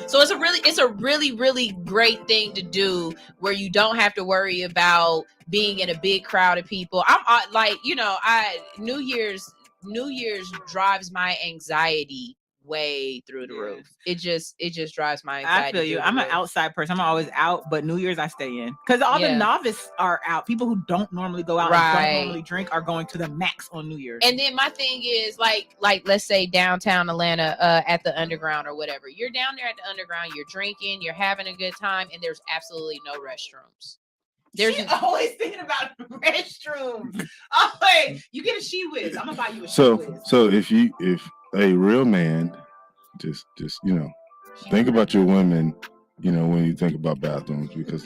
So it's a really great thing to do where you don't have to worry about being in a big crowd of people. I'm like, you know, New Year's drives my anxiety way through the roof. It just drives my anxiety. I feel you. through the I'm an roof. outside person. I'm always out, but New Year's I stay in because all the novice are out. People who don't normally go out and Right. don't normally drink are going to the max on New Year's. And then my thing is like let's say downtown Atlanta at the Underground or whatever. You're down there at the Underground, you're drinking, you're having a good time, and there's absolutely no restrooms. There's She always thinking about restrooms. Oh wait, you get a She Whiz. I'm gonna buy you a She So Whiz. if a real man just think about your women, when you think about bathrooms, because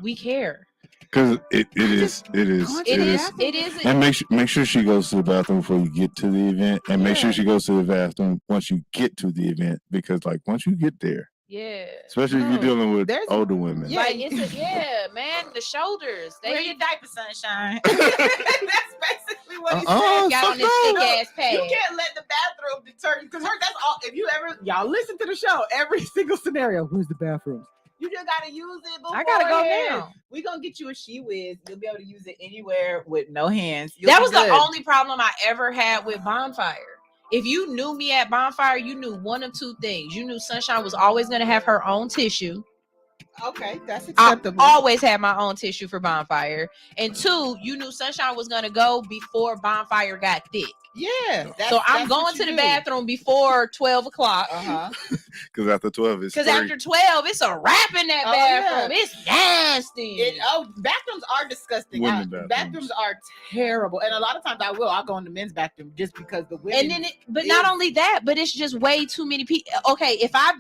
we care. because it is and make sure she goes to the bathroom before you get to the event, and make sure she goes to the bathroom once you get to the event, because once you get there, especially if you're dealing with older women, Man, the shoulders. Wear your diaper, sunshine. That's basically what he said. Got on this thick ass pad. You can't let the bathroom deter you, because that's all. If you ever, y'all listen to the show, every single scenario. Where's the bathrooms? You just gotta use it before. I gotta go now. We're gonna get you a She Whiz. You'll be able to use it anywhere with no hands. That was the only problem I ever had with Bonfire. If you knew me at Bonfire, you knew one of two things. You knew Sunshine was always going to have her own tissue. Okay, that's acceptable. I always had my own tissue for Bonfire. And two, you knew Sunshine was going to go before Bonfire got thick. Yeah. So I'm going to the bathroom before 12 o'clock. Because after 12, it's Because straight. after 12, it's a wrap in that bathroom. Yeah. It's nasty. Bathrooms are disgusting. Women Bathrooms are terrible. And a lot of times I'll go in the men's bathroom just because the women. And then, but not only that, but it's just way too many people. Okay, if at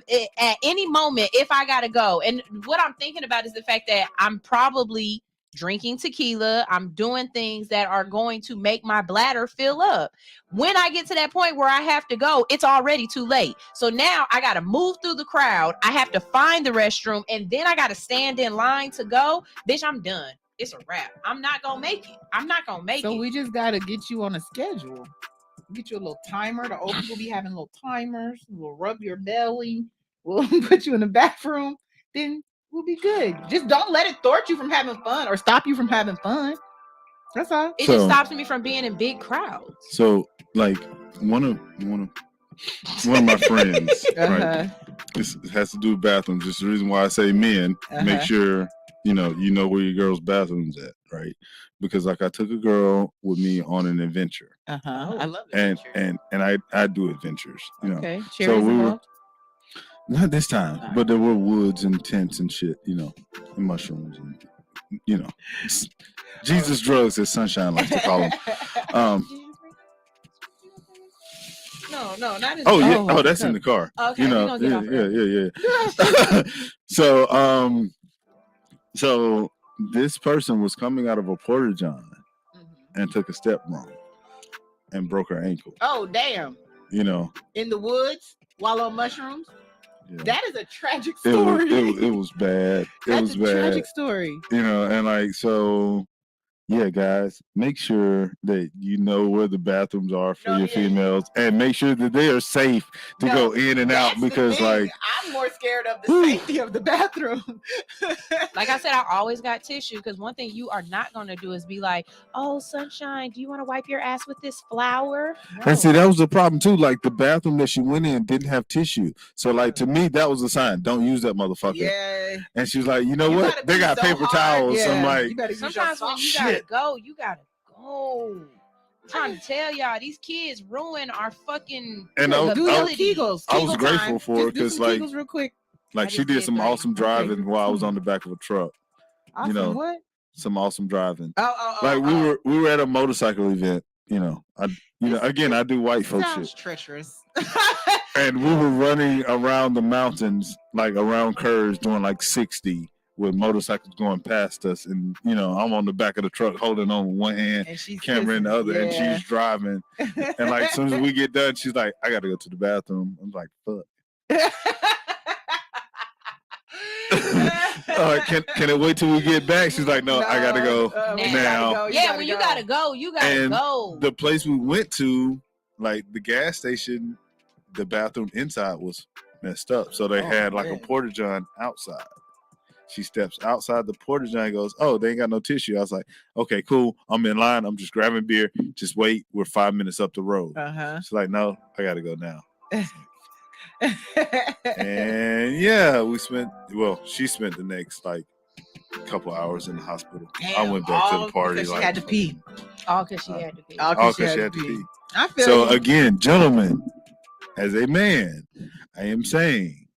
any moment, if I gotta go, and what I'm thinking about is the fact that I'm probably drinking tequila, I'm doing things that are going to make my bladder fill up. When I get to that point where I have to go, it's already too late. So now I got to move through the crowd. I have to find the restroom, and then I got to stand in line to go. Bitch, I'm done. It's a wrap. I'm not going to make it. I'm not going to make it. So we just got to get you on a schedule. Get you a little timer. The old people be having little timers. We'll rub your belly. We'll put you in the bathroom. Then we'll be good. Just don't let it thwart you from having fun or stop you from having fun. That's all. It just stops me from being in big crowds. So, like, one of my friends, right? This has to do with bathrooms. Just the reason why I say men, make sure you know where your girl's bathroom's at, right? Because like I took a girl with me on an adventure. I love it. And I do adventures, you know. Okay. So we were not this time, but there were woods and tents and shit, you know, and mushrooms and Jesus drugs, as Sunshine likes to call them. No, not in Oh yeah. Oh, that's in the car. Okay, you know, yeah. So this person was coming out of a porta john and took a step wrong and broke her ankle. Oh damn! You know, in the woods while on mushrooms. Yeah. That is a tragic story. It was bad. That's a tragic story. You know, and like so. Yeah, guys, make sure that you know where the bathrooms are for your females, and make sure that they are safe to go in and out, because like I'm more scared of the safety of the bathroom. Like I said, I always got tissue, because one thing you are not going to do is be like, oh, Sunshine, do you want to wipe your ass with this flour? No. And see, that was the problem too. Like the bathroom that she went in didn't have tissue, so like to me that was a sign. Don't use that motherfucker. Yeah. And she's like, you know what? They got paper towels. Yeah. I'm like, sometimes when you gotta go, you gotta go. I'm trying to tell y'all, these kids ruin our fucking ability. I was grateful for her because like, real quick. Like she did some awesome driving while I was on the back of a truck. Awesome, you know, what? Some awesome driving. Like we were at a motorcycle event. You know, again I do white folk shit. Treacherous. And we were running around the mountains, like around curves, doing like 60 with motorcycles going past us. And, you know, I'm on the back of the truck holding on with one hand, camera in the other, and she's driving. And like, as soon as we get done, she's like, I got to go to the bathroom. I'm like, fuck. Can it wait till we get back? She's like, no, I got to go now. Yeah, when you got to go, you got to go. The place we went to, like the gas station, the bathroom inside was messed up. So they had like a porta john outside. She steps outside the porta john and goes, oh, they ain't got no tissue. I was like, okay, cool. I'm in line. I'm just grabbing beer. Just wait. We're 5 minutes up the road. She's like, no, I got to go now. And yeah, she spent the next like couple hours in the hospital. I went back to the party. She had to pee. All because she had to pee. All because she had to pee. I feel so. Again, gentlemen, as a man, I am saying,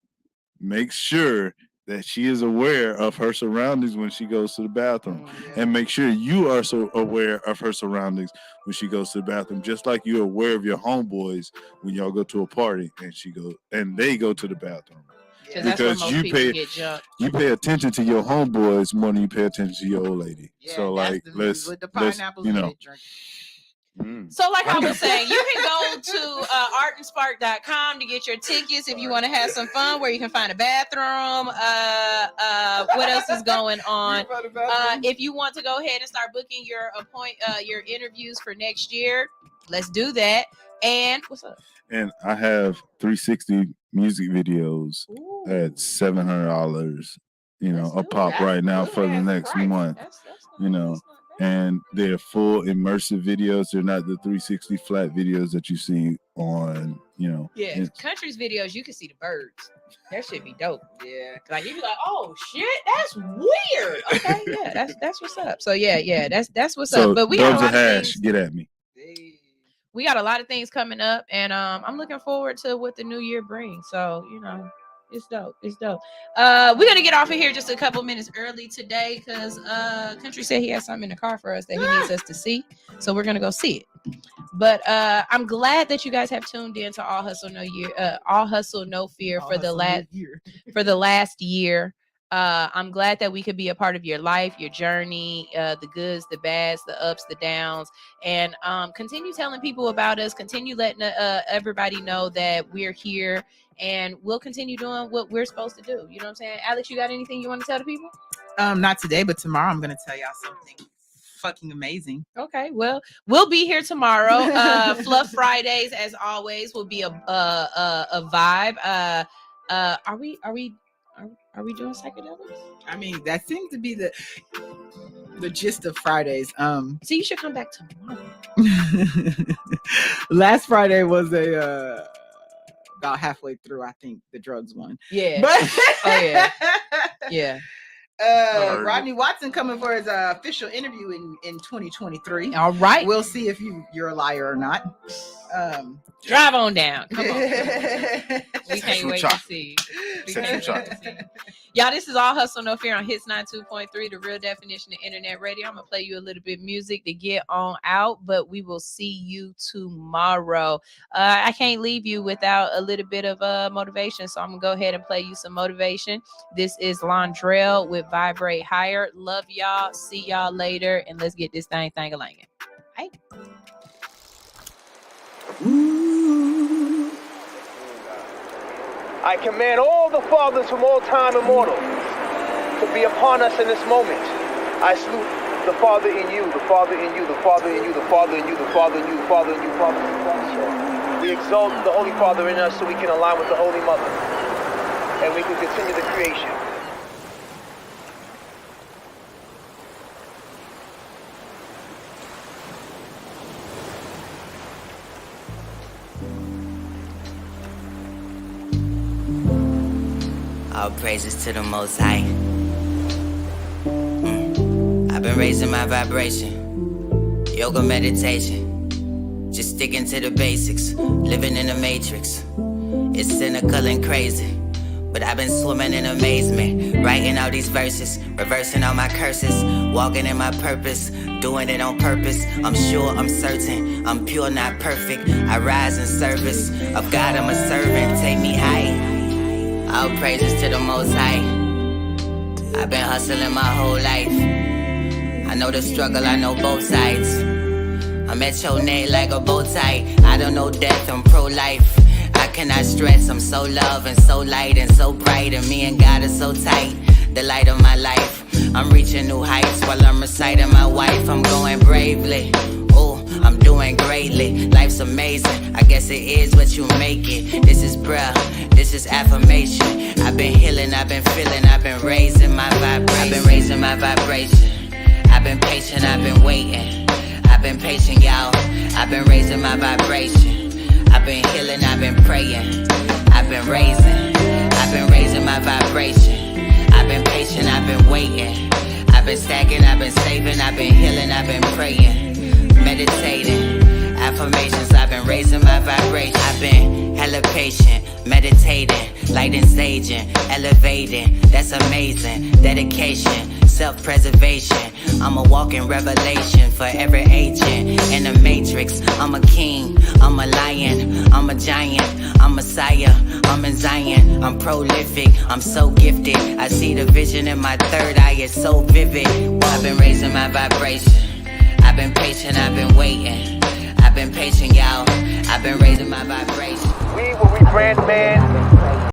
make sure that she is aware of her surroundings when she goes to the bathroom, and make sure you are so aware of her surroundings when she goes to the bathroom, just like you're aware of your homeboys when y'all go to a party and they go to the bathroom. Because you pay attention to your homeboys more than you pay attention to your old lady. So like, let's you know. So like I was saying, you can go to artandspark.com to get your tickets if you want to have some fun, where you can find a bathroom. What else is going on? If you want to go ahead and start booking your interviews for next year, let's do that. And what's up? And I have 360 music videos at $700, you know, a pop right now for the next month, you know. And they're full immersive videos. They're not the 360 flat videos that you see on, you know. Yeah, country's videos, you can see the birds. That should be dope. Yeah. Like you'd be like, oh shit, that's weird. Okay, yeah, that's what's up. So yeah, that's what's up. But we got a lot of things. Get at me. we got a lot of things coming up, and I'm looking forward to what the new year brings. So, it's dope. It's dope. We're gonna get off of here just a couple minutes early today because Country said he has something in the car for us that he needs us to see. So we're gonna go see it. But I'm glad that you guys have tuned in to All Hustle No Fear for the last year. I'm glad that we could be a part of your life, your journey, the goods, the bads, the ups, the downs, and continue telling people about us. Continue letting everybody know that we're here, and we'll continue doing what we're supposed to do. You know what I'm saying? Alex, you got anything you want to tell the people? Not today, but tomorrow I'm going to tell y'all something fucking amazing. Okay, well, we'll be here tomorrow. Fluff Fridays, as always, will be a vibe. Are we doing psychedelics? I mean, that seems to be the gist of Fridays. So you should come back tomorrow. Last Friday was about halfway through, I think, the drugs one. Yeah. But yeah. Rodney Watson coming for his official interview in 2023. All right. We'll see if you're a liar or not. Drive on down. Come on. We can't wait to see. Y'all, this is All Hustle No Fear on Hits 92.3, the real definition of internet radio. I'm going to play you a little bit of music to get on out, but we will see you tomorrow. I can't leave you without a little bit of motivation, so I'm going to go ahead and play you some motivation. This is Londrell with Vibrate Higher. Love y'all. See y'all later, and let's get this thing-a-langin'. Hey. I command all the fathers from all time immortal to be upon us in this moment. I salute the Father in you, the Father in you, the Father in you, the Father in you, the Father in you, the Father in you, Father in you. We exalt the Holy Father in us so we can align with the Holy Mother, and we can continue the creation. All praises to the Most High. I've been raising my vibration, yoga meditation, just sticking to the basics, living in the matrix. It's cynical and crazy, but I've been swimming in amazement, writing all these verses, reversing all my curses, walking in my purpose, doing it on purpose. I'm sure, I'm certain, I'm pure, not perfect. I rise in service of God, I'm a servant, take me high. All praises to the Most High. I've been hustling my whole life. I know the struggle, I know both sides. I'm at your neck like a bow tie. I don't know death, I'm pro-life. I cannot stress, I'm so love and so light and so bright. And me and God are so tight, the light of my life. I'm reaching new heights while I'm reciting my wife. I'm going bravely, oh, I'm doing greatly. Life's amazing, I guess it is what you make it. This is prayer, this is affirmation. I've been healing, I've been feeling, I've been raising my vibration. I've been raising my vibration. I've been patient, I've been waiting. I've been patient, y'all. I've been raising my vibration. I've been healing, I've been praying. I've been raising my vibration. I've been patient, I've been waiting. I've been stacking, I've been saving, I've been healing, I've been praying, meditating, affirmations. I've been raising my vibration. I've been hella patient, meditating, lighting, saging, elevating. That's amazing. Dedication, self-preservation. I'm a walking revelation for every agent in the matrix. I'm a king, I'm a lion, I'm a giant, I'm Messiah, I'm in Zion, I'm prolific, I'm so gifted. I see the vision in my third eye, it's so vivid. I've been raising my vibration. I've been patient, I've been waiting. I've been patient, y'all. I've been raising my vibration. We will rebrand man